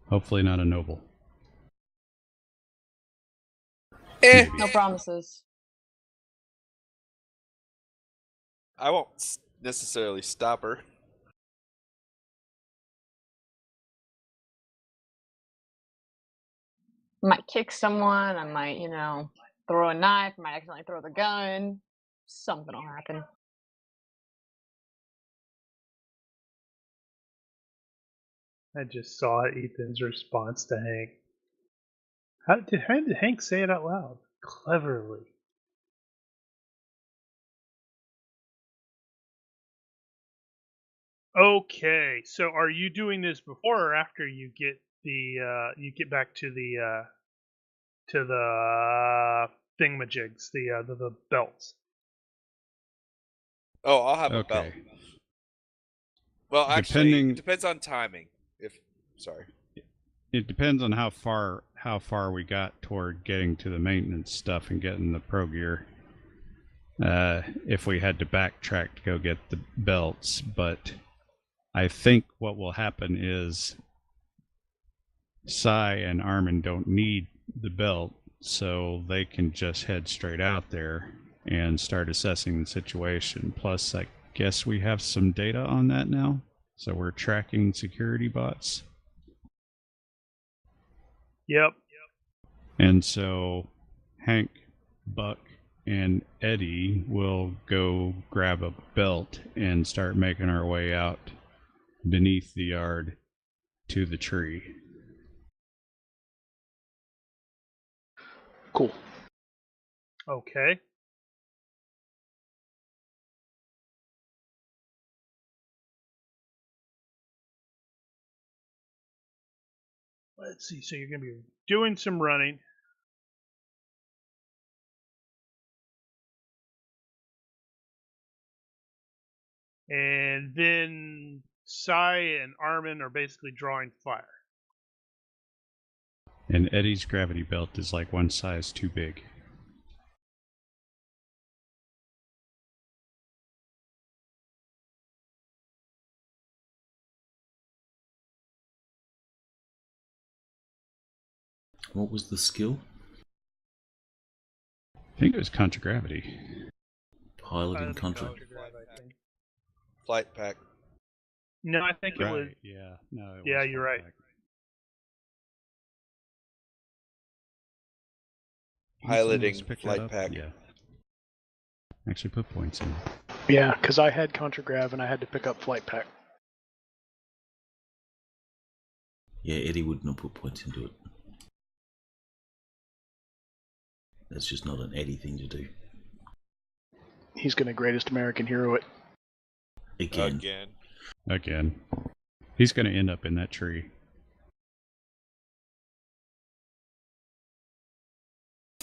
Hopefully not a noble. Maybe. No promises. I won't necessarily stop her. I might kick someone. I might, throw a knife. I might accidentally throw the gun. Something will happen. I just saw Ethan's response to Hank. How did Hank say it out loud? Cleverly. Okay, so are you doing this before or after you get back to the thingamajigs, the belts? Oh, I'll have a belt. Okay. Well, actually, Depending- it depends on timing. Sorry. It depends on how far we got toward getting to the maintenance stuff and getting the pro gear. If we had to backtrack to go get the belts, but I think what will happen is Sai and Armin don't need the belt, so they can just head straight out there and start assessing the situation. Plus, I guess we have some data on that now, so we're tracking security bots. Yep. And so Hank, Buck, and Eddie will go grab a belt and start making our way out beneath the yard to the tree. Cool. Okay. Let's see. So you're going to be doing some running. And then Sai and Armin are basically drawing fire. And Eddie's gravity belt is like one size too big. What was the skill? I think it was contragravity. Piloting contra. I think. Flight pack. No, I think it was. Yeah. No. Yeah, you're right. Piloting flight pack. Yeah. Actually put points in. Yeah, because I had contragrav and I had to pick up flight pack. Yeah, Eddie would not put points into it. That's just not an Eddie thing to do. He's gonna greatest American hero it. Again. He's going to end up in that tree.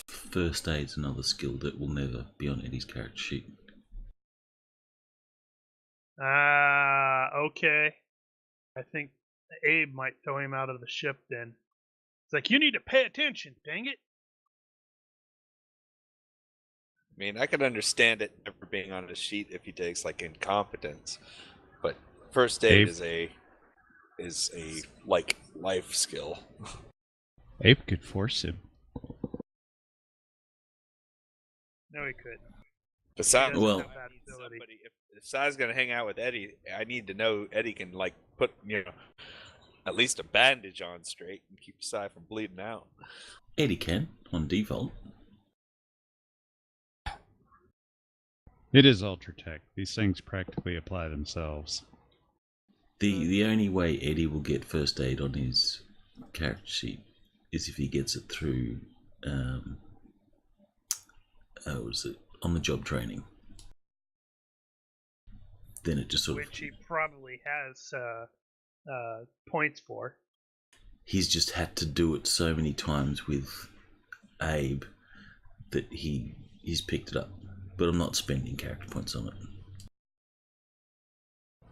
First aid's another skill that will never be on Eddie's character sheet. Okay. I think Abe might throw him out of the ship then. It's like, you need to pay attention, dang it. I mean, I could understand it never being on the sheet if he takes like incompetence, but first aid Abe. is a like life skill. Abe could force him. No, he couldn't. Besides, Well- if Sai's gonna hang out with Eddie, I need to know Eddie can like put at least a bandage on straight and keep Sai from bleeding out. Eddie can, on default. It is Ultra Tech. These things practically apply themselves. The only way Eddie will get first aid on his character sheet is if he gets it through on the job training. Then it just sort Which of he probably has points for. he's just had to do it so many times with Abe that he's picked it up. But I'm not spending character points on it.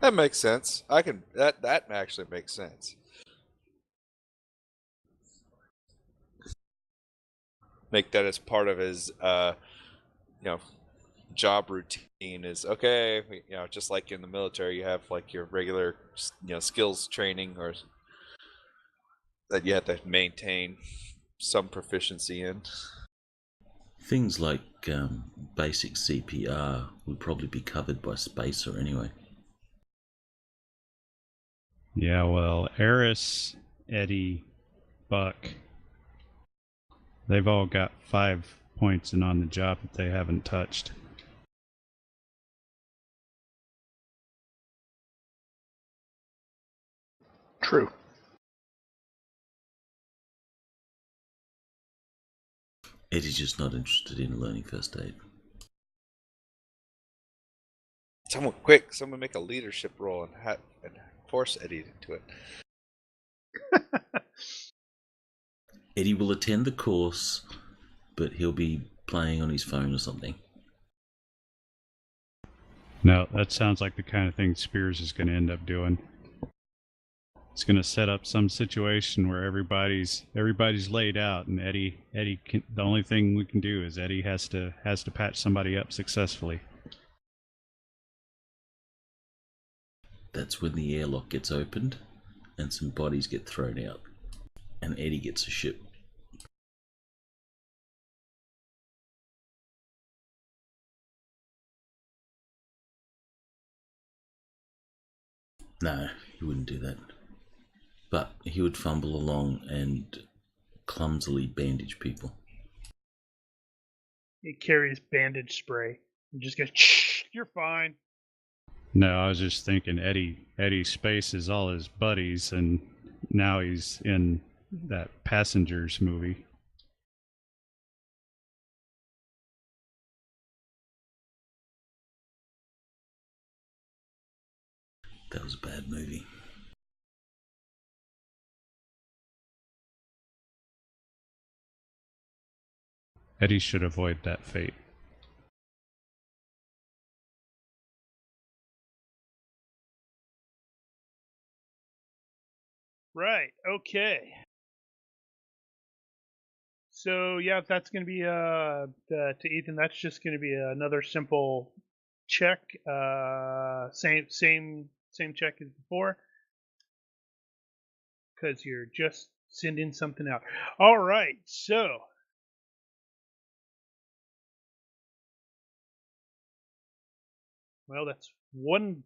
That makes sense. That actually makes sense. Make that as part of his job routine is okay. Just like in the military, you have like your regular skills training or that you have to maintain some proficiency in. Things like basic CPR would probably be covered by Spacer anyway. Yeah, well, Eris, Eddie, Buck, they've all got 5 points and on the job that they haven't touched. True. Eddie's just not interested in learning first aid. Someone make a leadership role and force Eddie into it. Eddie will attend the course, but he'll be playing on his phone or something. No, that sounds like the kind of thing Spears is going to end up doing. It's going to set up some situation where everybody's laid out, and Eddie can, the only thing we can do is Eddie has to patch somebody up successfully. That's when the airlock gets opened and some bodies get thrown out, and Eddie gets a ship. No, he wouldn't do that. But he would fumble along and clumsily bandage people. He carries bandage spray and just goes, "Shh, you're fine." No, I was just thinking Eddie spaces all his buddies, and now he's in that Passengers movie. That was a bad movie. Eddie should avoid that fate. Right. Okay. So yeah, that's going to be to Ethan. That's just going to be another simple check. Same check as before, because you're just sending something out. All right. So well, that's one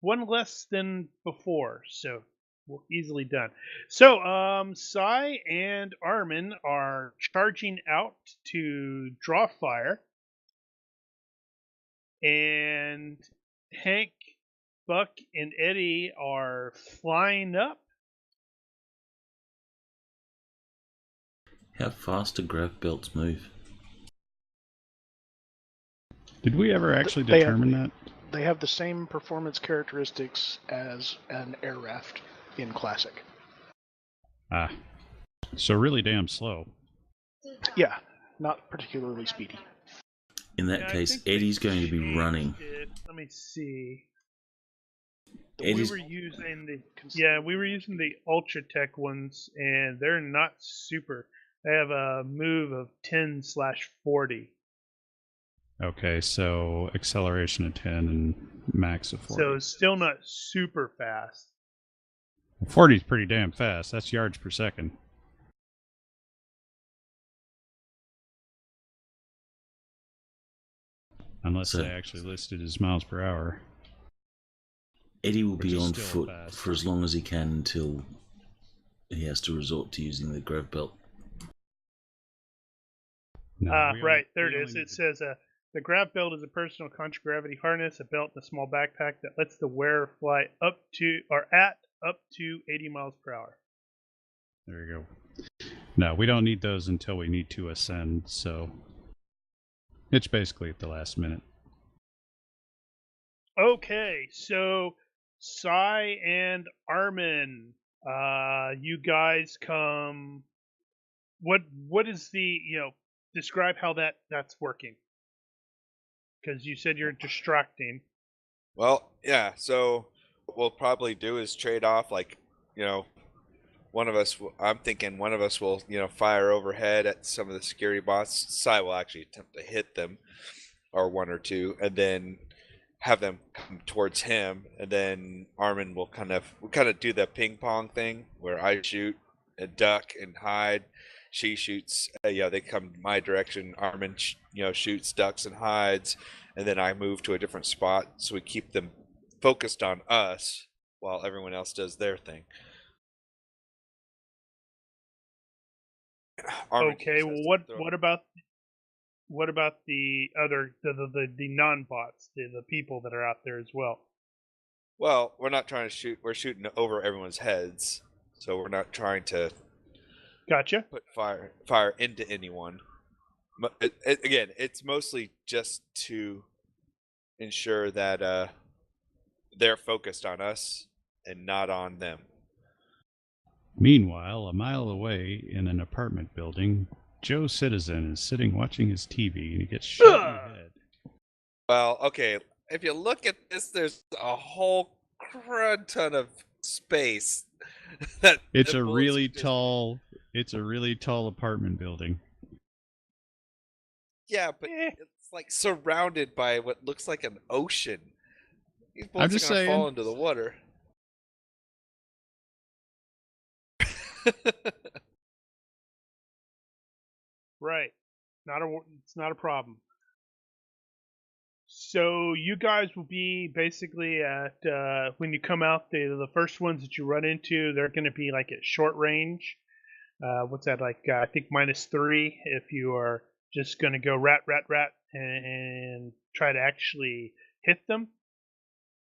less than before. So easily done. So, Sai and Armin are charging out to draw fire, and Hank, Buck, and Eddie are flying up. How fast do grav belts move? Did we ever actually They have- determine that? They have the same performance characteristics as an air raft in Classic. Ah, so really damn slow. Yeah, not particularly speedy. In that Yeah, I case, think they Eddie's going to be changed running. it. Let me see. Eddie's, We were using the Ultra Tech ones, and they're not super. They have a move of 10/40. Okay, so acceleration of 10 and max of 40. So it's still not super fast. 40 is pretty damn fast. That's yards per second. Unless So- they actually listed as miles per hour. Eddie will Which be is on still foot fast. for as long as he can until he has to resort to using the grav belt. No, we Right, only- there we it is. only It need says The grav belt is a personal contragravity harness, a belt and a small backpack that lets the wearer fly up to up to 80 miles per hour. There you go. No, we don't need those until we need to ascend, so it's basically at the last minute. Okay, so Sai and Armin, you guys come. What is the describe how that's working? Because you said you're distracting. Well, yeah. So what we'll probably do is trade off, like, one of us. I'm thinking one of us will, fire overhead at some of the security bots. Sai will actually attempt to hit them, or one or two, and then have them come towards him, and then Armin will kind of do the ping pong thing where I shoot and duck and hide. She shoots. They come my direction. Armin, shoots, ducks, and hides, and then I move to a different spot. So we keep them focused on us while everyone else does their thing. Armin Okay, well, what about the other the non-bots, the people that are out there as well? Well, we're not trying to shoot. We're shooting over everyone's heads, so we're not trying to Gotcha. put fire into anyone. Again, it's mostly just to ensure that they're focused on us and not on them. Meanwhile, a mile away in an apartment building, Joe Citizen is sitting watching his TV and he gets shot in the head. Well, okay, if you look at this, there's a whole crud ton of space. It's a really tall apartment building. Yeah, but it's like surrounded by what looks like an ocean. These I'm bullets just are gonna saying. fall into the water. Right. It's not a problem. So you guys will be basically at when you come out, the first ones that you run into, they're going to be like at short range. What's that like? I think -3 if you are just going to go rat and try to actually hit them.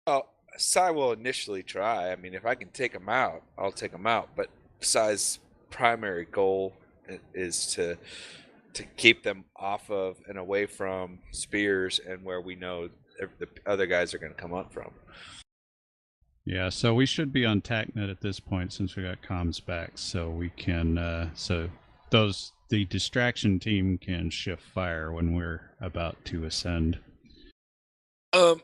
Oh, Sai will initially try. I mean, if I can take him out, I'll take him out. But Sai's primary goal is to keep them off of and away from spears and where we know the other guys are going to come up from. Yeah, so we should be on TACnet at this point since we got comms back, so we can the distraction team can shift fire when we're about to ascend. I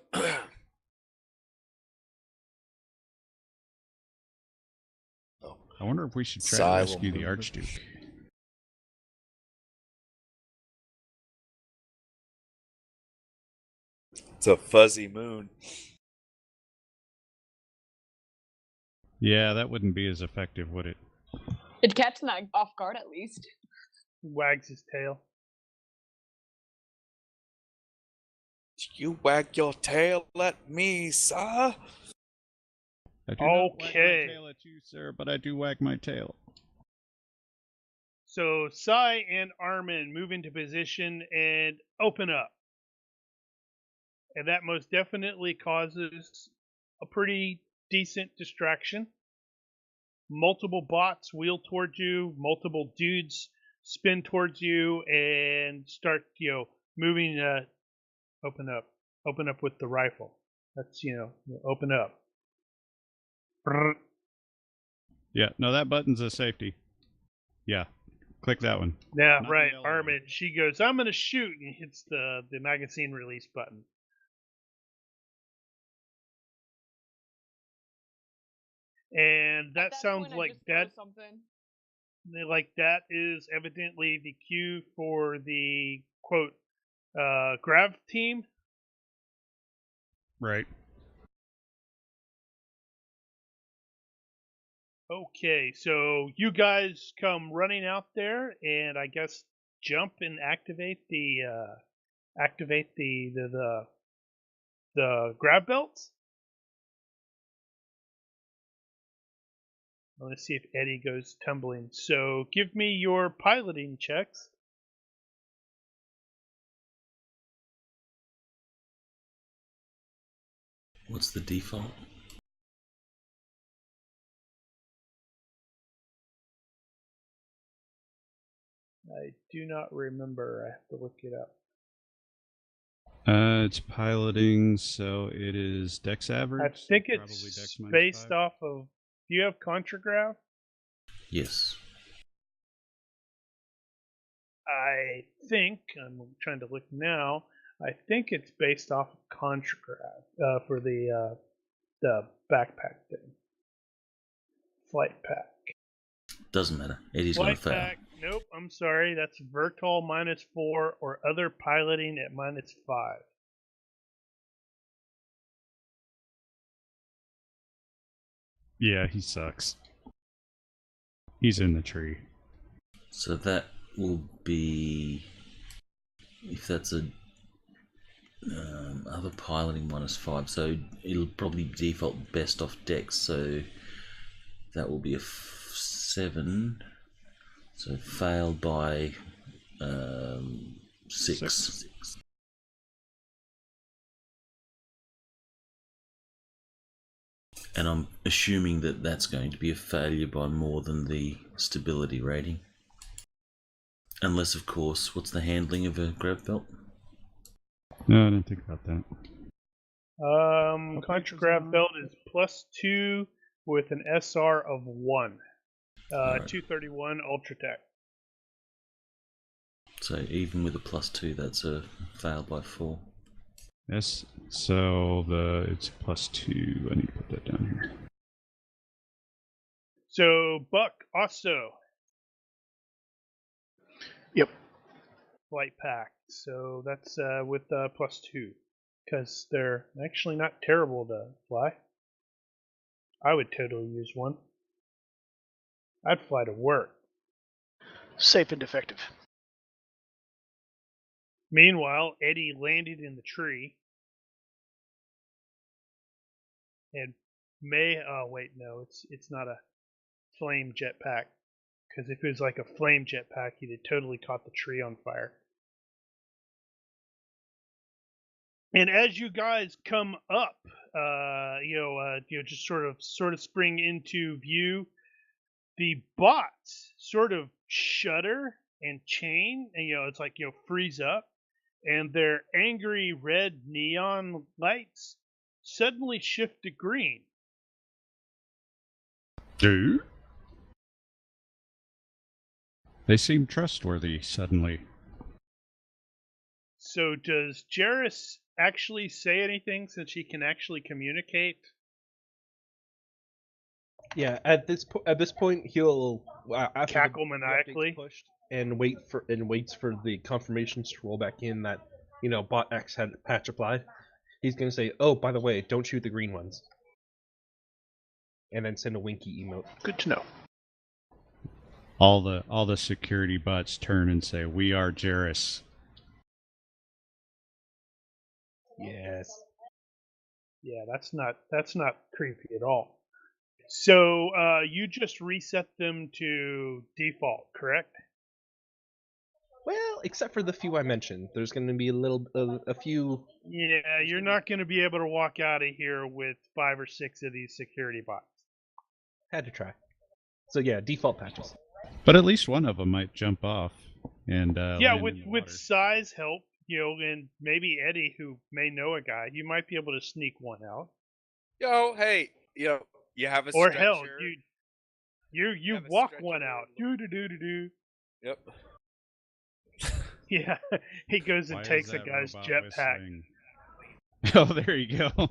wonder if we should try to rescue the Archduke. It's a fuzzy moon. Yeah, that wouldn't be as effective, would it? It'd catch them off guard at least. Wags his tail. You wag your tail at me, sir. I do not wag my tail at you, sir, but I do wag my tail. So Sai and Armin move into position and open up. And that most definitely causes a pretty decent distraction. Multiple bots wheel towards you, multiple dudes spin towards you and start, moving. Open up with the rifle. That's open up. Brrr. Yeah, no, that button's a safety. Yeah, click that one. Yeah, Not right. the yellow Armin, she goes, "I'm gonna shoot," and hits the magazine release button. And that sounds like that. Like that is evidently the cue for the quote grav team. Right. Okay, so you guys come running out there, and I guess jump and activate the grav belts. Let's see if Eddie goes tumbling. So give me your piloting checks. What's the default? I do not remember. I have to look it up. It's piloting, so it is Dex average. I think so probably it's Dex minus based 5. off of. Do you have contragraph? Yes. I think I'm trying to look now. I think it's based off of contragraph for the backpack thing, flight pack. Doesn't matter. Eddie's going to Flight fail. pack. Nope. I'm sorry. That's Vertol -4 or other piloting at -5. Yeah, he sucks. He's in the tree. So that will be, if that's a other piloting -5, so it'll probably default best off Dex. So that will be a 7. So failed by 6. And I'm assuming that that's going to be a failure by more than the stability rating. Unless, of course, what's the handling of a grav belt? No, I didn't think about that. Contragraph belt is +2 with an SR of 1. Alright. 231 Ultratech. So even with a +2, that's a fail by 4. Yes, so it's +2. I need to put that down here. So Buck also Yep. flight pack. So that's with +2 because they're actually not terrible to fly. I would totally use one. I'd fly to work. Safe and effective. Meanwhile, Eddie landed in the tree and oh wait, no, it's not a flame jetpack, because if it was like a flame jetpack, he'd have totally caught the tree on fire. And as you guys come up, just sort of spring into view, the bots sort of shudder and chain, and it's like freeze up, and their angry red neon lights suddenly shift to green. Dude? They seem trustworthy suddenly. So does Jarrus actually say anything since he can actually communicate? Yeah, at this point, he'll after Cackle the update's maniacally? pushed and waits for the confirmations to roll back in that bot X had patch applied. He's gonna say, "Oh, by the way, don't shoot the green ones," and then send a winky emote. Good to know. All the security bots turn and say, "We are Jarrus." Yes. Yeah, that's not creepy at all. So you just reset them to default, correct? Well, except for the few I mentioned, there's going to be a few. Yeah, you're not going to be able to walk out of here with 5 or 6 of these security bots. Had to try. So yeah, default patches. But at least one of them might jump off and Yeah, land with in the water. size help, and maybe Eddie, who may know a guy, you might be able to sneak one out. Hey, you have a Or stretcher. hell, dude, you have a walk stretcher one out. or- Do. Yep. Yeah, he goes and Why is takes a that guy's robot jetpack. whistling? Oh, there you go.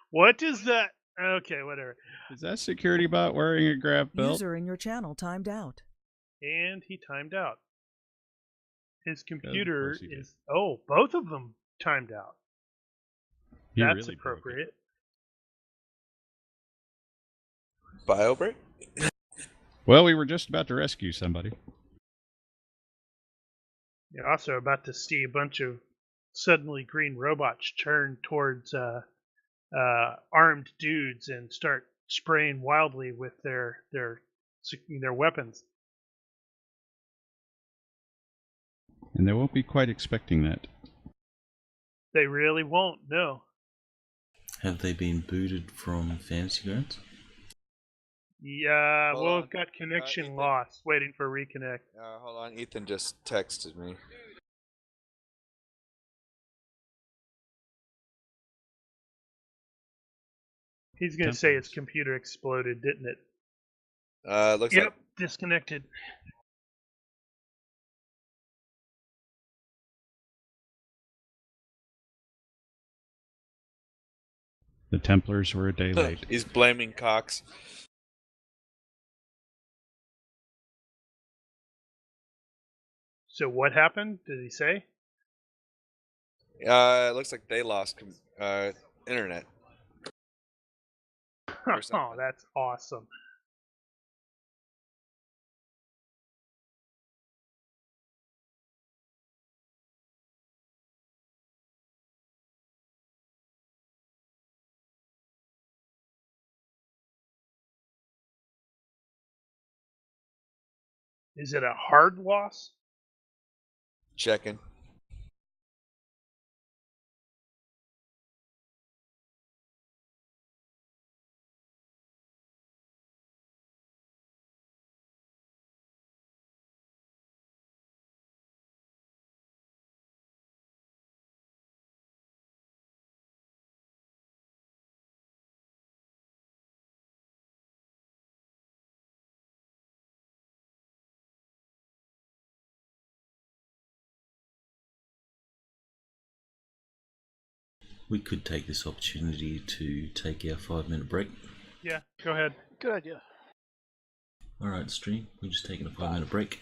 What is that? Okay, whatever. Is that security bot wearing a grav belt? User in your channel timed out. And he timed out. His Of computer course he did. is. Oh, both of them timed out. He That's really broke it. appropriate. Bio break? Well, we were just about to rescue somebody. You're also about to see a bunch of suddenly green robots turn towards armed dudes and start spraying wildly with their weapons. And they won't be quite expecting that. They really won't. No. Have they been booted from Fantasy Grounds? Yeah, Hold well, on. we've got connection Ethan. lost. Waiting for reconnect. Hold on, Ethan just texted me. He's gonna say his Templars. computer exploded, didn't it? Looks Yep, like disconnected. The Templars were a day late. he's blaming Cox. So what happened? Did he say? It looks like they lost internet. Or Oh, something. that's awesome. Is it a hard loss? Checking. We could take this opportunity to take our 5-minute break. Yeah, go ahead. Good idea. Alright, stream, we're just taking a 5-minute break.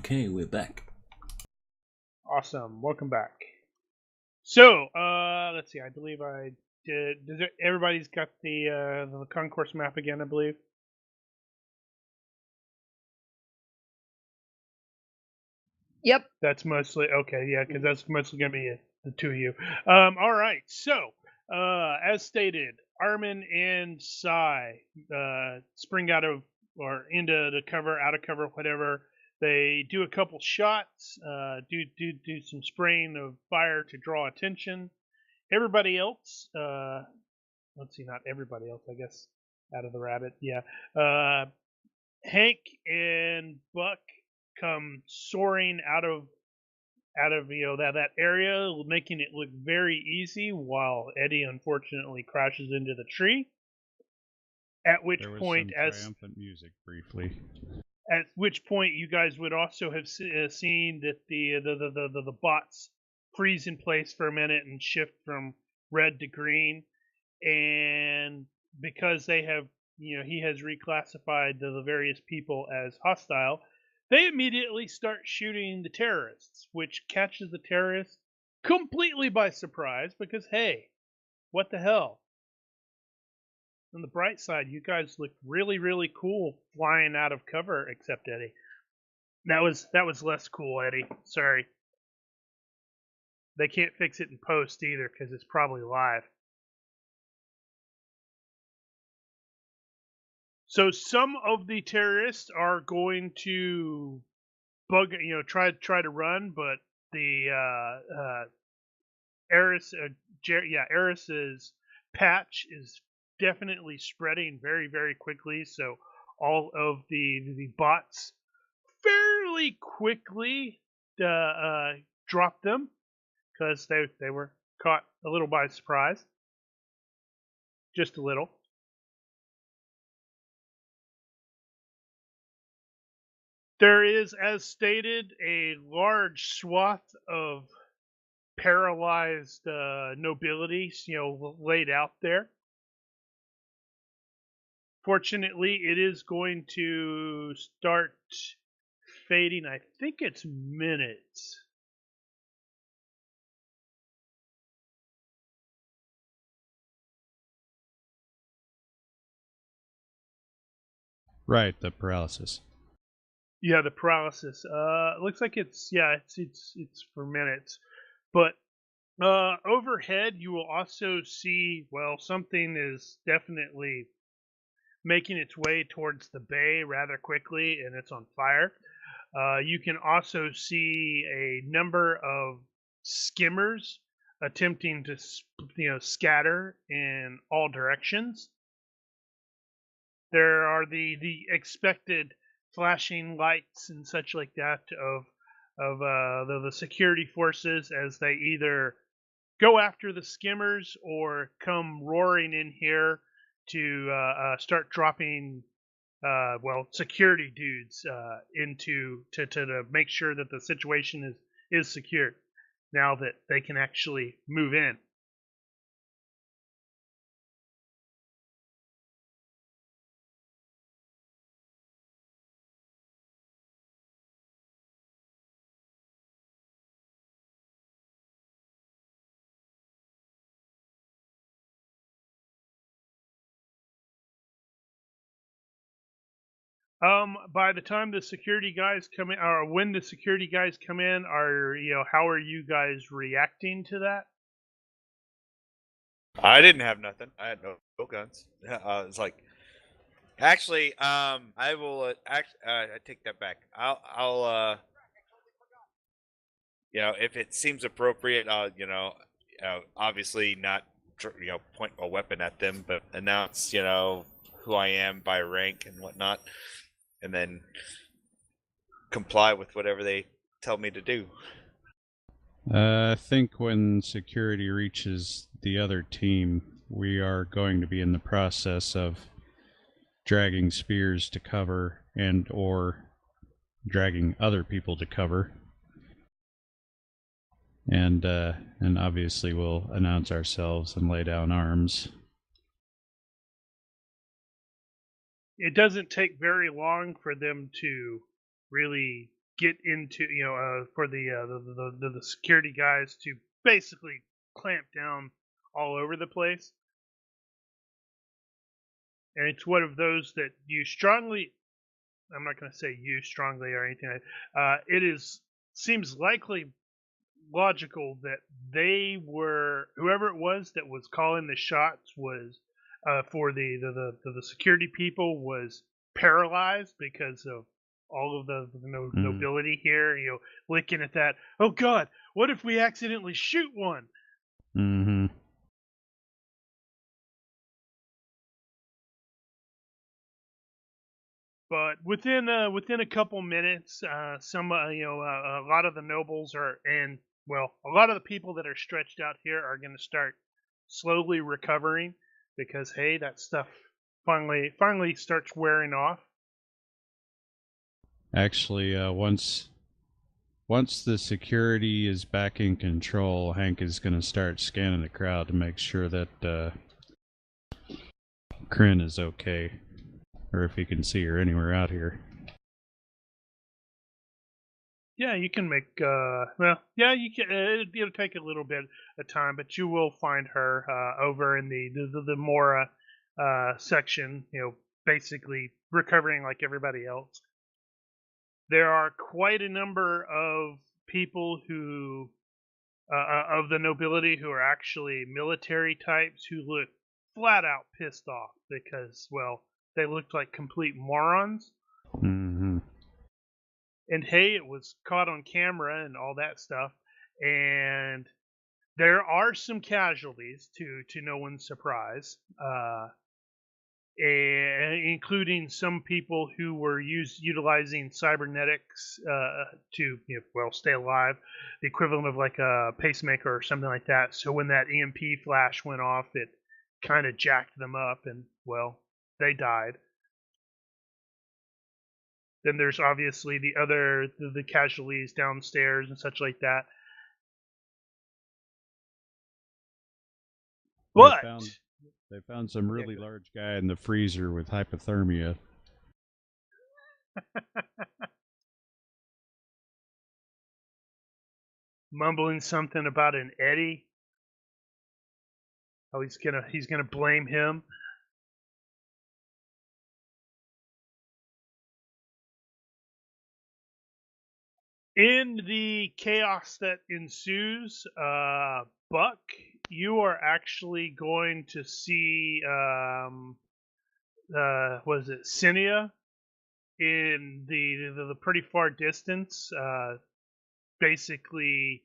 Okay, we're back. Awesome. Welcome back. So, let's see. I believe I did. Everybody's got the concourse map again, I believe. Yep. That's mostly okay. Yeah, because that's mostly gonna be the two of you. All right. So, as stated, Armin and Sai spring out of or into the cover, out of cover, whatever. They do a couple shots, do some spraying of fire to draw attention. Everybody else, let's see, not everybody else, I guess, out of the rabbit, yeah. Hank and Buck come soaring out of that area, making it look very easy, while Eddie unfortunately crashes into the tree. At which There was point, some triumphant music briefly. At which point, you guys would also have seen that the bots freeze in place for a minute and shift from red to green, and because they have, he has reclassified the various people as hostile, they immediately start shooting the terrorists, which catches the terrorists completely by surprise because, hey, what the hell? On the bright side, you guys look really, really cool flying out of cover, except Eddie. That was less cool, Eddie. Sorry. They can't fix it in post either because it's probably live. So some of the terrorists are going to try to run, but the Eris's patch is definitely spreading very, very quickly. So all of the bots fairly quickly dropped them because they were caught a little by surprise, just a little. There is, as stated, a large swath of paralyzed nobility, laid out there. Fortunately, it is going to start fading. I think it's minutes. Right, the paralysis. Yeah, the paralysis. Looks like it's for minutes, but overhead you will also see. Well, something is definitely making its way towards the bay rather quickly, and it's on fire. You can also see a number of skimmers attempting to scatter in all directions. There are the expected flashing lights and such like that of the security forces as they either go after the skimmers or come roaring in here to start dropping security dudes into to make sure that the situation is secure now that they can actually move in. By the time the security guys come in, or when the security guys come in, how are you guys reacting to that? I didn't have nothing. I had no guns. It's like, actually, I will. I take that back. I'll. If it seems appropriate, obviously not, point a weapon at them, but announce, who I am by rank and whatnot, and then comply with whatever they tell me to do. I think when security reaches the other team, we are going to be in the process of dragging spears to cover and or dragging other people to cover. And obviously we'll announce ourselves and lay down arms. It doesn't take very long for them to really get into for the security guys to basically clamp down all over the place. And it's one of those that you strongly, I'm not going to say you strongly or anything. It seems likely logical that they were, whoever it was that was calling the shots was for the security people was paralyzed because of all of the nobility here. Looking at that, oh God, what if we accidentally shoot one? Mm-hmm. But within a couple minutes, a lot of the nobles a lot of the people that are stretched out here are going to start slowly recovering because hey, that stuff finally starts wearing off. Actually, once the security is back in control, Hank is going to start scanning the crowd to make sure that Kryn is okay, or if he can see her anywhere out here. Yeah, you can make you can. It'll take a little bit of time, but you will find her over in the Mora section. Basically recovering like everybody else. There are quite a number of people who of the nobility who are actually military types who look flat out pissed off because they looked like complete morons. Mm-hmm. And hey, it was caught on camera and all that stuff. And there are some casualties to no one's surprise, including some people who were utilizing cybernetics to stay alive, the equivalent of like a pacemaker or something like that. So when that EMP flash went off, it kind of jacked them up, and they died. Then there's obviously the casualties downstairs and such like that. But they found some really large guy in the freezer with hypothermia. Mumbling something about an Eddie. Oh, he's gonna blame him. In the chaos that ensues, Buck, you are actually going to see, was it Cinia in the pretty far distance, basically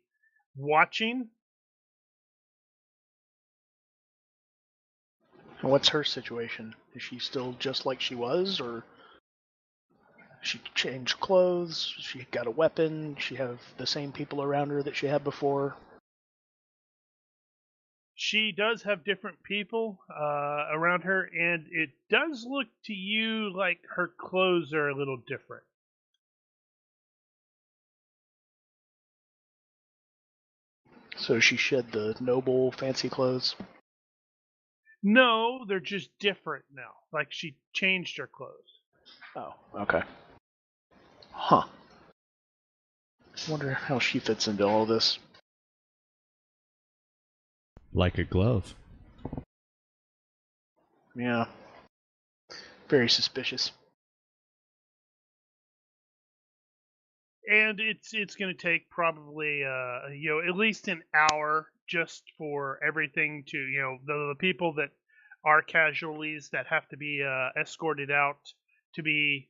watching. And what's her situation? Is she still just like she was, or she changed clothes? She got a weapon? She have the same people around her that she had before? She does have different people around her, and it does look to you like her clothes are a little different. So she shed the noble fancy clothes? No, they're just different now. Like she changed her clothes. Oh, okay. Huh. Wonder how she fits into all this. Like a glove. Yeah. Very suspicious. And it's going to take probably at least an hour just for everything to the people that are casualties that have to be escorted out to be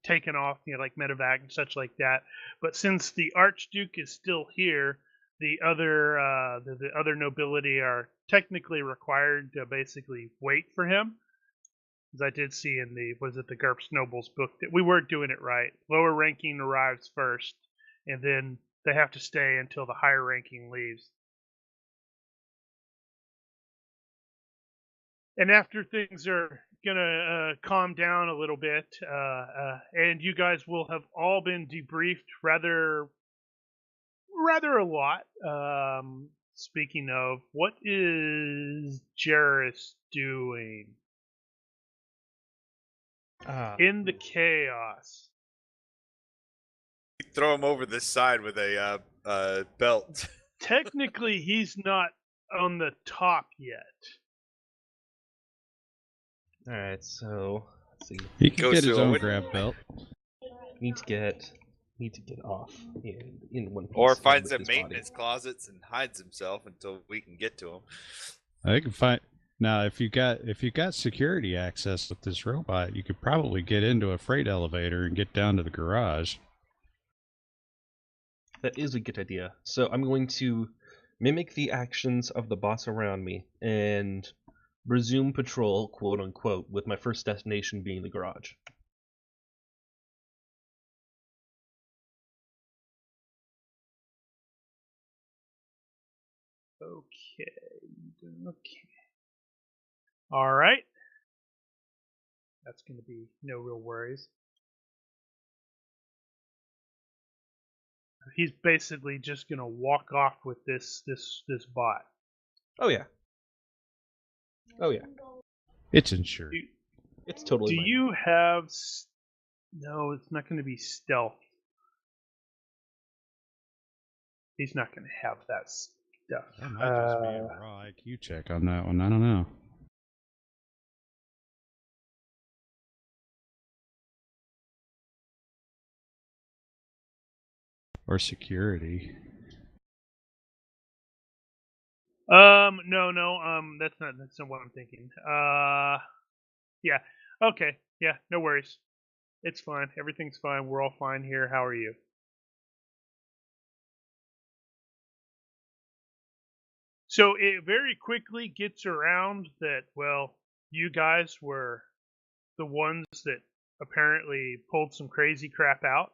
taken off like medevac and such like that. But since the Archduke is still here, the other nobility are technically required to basically wait for him. As I did see in the GURPS Nobles book that we weren't doing it right. Lower ranking arrives first, and then they have to stay until the higher ranking leaves. And after things are gonna calm down a little bit, and you guys will have all been debriefed rather a lot. Speaking of, what is Jarrus doing? In the chaos. throw him over the side with a belt. Technically, he's not on the top yet. All right, so let's see. He can Goes get his through a own window. grab belt. Need to get off in one piece. Or with finds a his body. maintenance closets and hides himself until we can get to him. I can find now if you got security access with this robot, you could probably get into a freight elevator and get down to the garage. That is a good idea. So I'm going to mimic the actions of the boss around me and resume patrol, quote unquote, with my first destination being the garage. Okay. All right. That's going to be no real worries. He's basically just going to walk off with this bot. Oh yeah. Oh yeah. It's insured. It's totally Do mine. you have? No, it's not going to be stealth. He's not going to have that stuff. That might just be a raw IQ check on that one. I don't know. Or security. No, that's not what I'm thinking. Yeah, okay, yeah, no worries. It's fine. Everything's fine. We're all fine here. How are you? So it very quickly gets around that, well, you guys were the ones that apparently pulled some crazy crap out.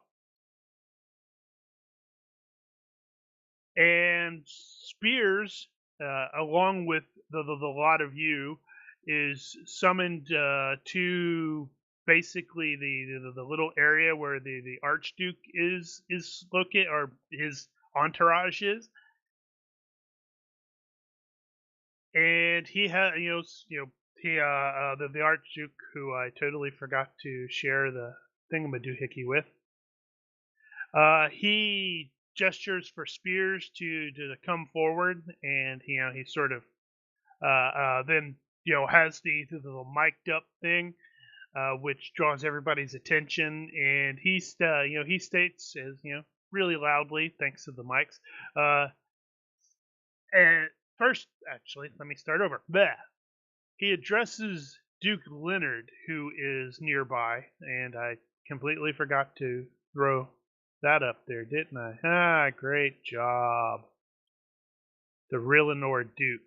And Spears, along with the lot of you, is summoned to basically the little area where the Archduke is located, or his entourage is. And he had, the Archduke, who I totally forgot to share the thingamadoohickey with. He gestures for Spears to come forward, and he sort of then has the mic'd up thing, which draws everybody's attention, and he states, as really loudly, thanks to the mics. And first, actually, let me start over. Bleh. He addresses Duke Leonard, who is nearby, and I completely forgot to throw that up there, didn't I? Ah, great job. The Rillenor Duke.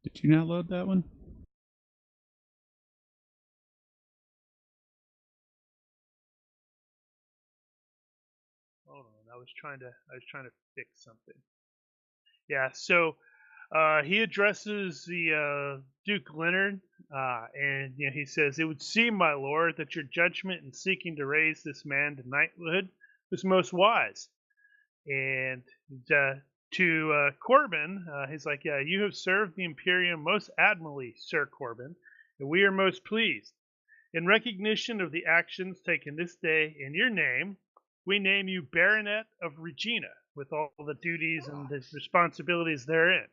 Did you not load that one? Hold on, I was trying to fix something. Yeah, so he addresses the Duke Leonard, and he says, "It would seem, my lord, that your judgment in seeking to raise this man to knighthood was most wise." And to Corbin, he's like, "Yeah, you have served the Imperium most admirably, Sir Corbin, and we are most pleased. In recognition of the actions taken this day in your name, we name you Baronet of Regina, with all the duties and the responsibilities therein."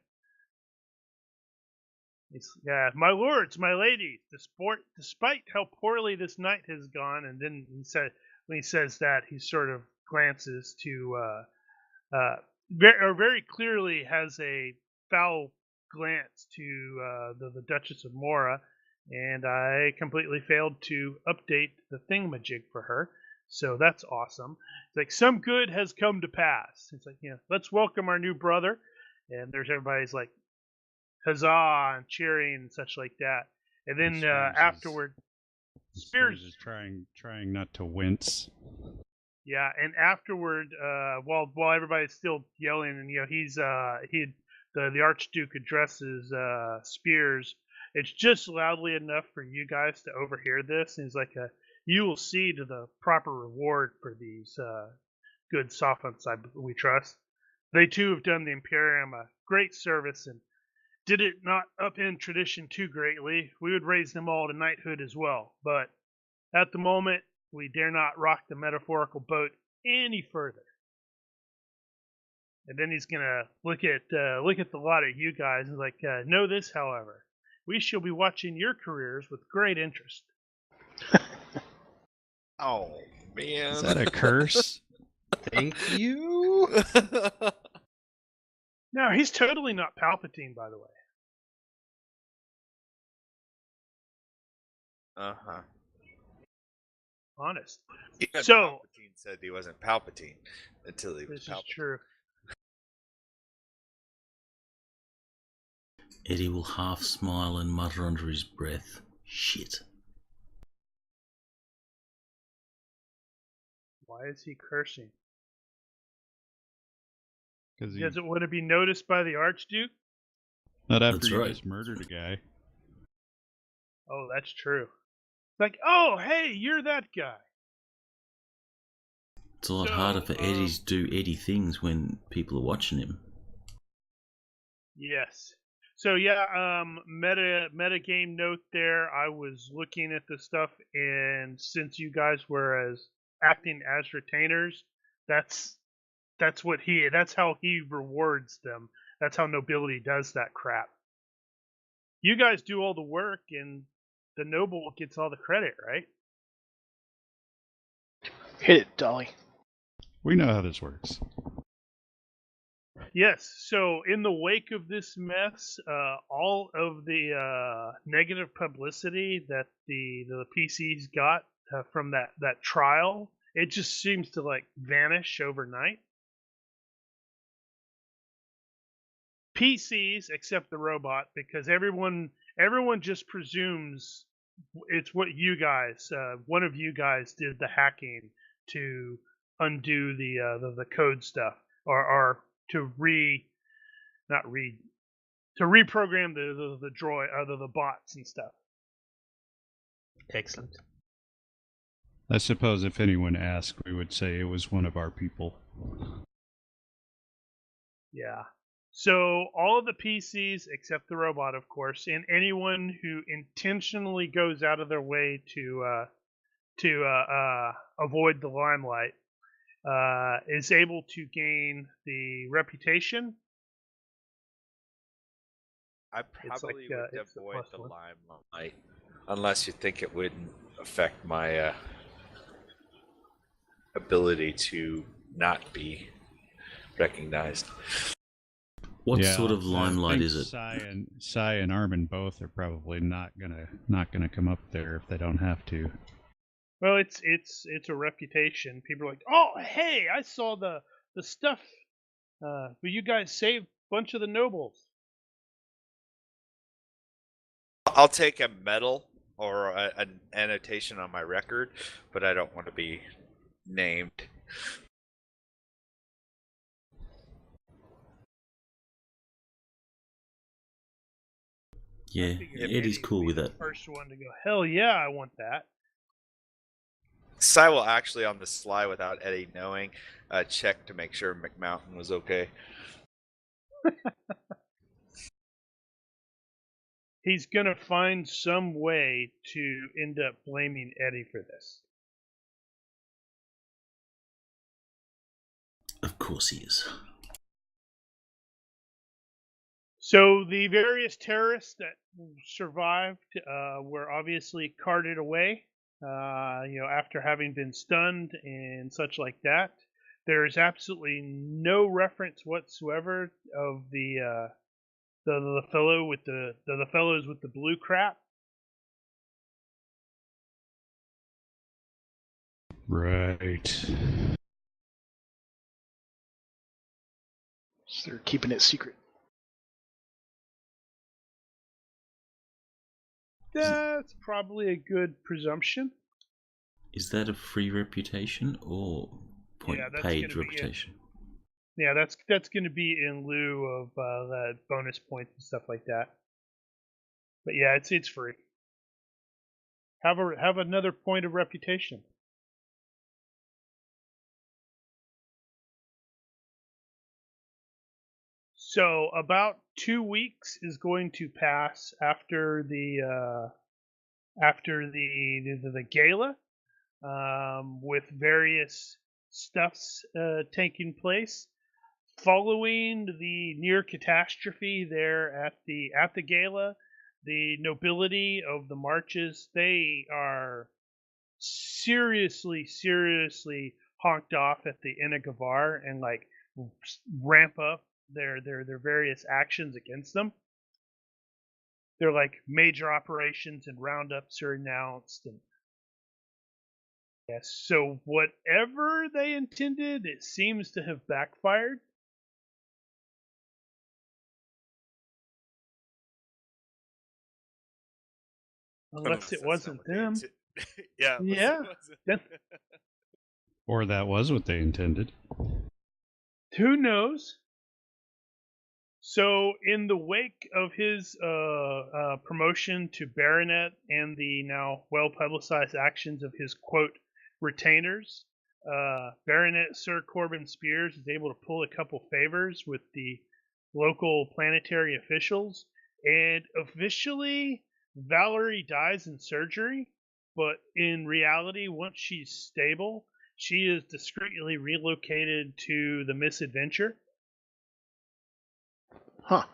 Yeah, my lords, my ladies, despite how poorly this night has gone, and then when he says that, he sort of glances to, very clearly has a foul glance to the Duchess of Mora, and I completely failed to update the thingamajig for her, so that's awesome. It's like, some good has come to pass. It's like, let's welcome our new brother, and there's everybody's like, huzzah and cheering and such like that. And then afterward, Spears is trying not to wince. Yeah, and afterward, while everybody's still yelling, and the Archduke addresses Spears. It's just loudly enough for you guys to overhear this. And he's like, "You will see to the proper reward for these good sophomores we trust. They too have done the Imperium a great service, and did it not upend tradition too greatly, we would raise them all to knighthood as well. But At the moment, we dare not rock the metaphorical boat any further. And then he's gonna look at the lot of you guys and like, know this, however, we shall be watching your careers with great interest. Oh man. Is that a curse? Thank you. No, he's totally not Palpatine, by the way. Uh-huh. Honest. Even So- Palpatine said he wasn't Palpatine until he was This Palpatine. is true. Eddie will half smile and mutter under his breath, "Shit." Why is he cursing? Because he Because it would be noticed by the Archduke? not after That's he right. just murdered a guy. Oh, that's true. Like, oh, hey, you're that guy. It's a lot So, harder for Eddie to do Eddie things when people are watching him. Yes. So yeah, meta game note there. I was looking at the stuff, and since you guys were acting as retainers, that's how he rewards them. That's how nobility does that crap. You guys do all the work, and the noble gets all the credit, right? Hit it, Dolly. We know how this works. Yes. So in the wake of this mess, all of the negative publicity that the PCs got from that trial, it just seems to like vanish overnight. PCs, except the robot, because everyone just presumes it's what you guys, one of you guys did the hacking to undo the code stuff, or to reprogram the droid, the bots and stuff. Excellent. I suppose if anyone asked, we would say it was one of our people. Yeah. So all of the PCs, except the robot, of course, and anyone who intentionally goes out of their way to avoid the limelight, is able to gain the reputation. I It's like, probably would it's the avoid plus the one. limelight unless you think it wouldn't affect my ability to not be recognized. What Yeah, sort of I limelight think is it? Sai and Armin both are probably not gonna come up there if they don't have to. Well, it's a reputation. People are like, oh, hey, I saw the stuff. But you guys saved a bunch of the nobles. I'll take a medal or an annotation on my record, but I don't want to be named. Yeah, Figured Eddie's Eddie cool would with be the that. First one to go, hell yeah, I want that. Sai will actually, on the sly, without Eddie knowing, check to make sure McMountain was okay. He's gonna find some way to end up blaming Eddie for this. Of course he is. So the various terrorists that survived were obviously carted away, after having been stunned and such like that. There is absolutely no reference whatsoever of the fellow with the fellows with the blue crap. Right. So they're keeping it secret. That's probably a good presumption. Is that a free reputation or Yeah, that's paid gonna be it. reputation? Yeah, that's going to be in lieu of the bonus points and stuff like that. But yeah, it's free. Have another point of reputation. So about 2 weeks is going to pass after the after the gala, with various stuffs taking place. Following the near catastrophe there at the gala, the nobility of the marches, they are seriously honked off at the Inagavar and like ramp up their various actions against them. They're like major operations and roundups are announced, and yes, so whatever they intended, it seems to have backfired. Unless it wasn't them. Yeah. Yeah. Then, Or that was what they intended. who knows? So, in the wake of his promotion to baronet and the now well-publicized actions of his quote retainers, Baronet Sir Corbin Spears is able to pull a couple favors with the local planetary officials, and officially Valerie dies in surgery, but in reality, once she's stable, she is discreetly relocated to the Misadventure. Huh.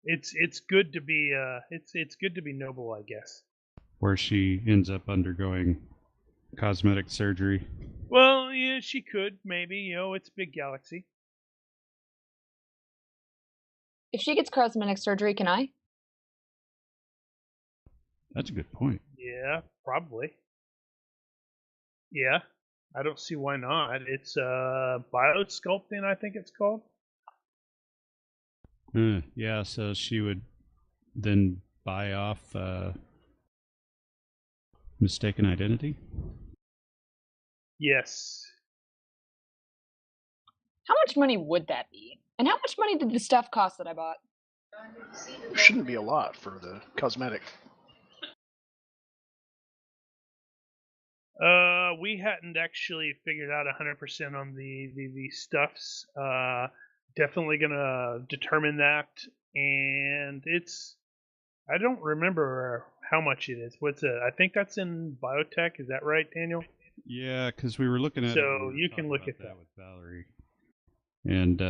It's good to be it's good to be noble, I guess. Where she ends up undergoing cosmetic surgery. Well, yeah, she could maybe. It's big galaxy. If she gets cosmetic surgery, can I? That's a good point. Yeah, probably. Yeah, I don't see why not. It's biosculpting, I think it's called. Yeah, so she would then buy off mistaken identity? Yes. How much money would that be? And how much money did the stuff cost that I bought? Shouldn't be a lot for the cosmetic. We hadn't actually figured out 100% on the stuffs. Definitely gonna determine that, and I don't remember how much it is. What's it? I think that's in biotech. Is that right, Daniel? Yeah, because we were looking at it. So you can look at that with Valerie, and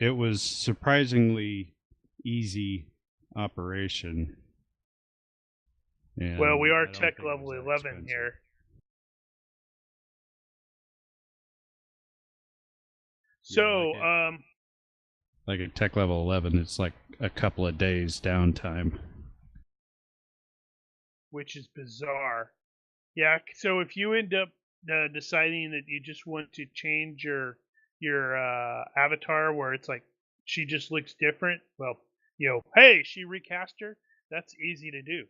it was surprisingly easy operation. And well, we are I don't tech think it level was that 11 expensive. here. So, like at tech level 11, it's like a couple of days downtime. which is bizarre. Yeah, so if you end up deciding that you just want to change your avatar where it's like she just looks different, well, hey, she recast her. That's easy to do.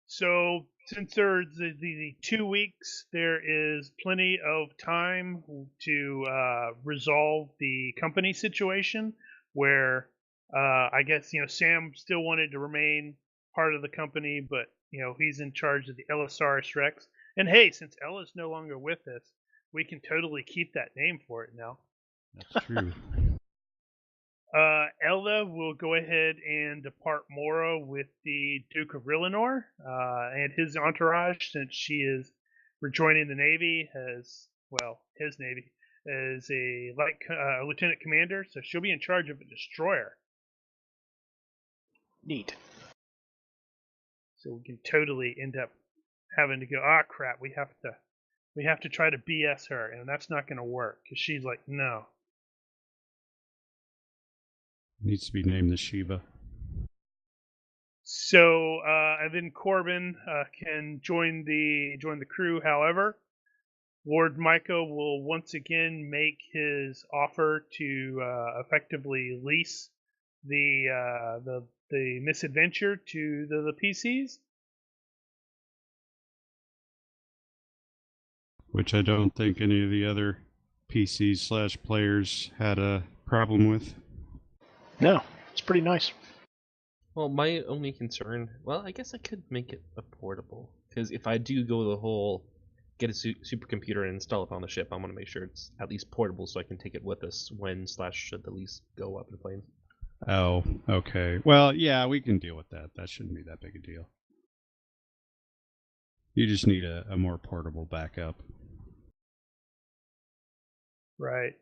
So since there's the 2 weeks, there is plenty of time to resolve the company situation where I guess Sam still wanted to remain part of the company, but he's in charge of the Elasaurus Rex. And hey, since Ella's no longer with us, we can totally keep that name for it now. That's true. Ella will go ahead and depart Mora with the Duke of Rillinor and his entourage, since she is rejoining the Navy his Navy, as a lieutenant commander. So she'll be in charge of a destroyer. Neat. So we can totally end up having to go, crap, we have to try to BS her, and that's not going to work, because she's like, no. Needs to be named the Shiva. So, and then Corbin can join the crew. However, Lord Micah will once again make his offer to effectively lease the Misadventure to the PCs. Which I don't think any of the other PCs/players had a problem with. No, it's pretty nice. Well, my only concern, I guess I could make it a portable, because if I do go the whole get a supercomputer and install it on the ship. I want to make sure it's at least portable so I can take it with us when / should the lease go up in flames. Oh, okay. Well, yeah, we can deal with that. That shouldn't be that big a deal. You just need a more portable backup. Right.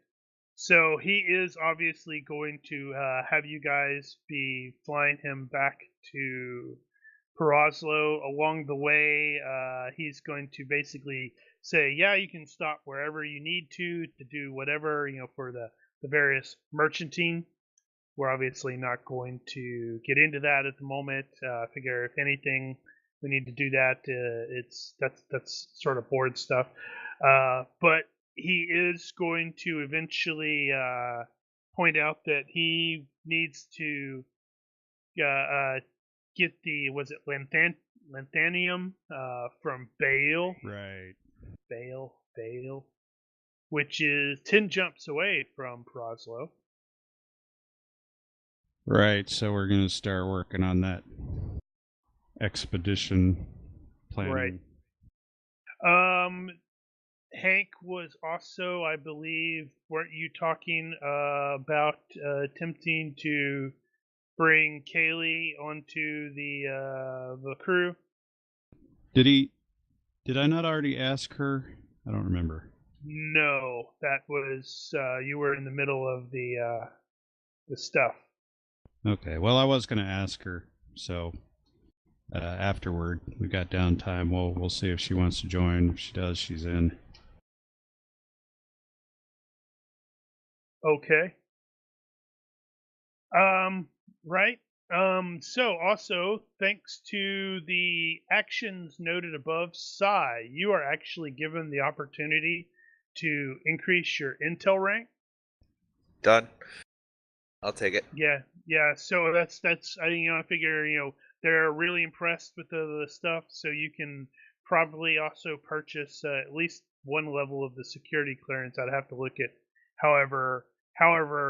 So he is obviously going to have you guys be flying him back to Perazlo. Along the way, he's going to basically say, yeah, you can stop wherever you need to do whatever, for the various merchanting. We're obviously not going to get into that at the moment. Figure if anything, we need to do that. That's sort of board stuff. But he is going to eventually point out that he needs to get was it Lanthanium from Bale. Right. Bale, which is 10 jumps away from Perazlo. Right, so we're going to start working on that expedition planning. Right. Hank was also, I believe, weren't you talking about attempting to bring Kaylee onto the crew? Did I not already ask her? I don't remember. No, that was you were in the middle of the stuff. Okay, well, I was going to ask her, so afterward, we got downtime. We'll see if she wants to join. If she does, she's in. Okay. Right. So also, thanks to the actions noted above, Sai, you are actually given the opportunity to increase your intel rank. Done. I'll take it. Yeah. So that's I figure they're really impressed with the stuff, so you can probably also purchase at least one level of the security clearance. I'd have to look at however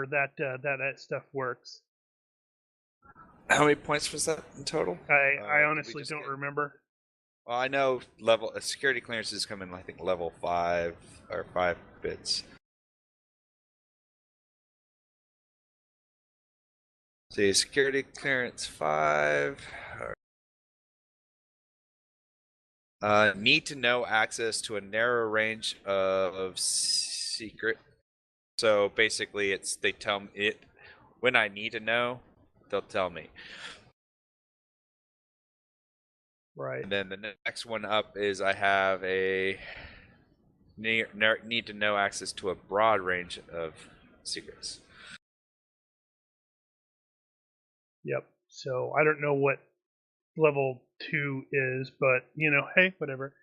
that stuff works. How many points was that in total? I honestly don't remember. Well, I know security clearances come in, I think, level 5 or 5 bits. See, security clearance 5. Need to know access to a narrow range of secret. So basically, they tell me it when I need to know, they'll tell me. Right. And then the next one up is I have a need to know access to a broad range of secrets. Yep. So I don't know what level 2 is, but hey, whatever.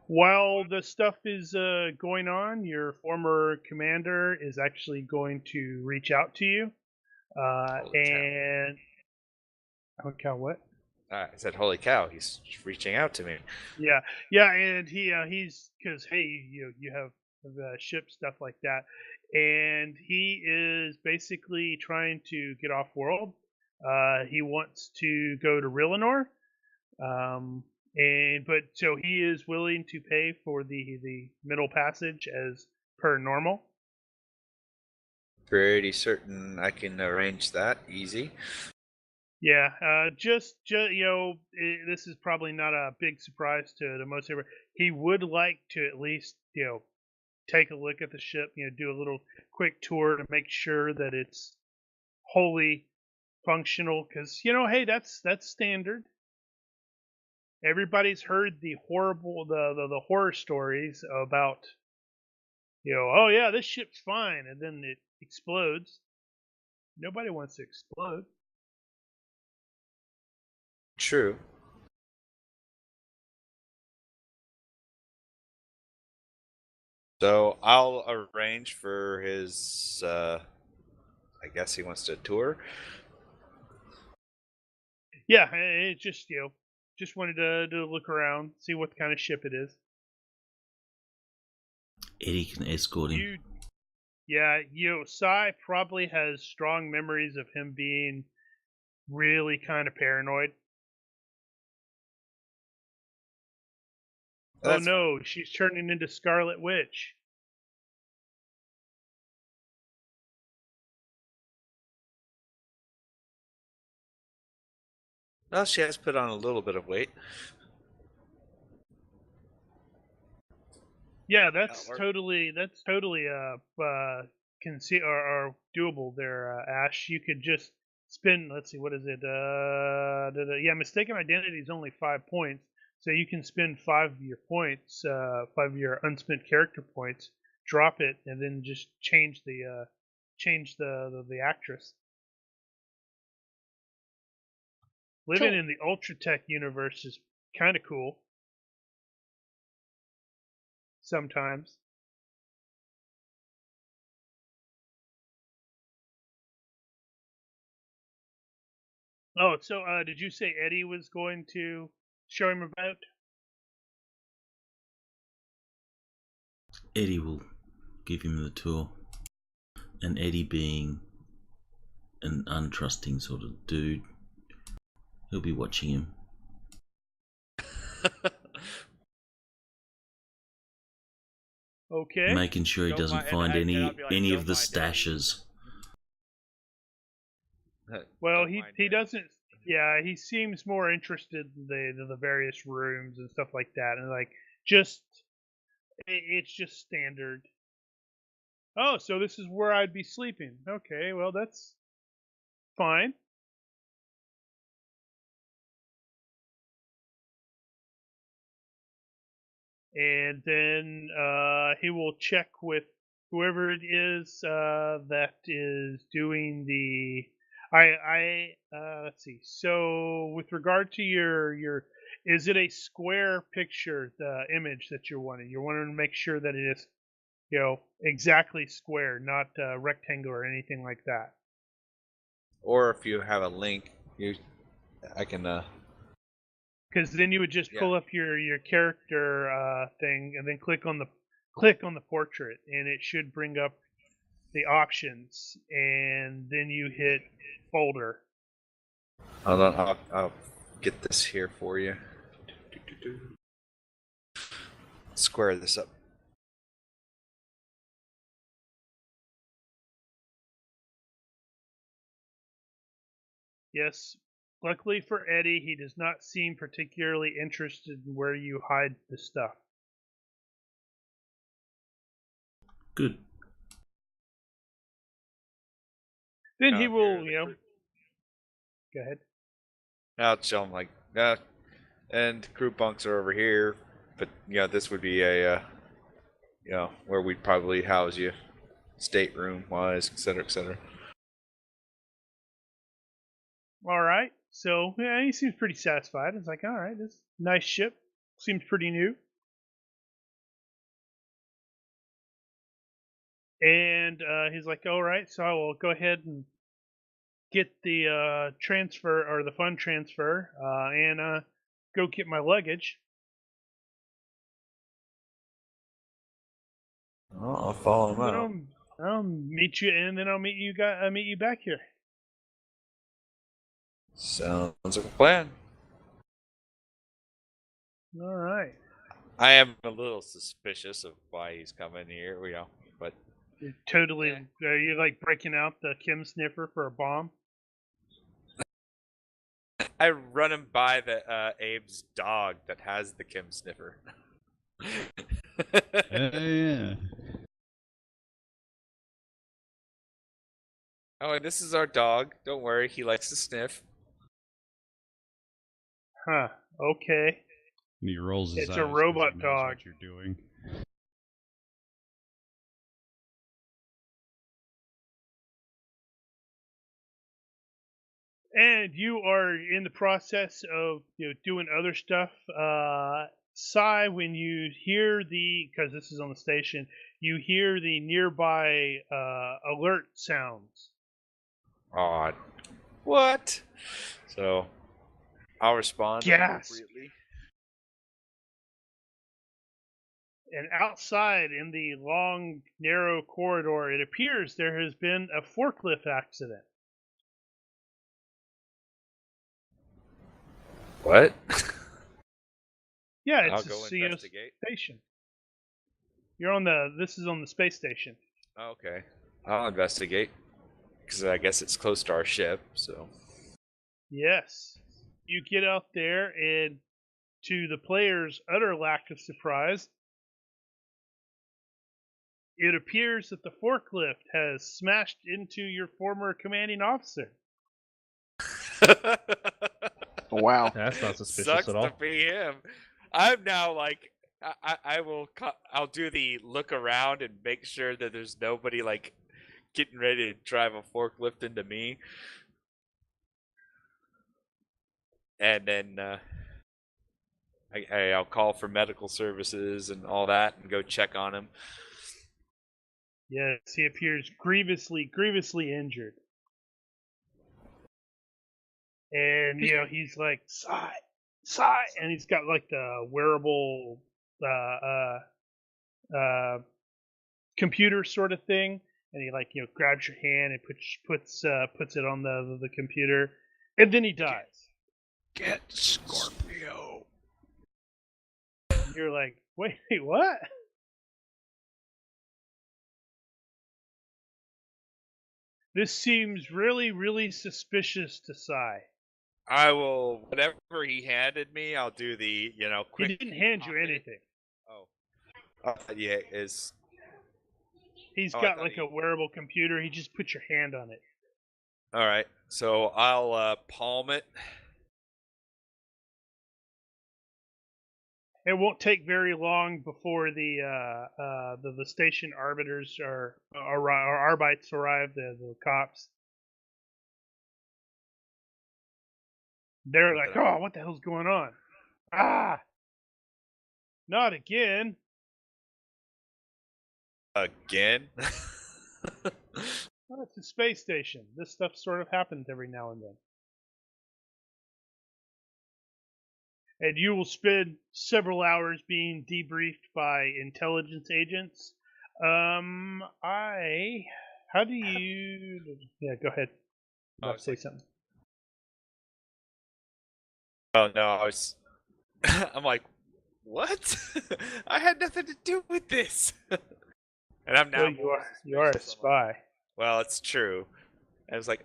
While the stuff is going on, your former commander is actually going to reach out to you. And holy cow, what? I said, "Holy cow!" He's reaching out to me. Yeah, and he's because hey, you have ship stuff like that, and he is basically trying to get off world. He wants to go to Rillinor, but so he is willing to pay for the middle passage as per normal. Pretty certain I can arrange that easy. Yeah, just this is probably not a big surprise to most everyone. He would like to at least take a look at the ship, do a little quick tour to make sure that it's wholly functional. Because hey, that's standard. Everybody's heard the horrible the horror stories about oh yeah, this ship's fine, and then it explodes. Nobody wants to explode. True. So I'll arrange for his. I guess he wants to tour. Yeah, it just just wanted to look around, see what kind of ship it is. Eddie can escort him. Yeah, Sai probably has strong memories of him being really kind of paranoid. Oh That's fine. no, she's turning into Scarlet Witch. Well, she has put on a little bit of weight. Yeah, that's work. totally or doable there, Ash. You could just spend. Let's see, what is it? Yeah, mistaken identity is only 5 points, so you can spend 5 of your unspent character points, drop it, and then just change the actress. Living Cool. in the Ultra Tech universe is kind of cool. Sometimes. Oh, so did you say Eddie was going to show him about? Eddie will give him the tour. And Eddie, being an untrusting sort of dude, he'll be watching him. Okay. Making sure he Don't doesn't mind- find and I'll any be like, any "Don't of the mind Eddie." stashes. Well, Don't he mind he Eddie. doesn't. Yeah, he seems more interested in the various rooms and stuff like that, and like just it's just standard. Oh, so this is where I'd be sleeping. Okay, well that's fine. And then he will check with whoever it is that is doing the. Let's see. So with regard to your, is it a square picture, the image that you're wanting? You're wanting to make sure that it is, exactly square, not rectangular or anything like that. Or if you have a link, I can. Because then you would just Yeah. pull up your character thing and then click on the portrait, and it should bring up the options, and then you hit folder. Hold on, I'll get this here for you. Square this up. Yes. Luckily for Eddie, he does not seem particularly interested in where you hide the stuff. Good. Then Oh, he here will, are the group. go ahead. I'll show them like, and crew bunks are over here, but this would be a, where we'd probably house you, stateroom wise, etc., etc. All right. So yeah, he seems pretty satisfied. It's like, all right, this nice ship seems pretty new. And he's like, all right, so I will go ahead and get the transfer or the fund transfer and go get my luggage. Well, I'll follow them Then out. I'll meet you, and then I'll meet you back here. Sounds like a plan. All right. I am a little suspicious of why he's coming here, but You're totally. Are you like breaking out the Kim sniffer for a bomb? I run him by the Abe's dog that has the Kim sniffer. Yeah. Oh, and this is our dog. Don't worry, he likes to sniff. Huh. Okay. And he rolls his It's eyes a 'cause robot he knows dog. what you're doing. And you are in the process of doing other stuff. Sigh when you hear because this is on the station, you hear the nearby alert sounds. Odd. What? So, I'll respond Gasp. appropriately. And outside in the long, narrow corridor, it appears there has been a forklift accident. What? Yeah, I'll it's a go CO investigate. station. You're on the. This is on the space station. Okay, I'll investigate because I guess it's close to our ship. So Yes. You get out there, and to the player's utter lack of surprise, it appears that the forklift has smashed into your former commanding officer. Wow. That's not suspicious Sucks at all. to be him. I'm now like I'll do the look around and make sure that there's nobody like getting ready to drive a forklift into me, and then I'll call for medical services and all that and go check on him. Yes, he appears grievously injured. And, he's like, sigh, and he's got like the wearable computer sort of thing, and he like, grabs your hand and puts it on the computer, and then he dies. Get Scorpio. You're like, wait, what? This seems really suspicious to Sai. I will whatever he handed me. I'll do the quick. He didn't hand you pocket. anything. Yeah, is. He's I got thought like a wearable computer. He just put your hand on it. All right, so I'll palm it. It won't take very long before the station arbiters or Arbites arrive. The cops. They're like, oh, what the hell's going on? Ah, not again. Again? Well, it's a space station. This stuff sort of happens every now and then. And you will spend several hours being debriefed by intelligence agents. How do you? Yeah, go ahead. Say something. Oh no, I'm like, what? I had nothing to do with this. And I'm now. Well, you are a spy. Well, it's true. I was like,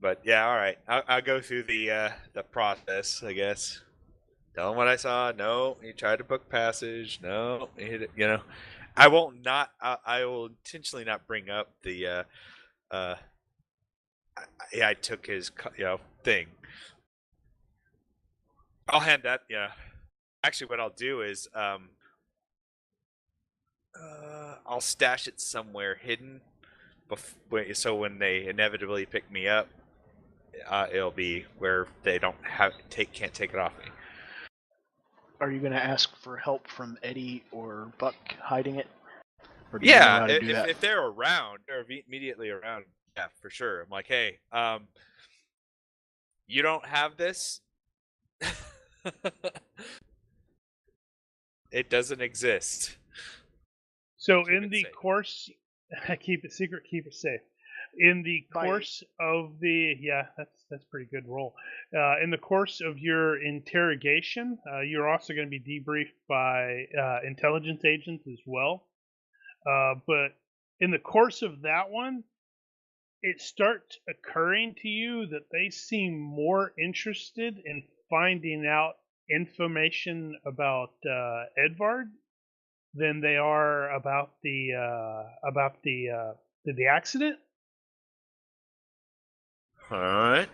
but yeah, all right. I'll go through the process, I guess. Tell him what I saw. No, he tried to book passage. No, he hit it. I won't not. I will intentionally not bring up the. I took his thing. I'll hand that. Yeah. Actually, what I'll do is I'll stash it somewhere hidden. So when they inevitably pick me up, it'll be where they can't take it off me. Are you going to ask for help from Eddie or Buck hiding it? Or do you know how to do that? If they're around, they're immediately around. Yeah, for sure. I'm like, hey, you don't have this. It doesn't exist. So in the course, keep it secret, keep it safe. In the course of the that's pretty good roll. In the course of your interrogation, you're also going to be debriefed by intelligence agents as well. But in the course of that one, it starts occurring to you that they seem more interested in finding out information about Edvard than they are about the accident. All right.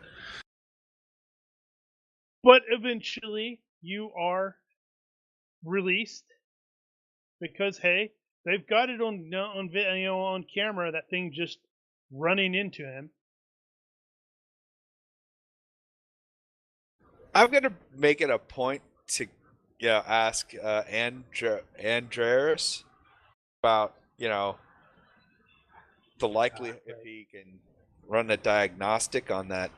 But eventually, you are released because hey, they've got it on camera. That thing just running into him. I'm gonna make it a point to ask Andreas about the likelihood if he can run a diagnostic on that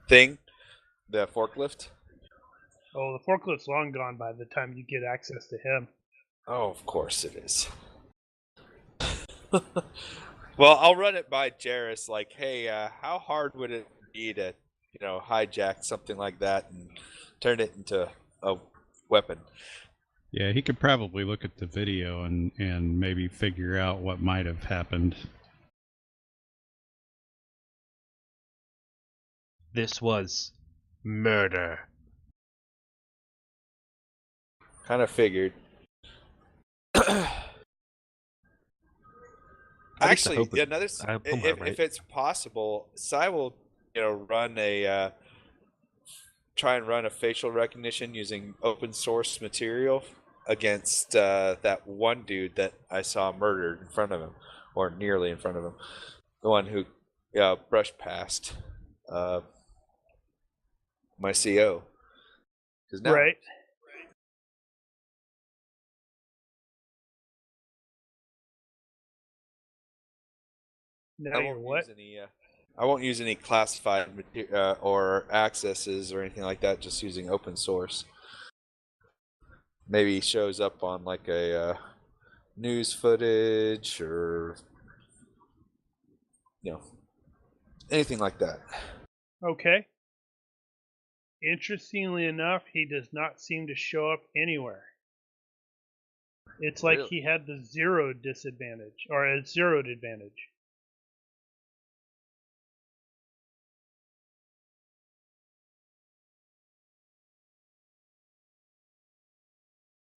thing, the forklift. Oh, the forklift's long gone by the time you get access to him. Oh, of course it is. Well, I'll run it by Jairus. Like, hey, how hard would it be to, hijacked something like that and turned it into a weapon. Yeah, he could probably look at the video and maybe figure out what might have happened. This was murder. Kind of figured. At least I Actually, hope it- another. I hope I'm right. If it's possible, Sai will, run a try and run a facial recognition using open source material against that one dude that I saw murdered in front of him, or nearly in front of him, the one who brushed past my CO. 'Cause now, Right. Now you're what? I won't use any classified or accesses or anything like that. Just using open source. Maybe shows up on like a news footage or anything like that. Okay. Interestingly enough, he does not seem to show up anywhere. It's like Really? he had the zeroed disadvantage, or a zeroed advantage.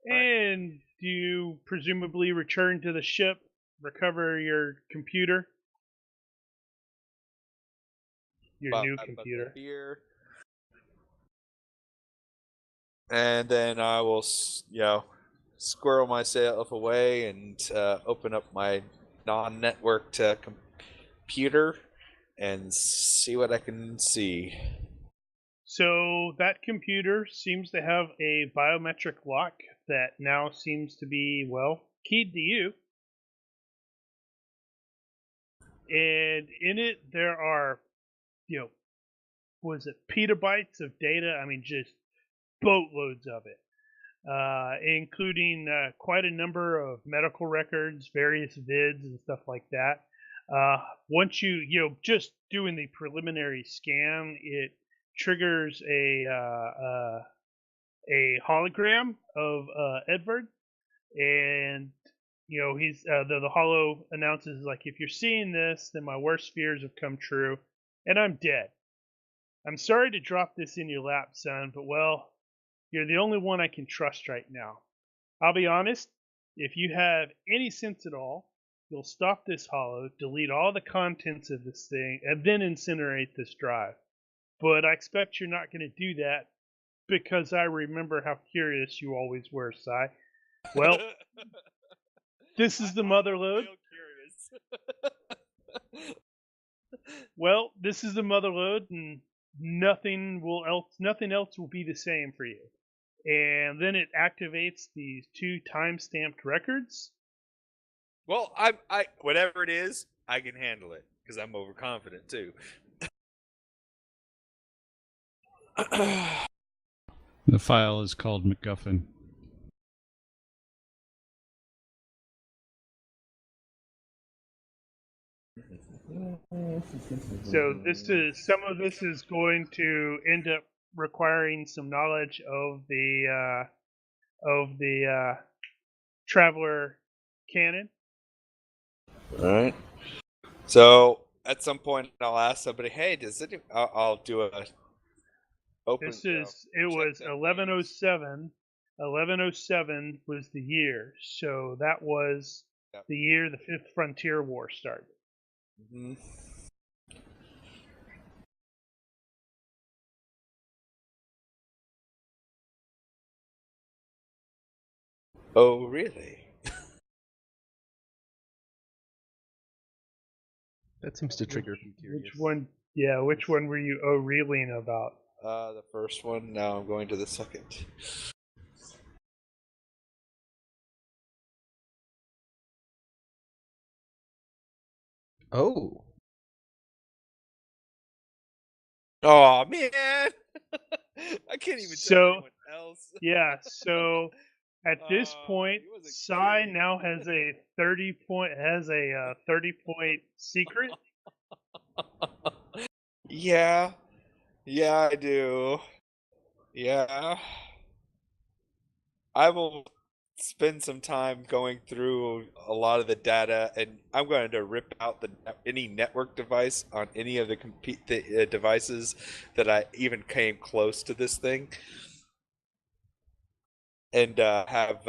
And do you presumably return to the ship, recover your computer? Your new But the computer. beer. And then I will, squirrel myself away and open up my non-networked computer and see what I can see. So that computer seems to have a biometric lock that now seems to be, well, keyed to you. And in it there are, was it petabytes of data? I mean, just boatloads of it, including quite a number of medical records, various vids, and stuff like that. Once just doing the preliminary scan, it triggers a hologram of Edward, and he's the holo announces, like, if you're seeing this, then my worst fears have come true, and I'm dead. I'm sorry to drop this in your lap, son, but well, you're the only one I can trust right now. I'll be honest, if you have any sense at all, you'll stop this holo, delete all the contents of this thing, and then incinerate this drive. But I expect you're not going to do that, because I remember how curious you always were, Sai. Well, this is the mother load. Well, this is the mother load, and nothing else will be the same for you. And then it activates these 2 time-stamped records. Well, I whatever it is, I can handle it because I'm overconfident too. The file is called MacGuffin. So some of this is going to end up requiring some knowledge of the Traveller canon. All right. So at some point, I'll ask somebody, "Hey, does it?" I'll do a open. It was 1107. 1107 was the year, so that was the year the Fifth Frontier War started. Mm-hmm. Oh, really? That seems to trigger some curious. Which one? Yeah, which one were you reeling about? The first one. Now I'm going to the second. Oh. Oh man, I can't even tell anyone else. Yeah, so at this point, Sai now has a 30-point secret. Yeah, Yeah, I do. Yeah. I will spend some time going through a lot of the data, and I'm going to rip out any network device on any of the devices that I even came close to this thing, and have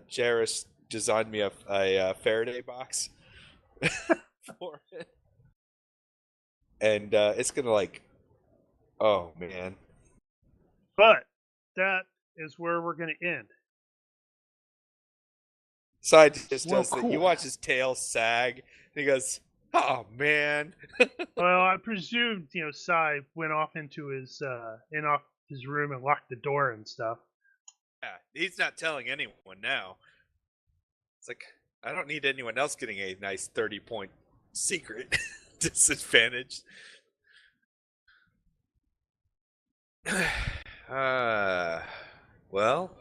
Jairus design me a Faraday box for it, and it's gonna like, oh man. But that is where we're going to end. Scientist Well, does that. You cool. watch his tail sag, and he goes, "Oh man." Well, I presumed, Sai went off into his room and locked the door and stuff. Yeah, he's not telling anyone now. It's like, I don't need anyone else getting a nice 30-point secret disadvantage. Well,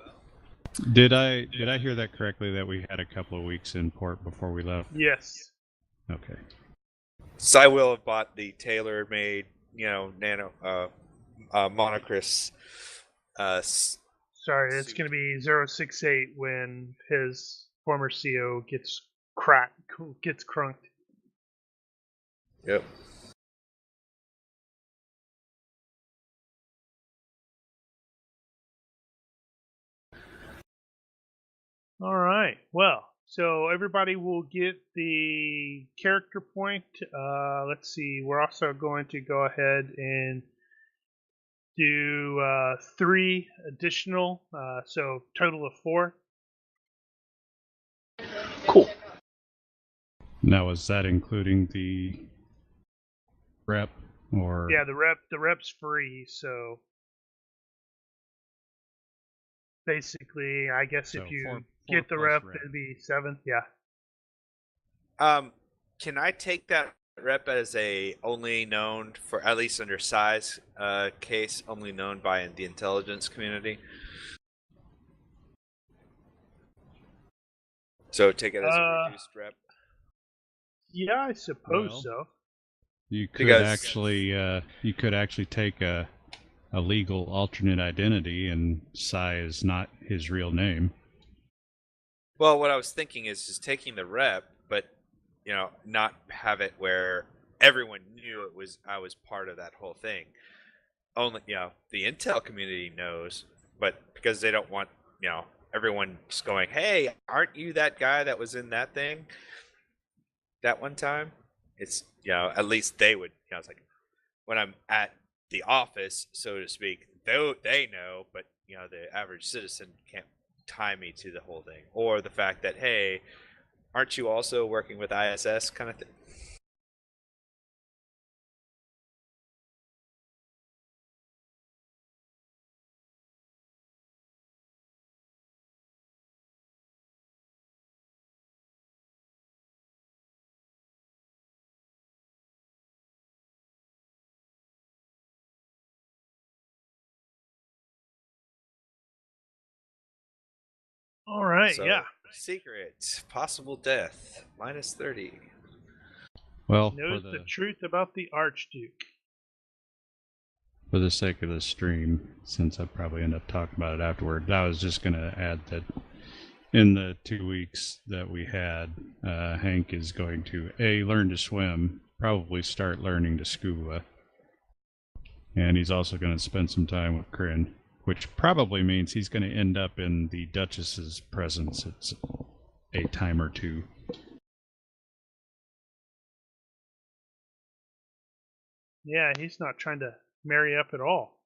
Did I hear that correctly? That we had a couple of weeks in port before we left. Yes. Okay. Cy will have bought the tailor-made, nano monocris. Sorry, it's Suit. going to be 068 when his former CO gets crunked. Yep. All right. Well, so everybody will get the character point. Let's see. We're also going to go ahead and do 3 additional, so total of 4. Cool. Now, is that including the rep or? Yeah, the rep's free, so basically, I guess So if you four get the plus rep, rep. it'd be 7. Yeah. Can I take that rep as a only known for, at least under size case, only known by the intelligence community? So take it as a reduced rep. Yeah, I suppose Well, so. You could Because- actually take a legal alternate identity, and Sai is not his real name. Well, what I was thinking is just taking the rep, but not have it where everyone knew I was part of that whole thing. Only the intel community knows, but because they don't want everyone just going, "Hey, aren't you that guy that was in that thing that one time?" It's at least they would. It's like when I'm at the office, so to speak, though they know, but the average citizen can't tie me to the whole thing, or the fact that, hey, aren't you also working with ISS kind of thing? All right. So, Yeah. secret, possible death, -30. Well, Knows the truth about the Archduke. for the sake of the stream, since I probably end up talking about it afterward, I was just going to add that in the 2 weeks that we had, Hank is going to learn to swim, probably start learning to scuba, and he's also going to spend some time with Kryn, which probably means he's going to end up in the Duchess's presence at a time or two. Yeah, he's not trying to marry up at all.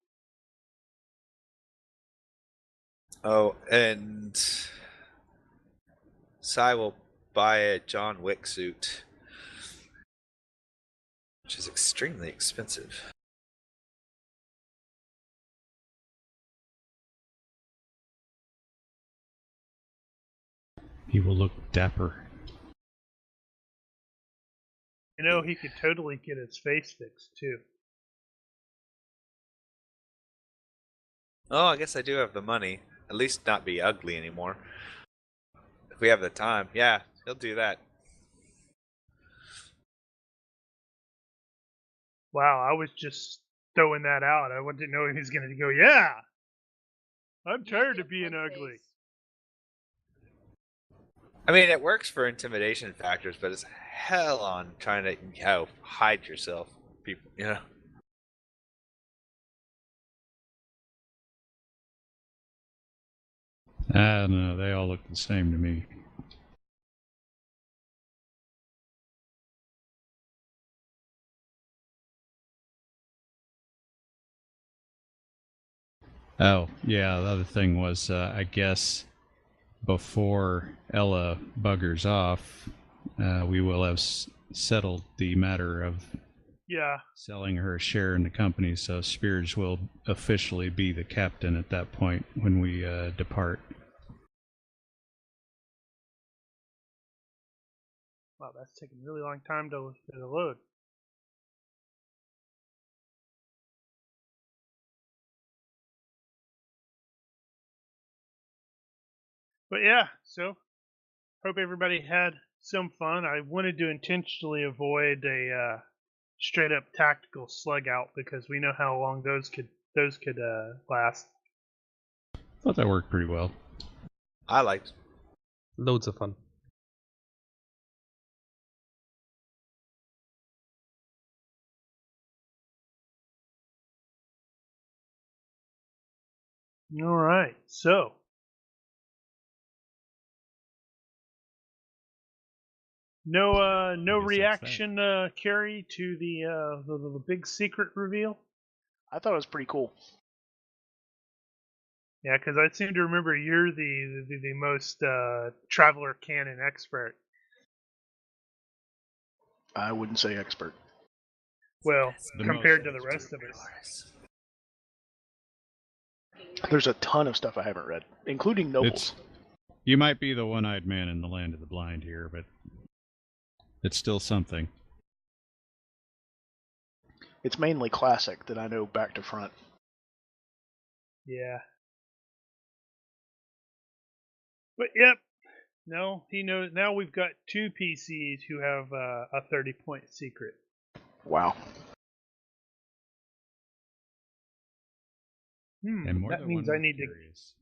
Oh, and Sai will buy a John Wick suit, which is extremely expensive. He will look dapper. He could totally get his face fixed too. Oh, I guess I do have the money. At least not be ugly anymore. If we have the time, yeah, he'll do that. Wow, I was just throwing that out. I didn't know he was going to go, yeah, I'm tired of being ugly. I mean, it works for intimidation factors, but it's hell on trying to hide yourself. People, I don't know. They all look the same to me. Oh, yeah, the other thing was, I guess, before Ella buggers off, we will have settled the matter of selling her a share in the company, so Spears will officially be the captain at that point when we depart. Wow, that's taking a really long time to load. But yeah, so hope everybody had some fun. I wanted to intentionally avoid a straight up tactical slug out because we know how long those could last. Thought that worked pretty well. I liked. Loads of fun. All right, so no reaction, Carrie, to the big secret reveal. I thought it was pretty cool. Yeah, because I seem to remember you're the most Traveller canon expert. I wouldn't say expert. Well, The compared most to the rest of us. There's a ton of stuff I haven't read, including Nobles. You might be the one-eyed man in the land of the blind here, but it's still something. It's mainly classic that I know back to front. Yeah. But yep. No, he knows. Now we've got two PCs who have a 30-point secret. Wow. And more that than means one I need curious.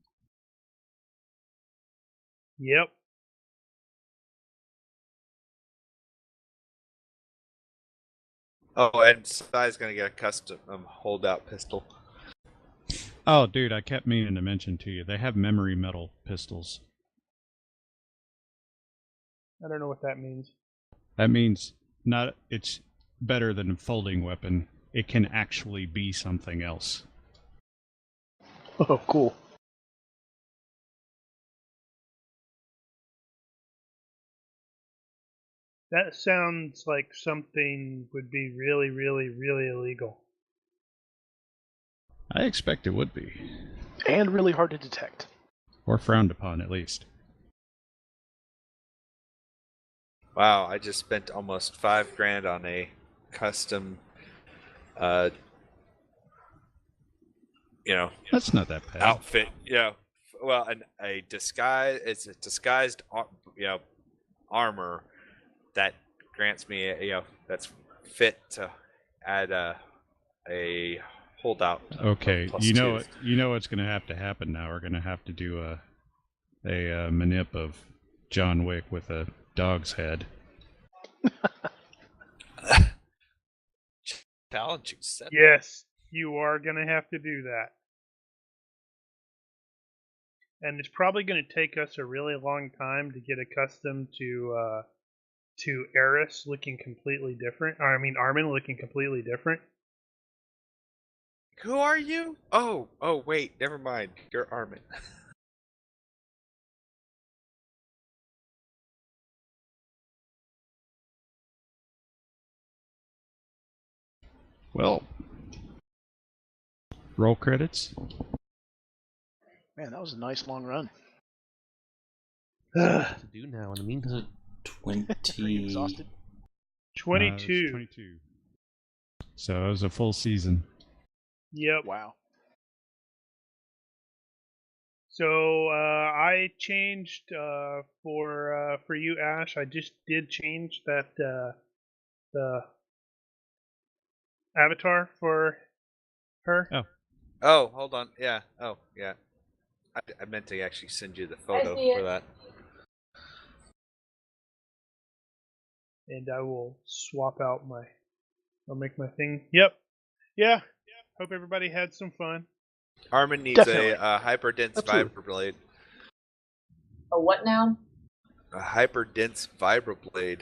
to. Yep. Oh, and Sai's gonna get a custom holdout pistol. Oh, dude, I kept meaning to mention to you, they have memory metal pistols. I don't know what that means. That means it's better than a folding weapon. It can actually be something else. Oh, cool. That sounds like something would be really, really, really illegal. I expect it would be. And really hard to detect. Or frowned upon, at least. Wow, I just spent almost $5,000 on a custom, That's not that bad. outfit. Well, a disguise. It's a disguised, armor that grants me, that's fit to add a holdout. Okay, plus you know two. what's going to have to happen now. We're going to have to do a manip of John Wick with a dog's head. Challenge accepted. Yes, you are going to have to do that. And it's probably going to take us a really long time to get accustomed to Eris looking completely different. Or, I mean, Armin looking completely different. Who are you? Oh, wait, never mind. You're Armin. Well, roll credits. Man, that was a nice long run. To do now in the meantime. 20. Are you exhausted? 22. 22. So it was a full season. Yep. Wow. So I changed for you, Ash. I just did change that the avatar for her. Oh. Oh, hold on. Yeah. Oh, yeah. I meant to actually send you the photo see for it. that. And I will swap out my. I'll make my thing. Yep. Yeah. Hope everybody had some fun. Armin needs Definitely. a hyperdense Absolutely. vibroblade. A what now? A hyperdense vibroblade.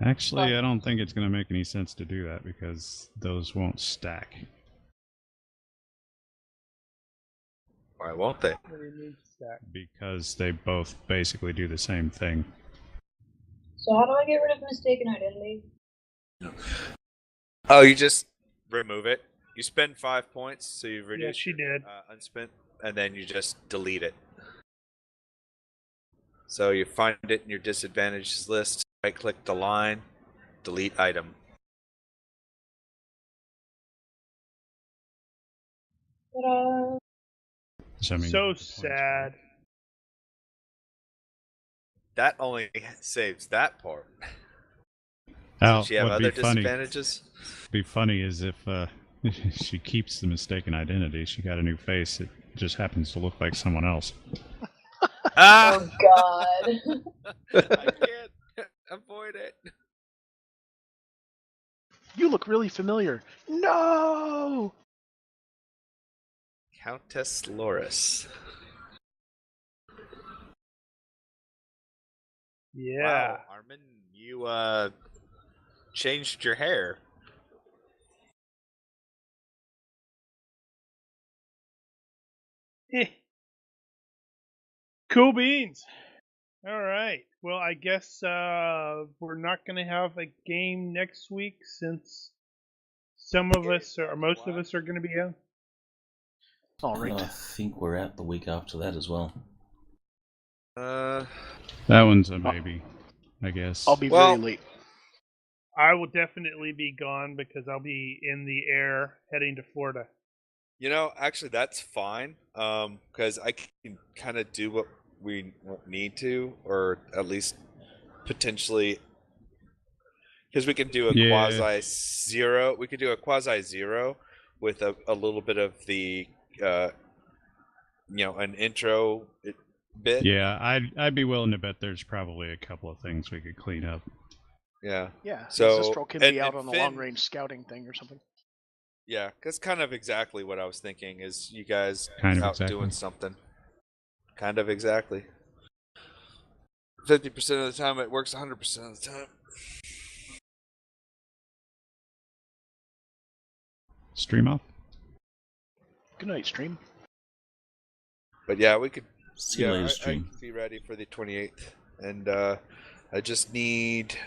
Actually, I don't think it's going to make any sense to do that because those won't stack. Why won't they? What do you mean stack? Because they both basically do the same thing. So how do I get rid of mistaken identity? Oh, you just remove it. You spend 5 points, so you reduce she your, did. unspent, and then you just delete it. So you find it in your disadvantages list, right-click the line, delete item. Ta-da! So, I mean, So you get the points, right? sad. That only saves that part. Now, Does she have what'd other be funny, disadvantages? be funny is if she keeps the mistaken identity. She got a new face. It just happens to look like someone else. Ah! Oh god. I can't avoid it. You look really familiar. No! Countess Loris. Yeah. Wow, Armin, you changed your hair. Eh. Cool beans. All right. Well, I guess we're not going to have a game next week since some of us or most of us are going to be out. All right. I think we're out the week after that as well. That one's a maybe, I guess. I'll be Well- very late. I will definitely be gone because I'll be in the air heading to Florida. You know, actually, that's fine. Because I can kind of do what we need to, or at least potentially, because we can do a Yeah. quasi zero. We could do a quasi zero with a little bit of the, an intro bit. Yeah, I'd be willing to bet there's probably a couple of things we could clean up. Yeah. Yeah. So, Zistral can and- be out and on the Finn- long-range scouting thing or something. Yeah, that's kind of exactly what I was thinking. Is you guys Kind of out exactly. doing something? Kind of exactly. 50% of the time, it works 100% of the time. Stream off? Good night, stream. But yeah, we could. See you Yeah, later, I stream. could be ready for the 28th, and I just need